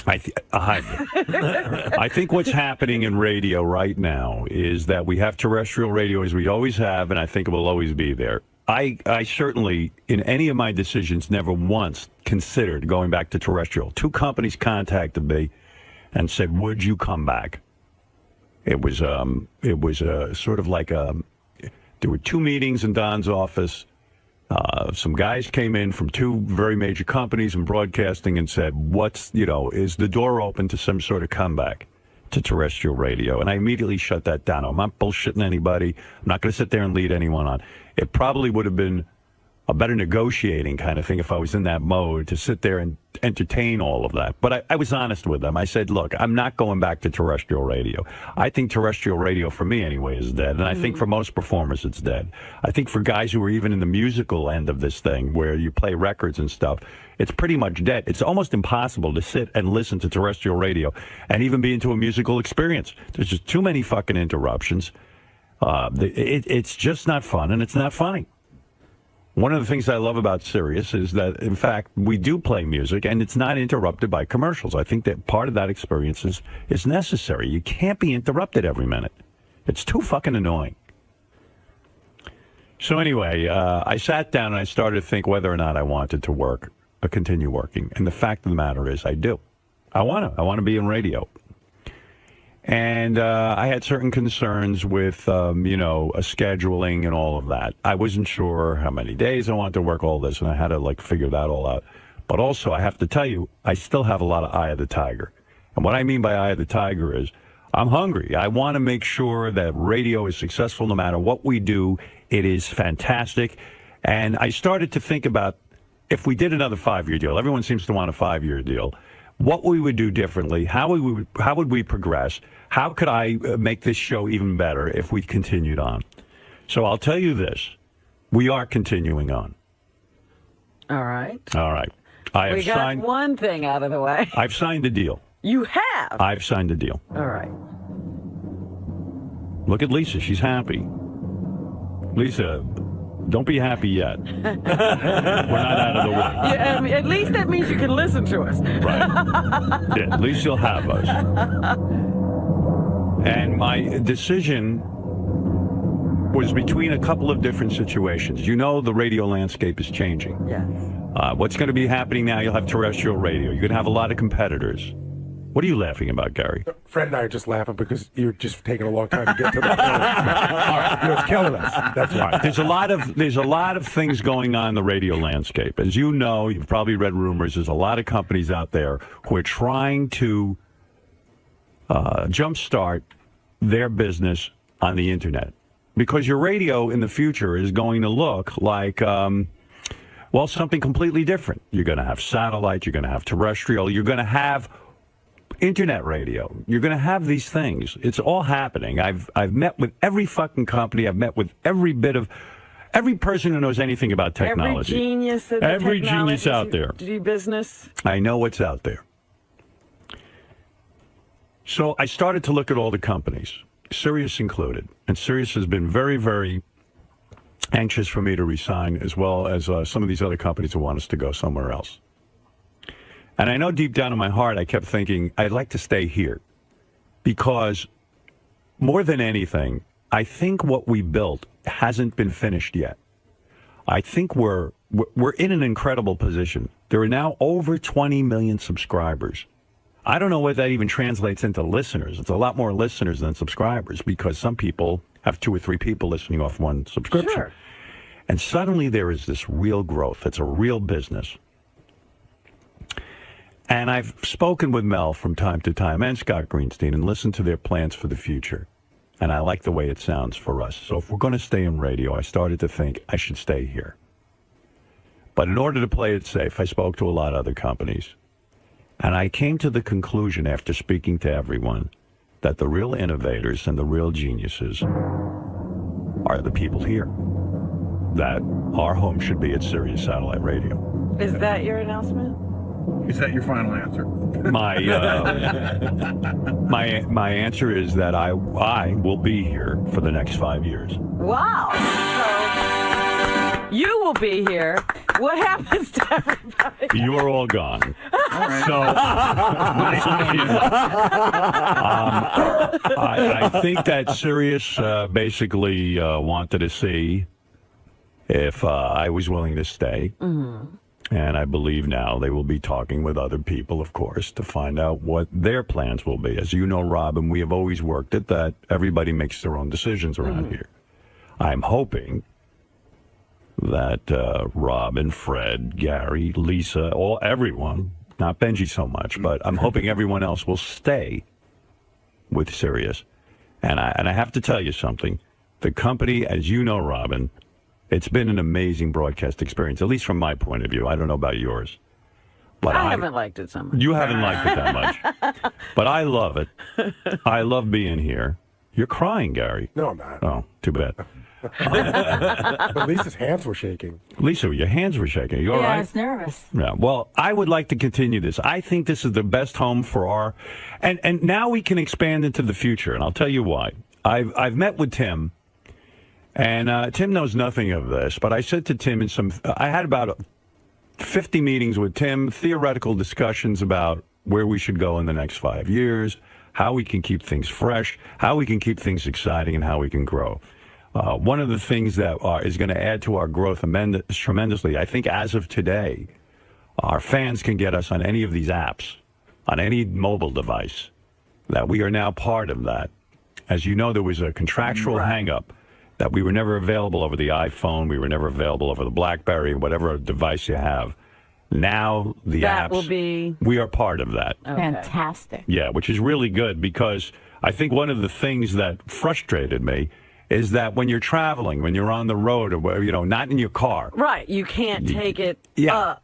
A hybrid. I think what's happening in radio right now is that we have terrestrial radio as we always have, and I think it will always be there. I certainly, in any of my decisions, never once considered going back to terrestrial. 2 companies contacted me and said, would you come back? It was sort of like there were 2 meetings in Don's office. Some guys came in from 2 very major companies in broadcasting and said, is the door open to some sort of comeback to terrestrial radio? And I immediately shut that down. I'm not bullshitting anybody. I'm not going to sit there and lead anyone on. It probably would have been a better negotiating kind of thing if I was in that mode to sit there and entertain all of that. But I was honest with them. I said, look, I'm not going back to terrestrial radio. I think terrestrial radio, for me anyway, is dead. And I think for most performers, it's dead. I think for guys who are even in the musical end of this thing, where you play records and stuff, it's pretty much dead. It's almost impossible to sit and listen to terrestrial radio and even be into a musical experience. There's just too many fucking interruptions. It's just not fun, and it's not funny. One of the things I love about Sirius is that, in fact, we do play music, and it's not interrupted by commercials. I think that part of that experience is necessary. You can't be interrupted every minute. It's too fucking annoying. So anyway, I sat down and I started to think whether or not I wanted to continue working. And the fact of the matter is I do. I want to be in radio. And I had certain concerns with, scheduling and all of that. I wasn't sure how many days I wanted to work all this, and I had to, figure that all out. But also, I have to tell you, I still have a lot of eye of the tiger. And what I mean by eye of the tiger is I'm hungry. I want to make sure that radio is successful no matter what we do. It is fantastic. And I started to think about if we did another 5-year deal. Everyone seems to want a 5-year deal. What we would do differently, how would we progress? How could I make this show even better if we continued on? So I'll tell you this. We are continuing on. All right. All right. I have We got signed. one thing out of the way. I've signed a deal. You have? I've signed a deal. All right. Look at Lisa. She's happy. Lisa, don't be happy yet. We're not out of the way. Yeah, at least that means you can listen to us. Right. Yeah, at least you'll have us. And my decision was between a couple of different situations. You know the radio landscape is changing. Yes. What's going to be happening now, you'll have terrestrial radio. You're going to have a lot of competitors. What are you laughing about, Gary? Fred and I are just laughing because you're just taking a long time to get to that point. All right, you're killing us. That's why. There's a lot of things going on in the radio landscape. As you know, you've probably read rumors. There's a lot of companies out there who are trying to jumpstart their business on the internet, because your radio in the future is going to look like, well, something completely different. You're going to have satellite. You're going to have terrestrial. You're going to have internet radio. You're going to have these things. It's all happening. I've met with every fucking company. I've met with every person who knows anything about technology. Every genius in the Every technology genius out there. to do business. I know what's out there. So I started to look at all the companies, Sirius included. And Sirius has been very, very anxious for me to resign, as well as some of these other companies who want us to go somewhere else. And I know deep down in my heart, I kept thinking, I'd like to stay here. Because more than anything, I think what we built hasn't been finished yet. I think we're in an incredible position. There are now over 20 million subscribers. I don't know whether that even translates into listeners. It's a lot more listeners than subscribers, because some people have 2 or 3 people listening off one subscription. Sure. And suddenly there is this real growth. It's a real business. And I've spoken with Mel from time to time and Scott Greenstein and listened to their plans for the future. And I like the way it sounds for us. So if we're going to stay in radio, I started to think I should stay here. But in order to play it safe, I spoke to a lot of other companies. And I came to the conclusion, after speaking to everyone, that the real innovators and the real geniuses are the people here. That our home should be at Sirius Satellite Radio. Is that your announcement? Is that your final answer? My my answer is that I will be here for the next 5 years. Wow. So you will be here. What happens to everybody? You are all gone. So I think that Sirius basically wanted to see if I was willing to stay. Mm-hmm. And I believe now they will be talking with other people, of course, to find out what their plans will be. As you know, Robin, we have always worked at that. Everybody makes their own decisions around here. I'm hoping that Robin, Fred, Gary, Lisa, everyone, not Benji so much, but I'm hoping everyone else will stay with Sirius. And I have to tell you something. The company, as you know, Robin, it's been an amazing broadcast experience, at least from my point of view. I don't know about yours. But I haven't liked it so much. You haven't liked it that much. But I love it. I love being here. You're crying, Gary. No, I'm not. Oh, too bad. But Lisa's hands were shaking. Lisa, your hands were shaking. You all right? I was nervous. Yeah. Well, I would like to continue this. I think this is the best home for our... And now we can expand into the future, and I'll tell you why. I've met with Tim. And Tim knows nothing of this, but I said to Tim I had about 50 meetings with Tim, theoretical discussions about where we should go in the next 5 years, how we can keep things fresh, how we can keep things exciting, and how we can grow. One of the things that is going to add to our growth tremendously, I think as of today, our fans can get us on any of these apps, on any mobile device, that we are now part of that. As you know, there was a contractual hang-up that we were never available over the iPhone, we were never available over the BlackBerry, whatever device you have. Now the that apps, will be... we are part of that. Okay. Fantastic. Yeah, which is really good, because I think one of the things that frustrated me is that when you're traveling, when you're on the road, or not in your car. Right, you can't take it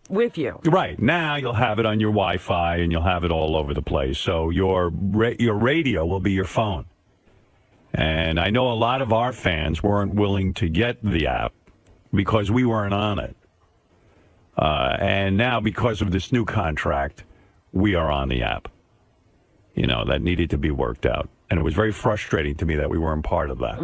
with you. Right, now you'll have it on your Wi-Fi and you'll have it all over the place. So your radio will be your phone. And I know a lot of our fans weren't willing to get the app because we weren't on it. And now, because of this new contract, we are on the app. You know, that needed to be worked out. And it was very frustrating to me that we weren't part of that.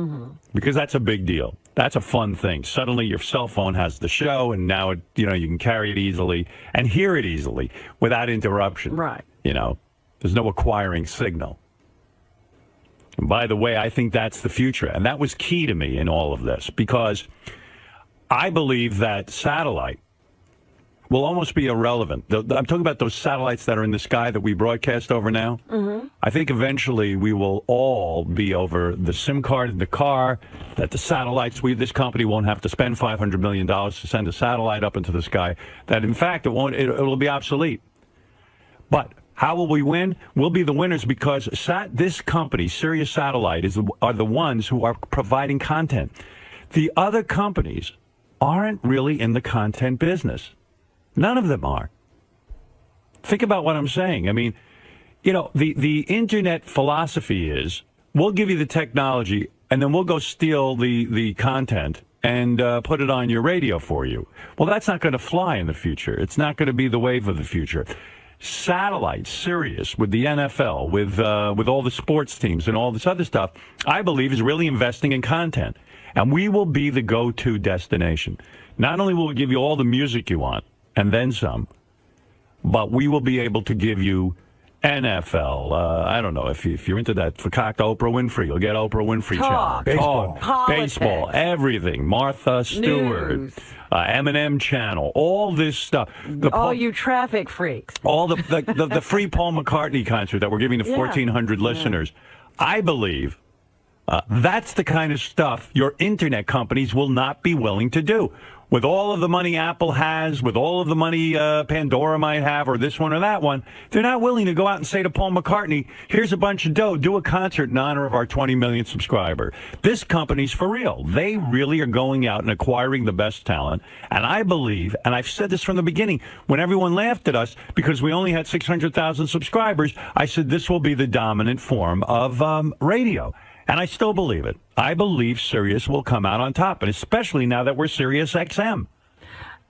Because that's a big deal. That's a fun thing. Suddenly your cell phone has the show, and now it, you know, you can carry it easily and hear it easily without interruption. Right. You know, there's no acquiring signal. And by the way, I think that's the future. And that was key to me in all of this, because I believe that satellite will almost be irrelevant. I'm talking about those satellites that are in the sky that we broadcast over now. I think eventually we will all be over the SIM card in the car, that the satellites, this company won't have to spend $500 million to send a satellite up into the sky, that in fact it'll be obsolete. But how will we win? We'll be the winners because this company, Sirius Satellite, are the ones who are providing content. The other companies aren't really in the content business. None of them are. Think about what I'm saying. I mean, you know, the internet philosophy is we'll give you the technology and then we'll go steal the content and put it on your radio for you. Well, that's not going to fly in the future. It's not going to be the wave of the future. Satellite, Sirius, with the NFL, with all the sports teams and all this other stuff, I believe is really investing in content. And we will be the go-to destination. Not only will we give you all the music you want, and then some, but we will be able to give you NFL. I don't know if you're into that fakakta Oprah Winfrey, you'll get Oprah Winfrey Talk, channel. baseball, Baseball, everything. Martha Stewart, M&M channel, all this stuff. All you traffic freaks. All the free Paul McCartney concert that we're giving to 1,400 listeners. I believe that's the kind of stuff your internet companies will not be willing to do. With all of the money Apple has, with all of the money Pandora might have, or this one or that one, they're not willing to go out and say to Paul McCartney, here's a bunch of dough, do a concert in honor of our 20 million subscriber. This company's for real. They really are going out and acquiring the best talent. And I believe, and I've said this from the beginning, when everyone laughed at us because we only had 600,000 subscribers, I said this will be the dominant form of radio. And I still believe it. I believe Sirius will come out on top, and especially now that we're Sirius XM.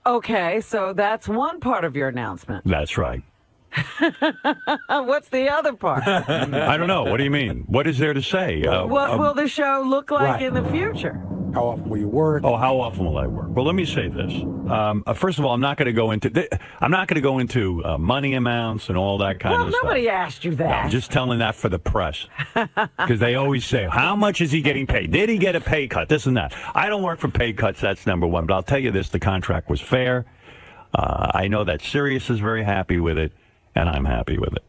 Okay, so that's one part of your announcement. That's right. What's the other part? I don't know. What do you mean? What is there to say? What will the show look like in the future? How often will you work? Oh, how often will I work? Well, let me say this. First of all, I'm not going to go into money amounts and all that kind of stuff. Well, nobody asked you that. No, I'm just telling that for the press because they always say, "How much is he getting paid? Did he get a pay cut? This and that." I don't work for pay cuts. That's number one. But I'll tell you this: the contract was fair. I know that Sirius is very happy with it, and I'm happy with it.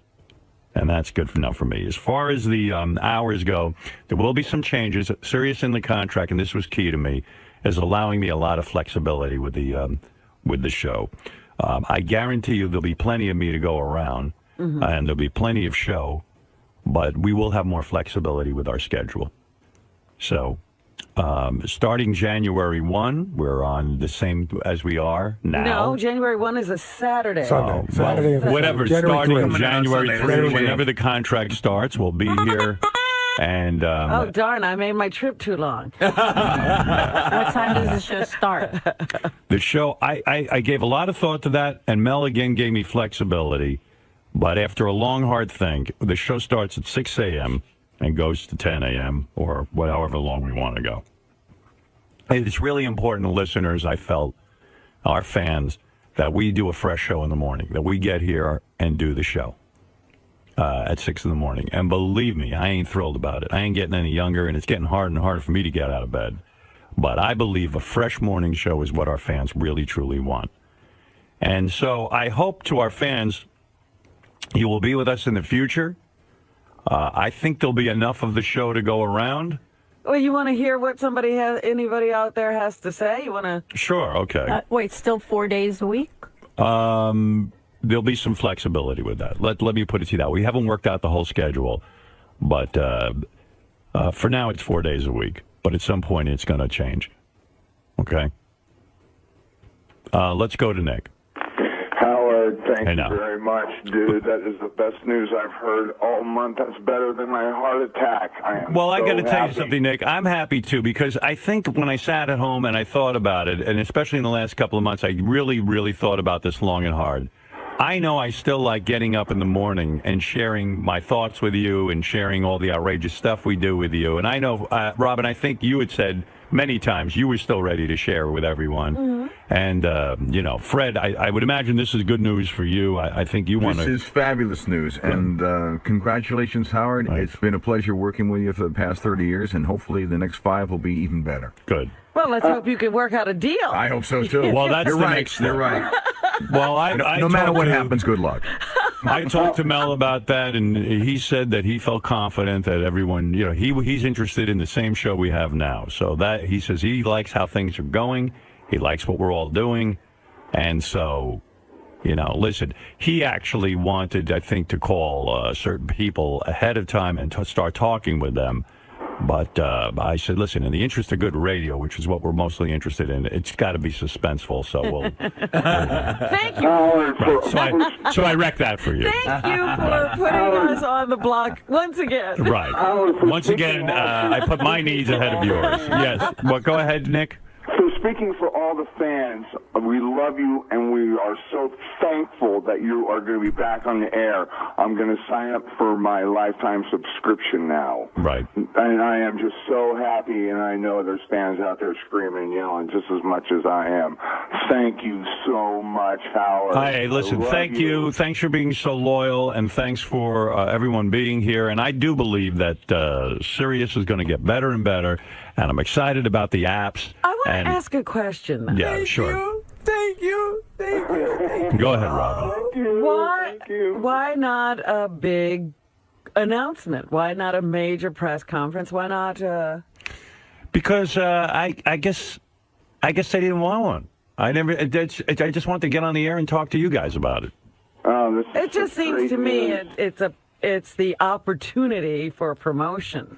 And that's good enough for me. As far as the hours go, there will be some changes. Sirius in the contract, and this was key to me, is allowing me a lot of flexibility with the show. I guarantee you there'll be plenty of me to go around, and there'll be plenty of show, but we will have more flexibility with our schedule. So starting January 1, we're on the same as we are now. No, January 1 is a Saturday. Saturday. Whatever, starting January 3, whenever the contract starts, we'll be here. And oh, darn, I made my trip too long. What time does the show start? The show, I gave a lot of thought to that, and Mel again gave me flexibility. But after a long, hard think, the show starts at 6 a.m. and goes to 10 a.m. or however long we want to go. It's really important to listeners, I felt, our fans, that we do a fresh show in the morning, that we get here and do the show at 6 in the morning. And believe me, I ain't thrilled about it. I ain't getting any younger, and it's getting harder and harder for me to get out of bed. But I believe a fresh morning show is what our fans really, truly want. And so I hope to our fans, you will be with us in the future. I think there'll be enough of the show to go around. Well, you want to hear what anybody out there has to say? You want to? Sure, okay. Wait, still 4 days a week? There'll be some flexibility with that. Let me put it to you that. We haven't worked out the whole schedule, but for now it's 4 days a week. But at some point it's going to change. Okay? Let's go to Nick. Howard, Thank you very much, dude. That is the best news I've heard all month. That's better than my heart attack. Well, I got to tell you happy. something, Nick. I'm happy, too, because I think when I sat at home and I thought about it, and especially in the last couple of months, I really, really thought about this long and hard. I know I still like getting up in the morning and sharing my thoughts with you and sharing all the outrageous stuff we do with you. And I know, Robin, I think you had said many times you were still ready to share with everyone. Mm-hmm. And, you know, Fred, I would imagine this is good news for you. I think you want to... This is fabulous news. And congratulations, Howard. Right. It's been a pleasure working with you for the past 30 years, and hopefully the next 5 will be even better. Good. Well, let's hope you can work out a deal. I hope so, too. Well, that's You're the right. next step. You're right. Well, no matter what happens, good luck. I talked to Mel about that, and he said that he felt confident that everyone, you know, he's interested in the same show we have now. So that he says he likes how things are going. He likes what we're all doing. And so, you know, listen, he actually wanted, I think, to call certain people ahead of time and to start talking with them. But I said, listen, in the interest of good radio, which is what we're mostly interested in, it's got to be suspenseful. So we'll. Thank you. Right. So I wrecked that for you. Thank you for putting us on the block once again. Right. Once again, I put my needs ahead of yours. Yes. Well, go ahead, Nick. So speaking for all the fans, we love you, and we are so thankful that you are going to be back on the air. I'm going to sign up for my lifetime subscription now. Right. And I am just so happy, and I know there's fans out there screaming and yelling just as much as I am. Thank you so much, Howard. Hey, listen, thank you. Thanks for being so loyal, and thanks for everyone being here. And I do believe that Sirius is going to get better and better, and I'm excited about the apps. I want to ask a question, though. Yeah, sure. Thank you. Go ahead, Robin. Why not a big announcement? Why not a major press conference? Why not? Because I guess they didn't want one. I just wanted to get on the air and talk to you guys about it. It just seems to me it's the opportunity for promotion.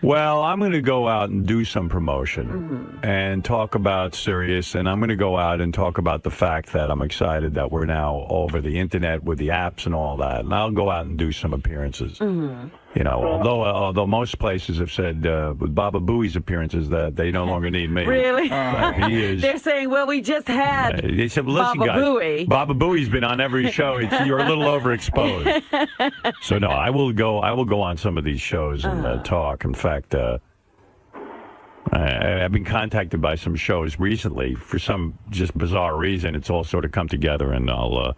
Well, I'm going to go out and do some promotion and talk about Sirius, and I'm going to go out and talk about the fact that I'm excited that we're now over the internet with the apps and all that, and I'll go out and do some appearances. You know, although most places have said with Baba Booey's appearances that they no longer need me. Really? He is. They're saying, well, we just had They said, listen, Baba guys, Booey. Baba Booey's been on every show. You're a little overexposed. So no, I will go on some of these shows and talk. In fact, I've been contacted by some shows recently for some just bizarre reason. It's all sort of come together, and I'll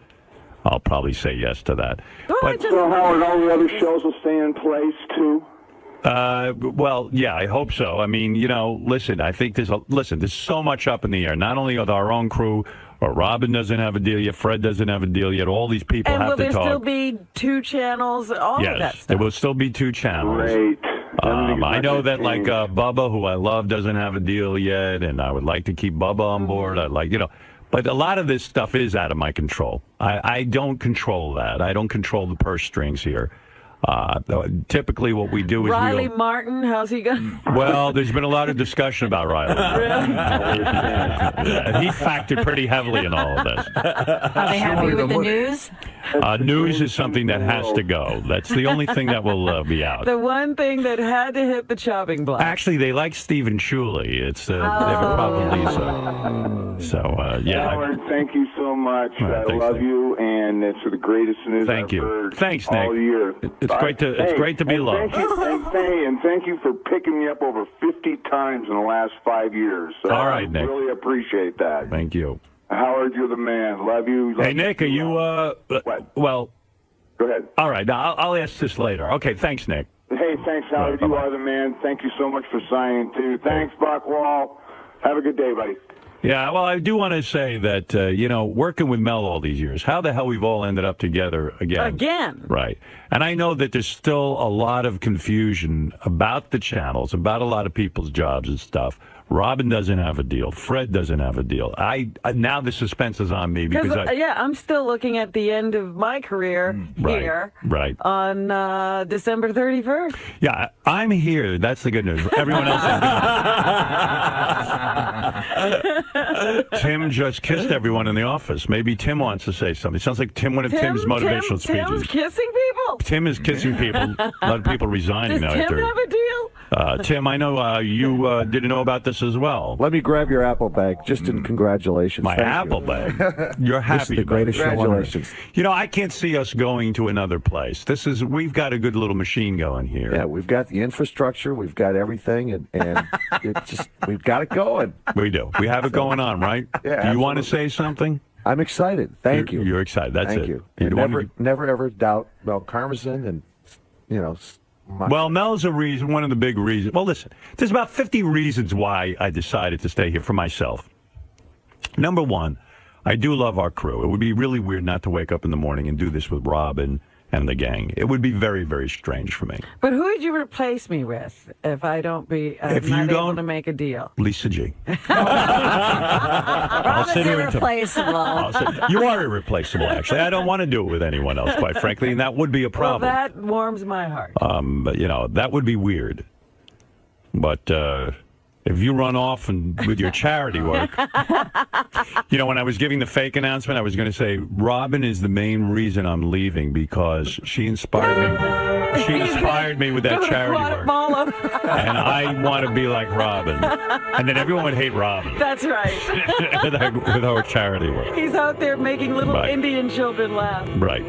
probably say yes to that. But So, Howard, all the other shows will stay in place, too? Well, yeah, I hope so. I mean, you know, listen, I think there's so much up in the air, not only with our own crew, or Robin doesn't have a deal yet, Fred doesn't have a deal yet, all these people and have to talk. will there still be 2 channels, all of that Yes, stuff? there will still be 2 channels. Great. I know that, like, Bubba, who I love, doesn't have a deal yet, and I would like to keep Bubba on board. I'd like, you know, but a lot of this stuff is out of my control. I don't control that. I don't control the purse strings here. Typically what we do is Riley Martin, how's he going? Well, there's been a lot of discussion about Riley. He factored pretty heavily in all of this. Are they happy with the news? News is something that has to go. That's the only thing that will be out. The one thing that had to hit the chopping block. Actually, they like Stephen Shuley. It's they have a problem, Lisa. So yeah. Howard, thank you so much. Right, I love you, and it's the greatest news I've heard Thanks, Nick. all year. It's great to be loved. Thank you for picking me up over 50 times in the last 5 years. So All right, Nick. I really appreciate that. Thank you. Howard, you're the man. Love you. Hey, Nick, are you, well... Go ahead. All right, now I'll ask this later. Okay, thanks, Nick. Hey, thanks, Howard. You are the man. Thank you so much for signing, too. Thanks, Buckwall. Have a good day, buddy. Yeah, well, I do want to say that, you know, working with Mel all these years, how the hell we've all ended up together again. Again. Right. And I know that there's still a lot of confusion about the channels, about a lot of people's jobs and stuff. Robin doesn't have a deal. Fred doesn't have a deal. Now the suspense is on me because I'm still looking at the end of my career here on December 31st. Yeah, I'm here. That's the good news. Everyone else is Tim just kissed everyone in the office. Maybe Tim wants to say something. It sounds like one of Tim's motivational speeches. Tim's kissing people? Tim is kissing people. A lot of people resigning now. Does Tim have a deal? Tim, I know you didn't know about this as well. Let me grab your apple bag. Just in congratulations. My apple bag. You're happy. This is the greatest show on earth. You know, I can't see us going to another place. We've got a good little machine going here. Yeah, we've got the infrastructure, we've got everything, and we've got it going. We do. We have it going on, right? Yeah. Do you want to say something? I'm excited. Thank you. You're excited. That's Thank it. you. Never ever doubt Mel Karmazin, and Well, Mel's one of the big reasons. Well, listen, there's about 50 reasons why I decided to stay here for myself. Number one, I do love our crew. It would be really weird not to wake up in the morning and do this with Robin and the gang. It would be very, very strange for me. But who would you replace me with if I don't able to make a deal? Lisa G. Robin's irreplaceable. You are irreplaceable, actually. I don't want to do it with anyone else, quite frankly, and that would be a problem. Well, that warms my heart. But, that would be weird. But if you run off with your charity work, when I was giving the fake announcement, I was going to say, Robin is the main reason I'm leaving because she inspired me. She inspired me with that charity work. And I want to be like Robin. And then everyone would hate Robin. That's right. with our charity work. He's out there making little Indian children laugh. Right.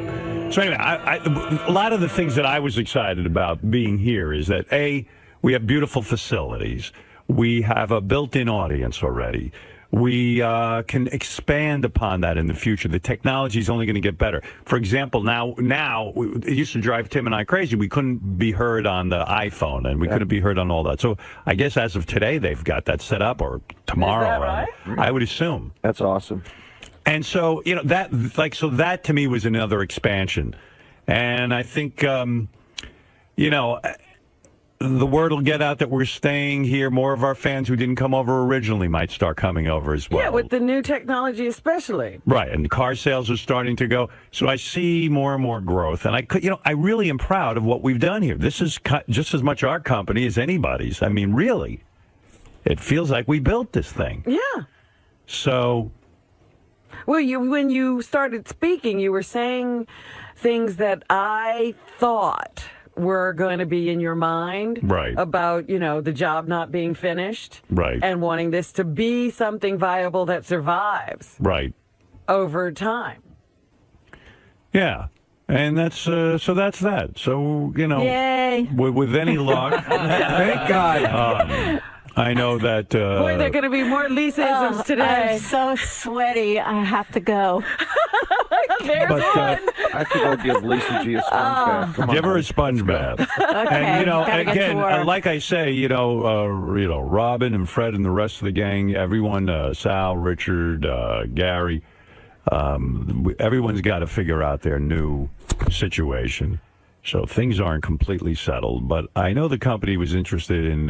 So anyway, a lot of the things that I was excited about being here is that, A, we have beautiful facilities. We have a built-in audience already. We can expand upon that in the future. The technology is only going to get better. For example, now it used to drive Tim and I crazy. We couldn't be heard on the iPhone, and we couldn't be heard on all that. So I guess as of today, they've got that set up, or tomorrow. Is that right? I would assume. That's awesome. And so that to me was another expansion, and I think the word will get out that we're staying here. More of our fans who didn't come over originally might start coming over as well. Yeah, with the new technology especially. Right, and car sales are starting to go. So I see more and more growth. And I really am proud of what we've done here. This is just as much our company as anybody's. I mean, really, it feels like we built this thing. Yeah. So. Well, when you started speaking, you were saying things that I thought were going to be in your mind about, the job not being finished and wanting this to be something viable that survives over time. Yeah. And that's so that's that. So, Yay. With any luck, thank God. I know that. Boy, there are going to be more Lisa-isms today. I'm so sweaty. I have to go. There's one. I think I'll give Lisa G a sponge bath. Come on, give her a sponge bath. Okay, and again, like I say, Robin and Fred and the rest of the gang, everyone, Sal, Richard, Gary, everyone's got to figure out their new situation. So things aren't completely settled, but I know the company was interested in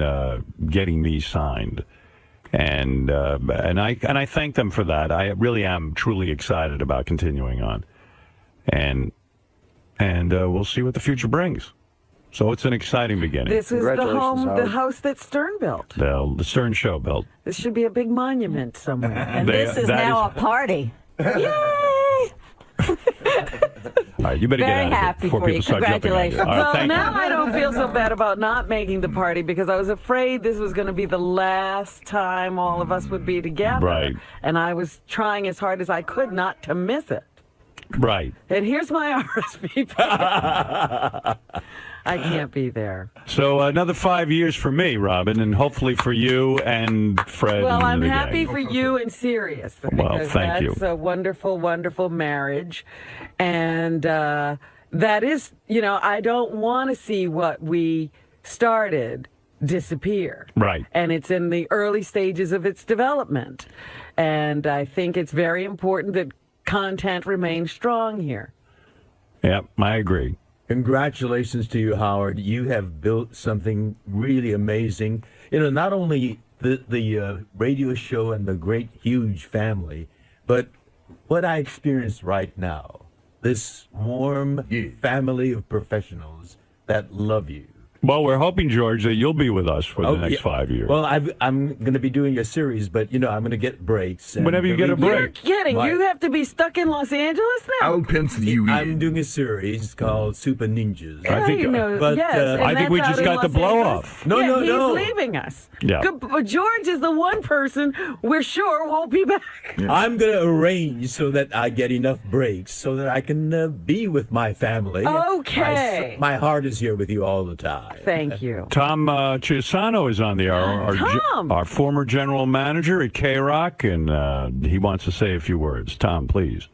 getting me signed, and I thank them for that. I really am truly excited about continuing on, and we'll see what the future brings. So it's an exciting beginning. This is the house that Stern built. The Stern Show built. This should be a big monument somewhere. And this is now a party. Yay! All right, you better get out of here before people start jumping on you. All right, well, now I don't feel so bad about not making the party because I was afraid this was going to be the last time all of us would be together. Right. And I was trying as hard as I could not to miss it. Right. And here's my RSVP. I can't be there. So another 5 years for me, Robin, and hopefully for you and Fred. Well, and I'm the happy gang. for you and Sirius. Well, thank you. That's a wonderful, wonderful marriage. And that is, I don't want to see what we started disappear. Right. And it's in the early stages of its development. And I think it's very important that content remains strong here. Yep, I agree. Congratulations to you, Howard. You have built something really amazing. Not only the radio show and the great, huge family. But what I experience right now, this warm family of professionals that love you. Well, we're hoping, George, that you'll be with us for the next 5 years. Well, I'm going to be doing a series, but, I'm going to get breaks. Whenever you get a break. You're kidding. You have to be stuck in Los Angeles now? I'll pencil you in. I'm doing a series called Super Ninjas. I think, I think we just got the blow off. No. He's leaving us. Yeah. But George is the one person we're sure won't be back. I'm going to arrange so that I get enough breaks so that I can be with my family. Okay. My heart is here with you all the time. Thank you. Tom Chiusano is on the air, our former general manager at K-Rock, and he wants to say a few words. Tom, please.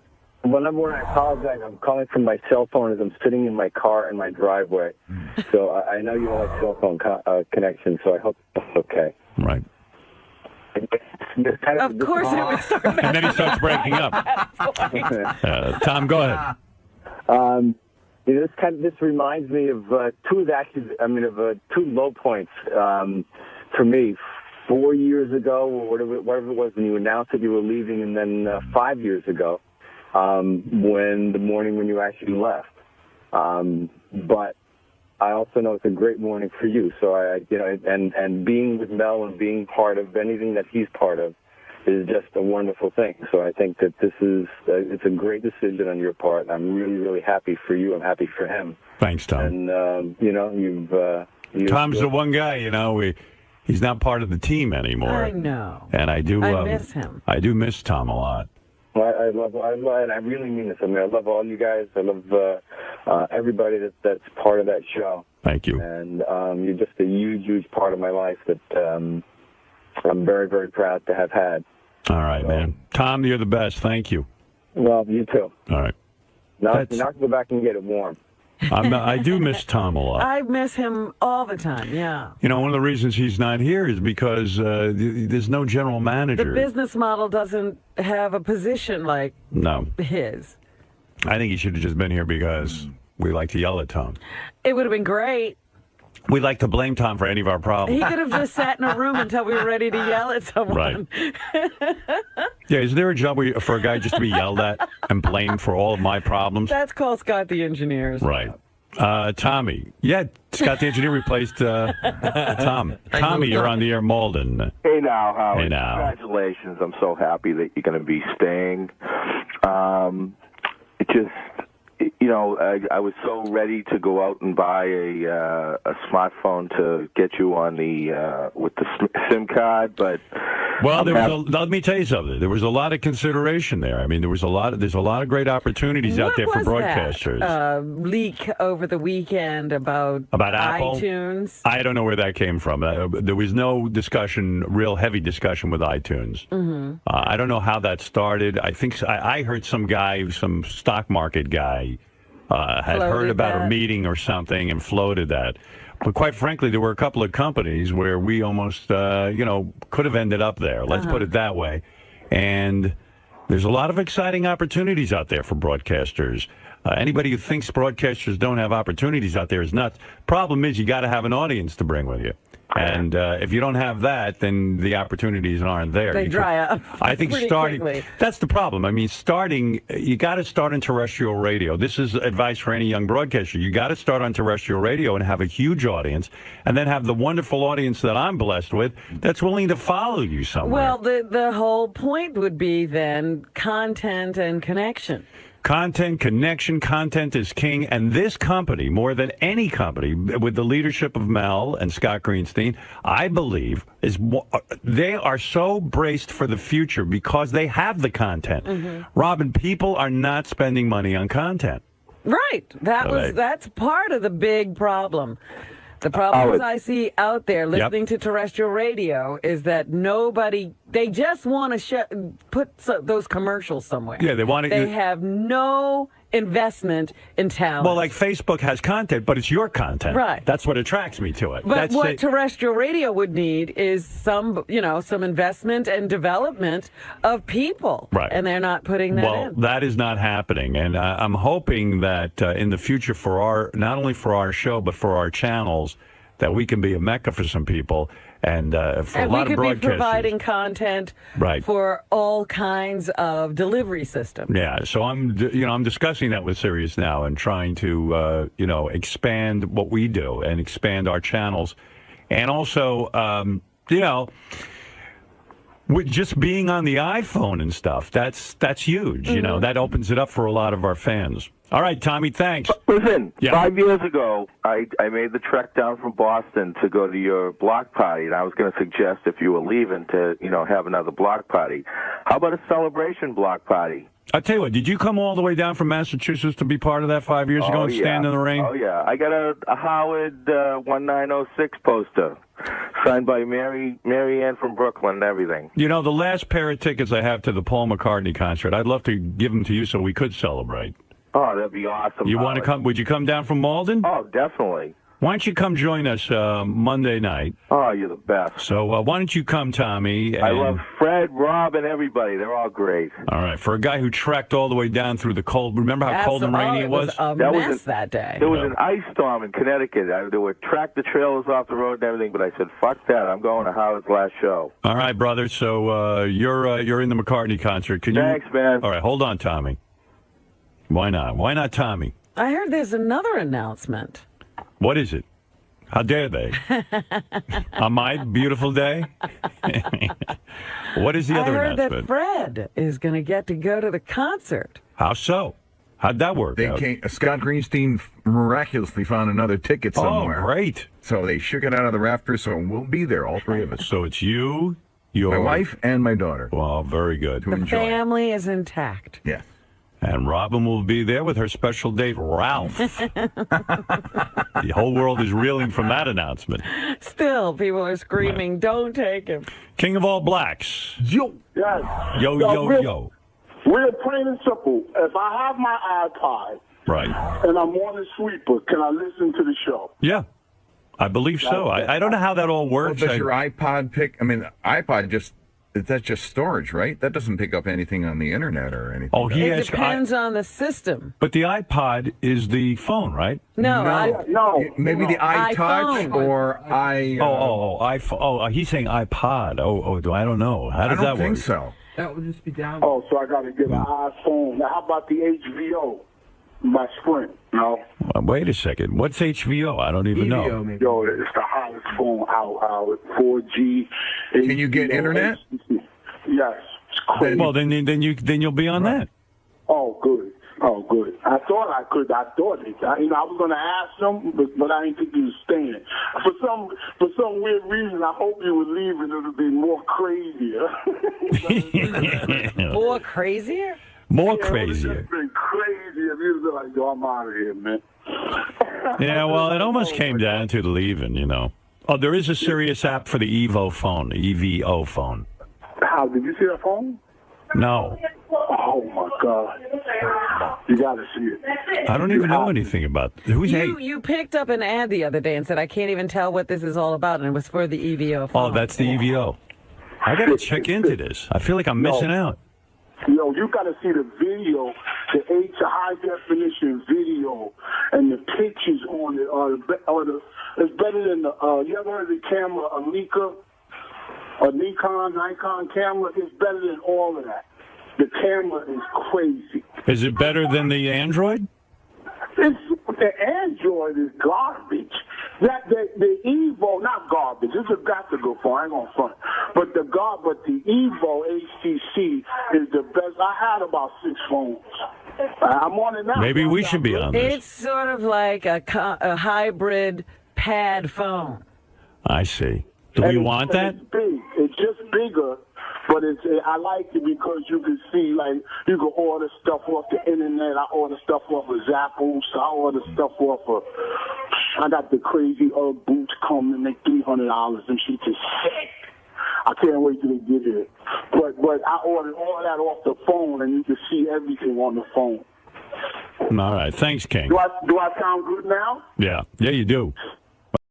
Well, number one, I apologize. I'm calling from my cell phone as I'm sitting in my car in my driveway. So I know you don't have cell phone connection, so I hope that's okay. Right. Of course it would start. And then he starts breaking up. Tom, go ahead. This reminds me of two low points for me. 4 years ago, or whatever it was, when you announced that you were leaving, and then 5 years ago, when the morning when you actually left. But I also know it's a great morning for you. So and being with Mel and being part of anything that he's part of is just a wonderful thing. So I think that it's a great decision on your part. I'm really, really happy for you. I'm happy for him. Thanks, Tom. And you've Tom's the one guy. He's not part of the team anymore. I know. And I do. I miss him. I do miss Tom a lot. Well, I love, and I really mean this. I love all you guys. I love everybody that's part of that show. Thank you. And you're just a huge, huge part of my life that I'm very, very proud to have had. All right, man. Tom, you're the best. Thank you. Well, you too. All right. Now go back and get it warm. I do miss Tom a lot. I miss him all the time, yeah. One of the reasons he's not here is because there's no general manager. The business model doesn't have a position like his. I think he should have just been here because we like to yell at Tom. It would have been great. We like to blame Tom for any of our problems. He could have just sat in a room until we were ready to yell at someone. Right. Yeah, is there a job for a guy just to be yelled at and blamed for all of my problems? That's called Scott the Engineer's. Right. Tommy. Yeah, Scott the Engineer replaced Tom. Tommy, you're on the air, Malden. Hey now, Howard. Hey now. Congratulations. I'm so happy that you're going to be staying. I was so ready to go out and buy a smartphone to get you on with the SIM card, but let me tell you something. There was a lot of consideration there. I mean, there's a lot of great opportunities out there for broadcasters. That leak over the weekend about Apple? iTunes. I don't know where that came from. There was no real heavy discussion with iTunes. Mm-hmm. I don't know how that started. I think I heard some stock market guy had heard about a meeting or something and floated that. But quite frankly, there were a couple of companies where we almost, could have ended up there. Let's put it that way. And there's a lot of exciting opportunities out there for broadcasters. Anybody who thinks broadcasters don't have opportunities out there is nuts. Problem is, you got to have an audience to bring with you. And if you don't have that, then the opportunities aren't there. They dry up. I think quickly. That's the problem. I mean, you got to start on terrestrial radio. This is advice for any young broadcaster. You got to start on terrestrial radio and have a huge audience, and then have the wonderful audience that I'm blessed with that's willing to follow you somewhere. Well, the whole point would be then content and connection. Content, connection, content is king. And this company, more than any company, with the leadership of Mel and Scott Greenstein, I believe they are so braced for the future because they have the content. Mm-hmm. Robin, people are not spending money on content. Right. That's part of the big problem. The problems I see out there listening to terrestrial radio is that they just want to put those commercials somewhere. Yeah, They have no investment in talent. Well, like Facebook has content, but it's your content. Right. That's what attracts me to it. But what terrestrial radio would need is some investment and development of people. Right. And they're not putting that in. Well, that is not happening. And I'm hoping that in the future not only for our show, but for our channels, that we can be a mecca for some people. and for a And lot we of could be broadcasters. providing content Right. for all kinds of delivery systems. Yeah, so I'm discussing that with Sirius now and trying to expand what we do and expand our channels, and also with just being on the iPhone and stuff, that's huge. You know, that opens it up for a lot of our fans. All right, Tommy, thanks. Listen, Yeah. 5 years ago, I made the trek down from Boston to go to your block party, and I was going to suggest if you were leaving to, have another block party. How about a celebration block party? I'll tell you what, did you come all the way down from Massachusetts to be part of that 5 years ago and stand in the rain? Oh, yeah. I got a Howard 1906 poster signed by Mary Ann from Brooklyn and everything. You know, the last pair of tickets I have to the Paul McCartney concert, I'd love to give them to you so we could celebrate. Oh, that'd be awesome. You want to come? Would you come down from Malden? Oh, definitely. Why don't you come join us Monday night? Oh, you're the best. So why don't you come, Tommy? I love Fred, Rob, and everybody. They're all great. All right, for a guy who trekked all the way down through the cold, remember how cold and rainy it was? A mess that day. There was an ice storm in Connecticut. There were tractor trailers off the road and everything, but I said, fuck that. I'm going to Howard's last show. All right, brother. So you're in the McCartney concert. Thanks, man. All right, hold on, Tommy. Why not? Why not Tommy? I heard there's another announcement. What is it? How dare they? On my beautiful day? What is the other I heard announcement? that Fred is going to get to go to the concert. How so? How'd that work out? Scott Greenstein miraculously found another ticket somewhere. Oh, great. So they shook it out of the rafters, so we'll be there, all three of us. So it's you, my wife, and my daughter. Well, very good. To The enjoy. family is intact. Yes. And Robin will be there with her special date, Ralph. The whole world is reeling from that announcement. Still, people are screaming, don't take him. King of all blacks. Yo. Yes. Yo, yo. Real plain and simple. If I have my iPod Right. and I'm on the sweeper, can I listen to the show? Yeah. I believe so. I don't know how that all works. Well, does your iPod pick? I mean, iPod that's just storage, right? That doesn't pick up anything on the internet or anything. Oh, It depends on the system. But the iPod is the phone, right? No. Maybe the iTouch iPhone. or iPhone. He's saying iPod. I don't know. How does I don't that work? think so. That would just be down. Oh, so I got to get an iPhone. Now, how about the HBO by Sprint? No. Wait a second. What's HVO? I don't even know. Maybe. Yo, it's the hottest phone out. 4G. Can you get internet? Yes. It's crazy. Well, then you'll be on that. Oh, good. I thought I could. I was going to ask them, but I didn't think you was staying. For some weird reason, I hope you would leave and it'll be more crazier. More crazier? More Yeah, crazier. It would have been crazy if you was like, yo, I'm out of here, man. Yeah, well, it almost came down to the leaving, Oh, there is a serious app for the EVO phone, the EVO phone. How, did you see that phone? No. Oh, my God. You got to see it. I don't even know anything about it. Who's You picked up an ad the other day and said, I can't even tell what this is all about, and it was for the EVO phone. Oh, that's the EVO. I got to check into this. I feel like I'm missing out. Yo, you got to see the video, the high definition video, and the pictures on it. It's better than you ever heard of the camera, a Nikon camera? It's better than all of that. The camera is crazy. Is it better than the Android? The Android is garbage. The Evo, not garbage. This is got to go for. I ain't gonna front. But the Evo HTC is the best. I had about 6 phones. I'm on it now. Maybe we should be on this. It's sort of like a hybrid pad phone. I see. Do we want that? It's big. It's just bigger. But I like it because you can see, like, you can order stuff off the internet. I order stuff off of Zappos. I order stuff off of, I got the crazy Ugg boots coming, they $300 and shit is sick. I can't wait till they get here. But I ordered all that off the phone, and you can see everything on the phone. All right. Thanks, King. Do I sound good now? Yeah, you do.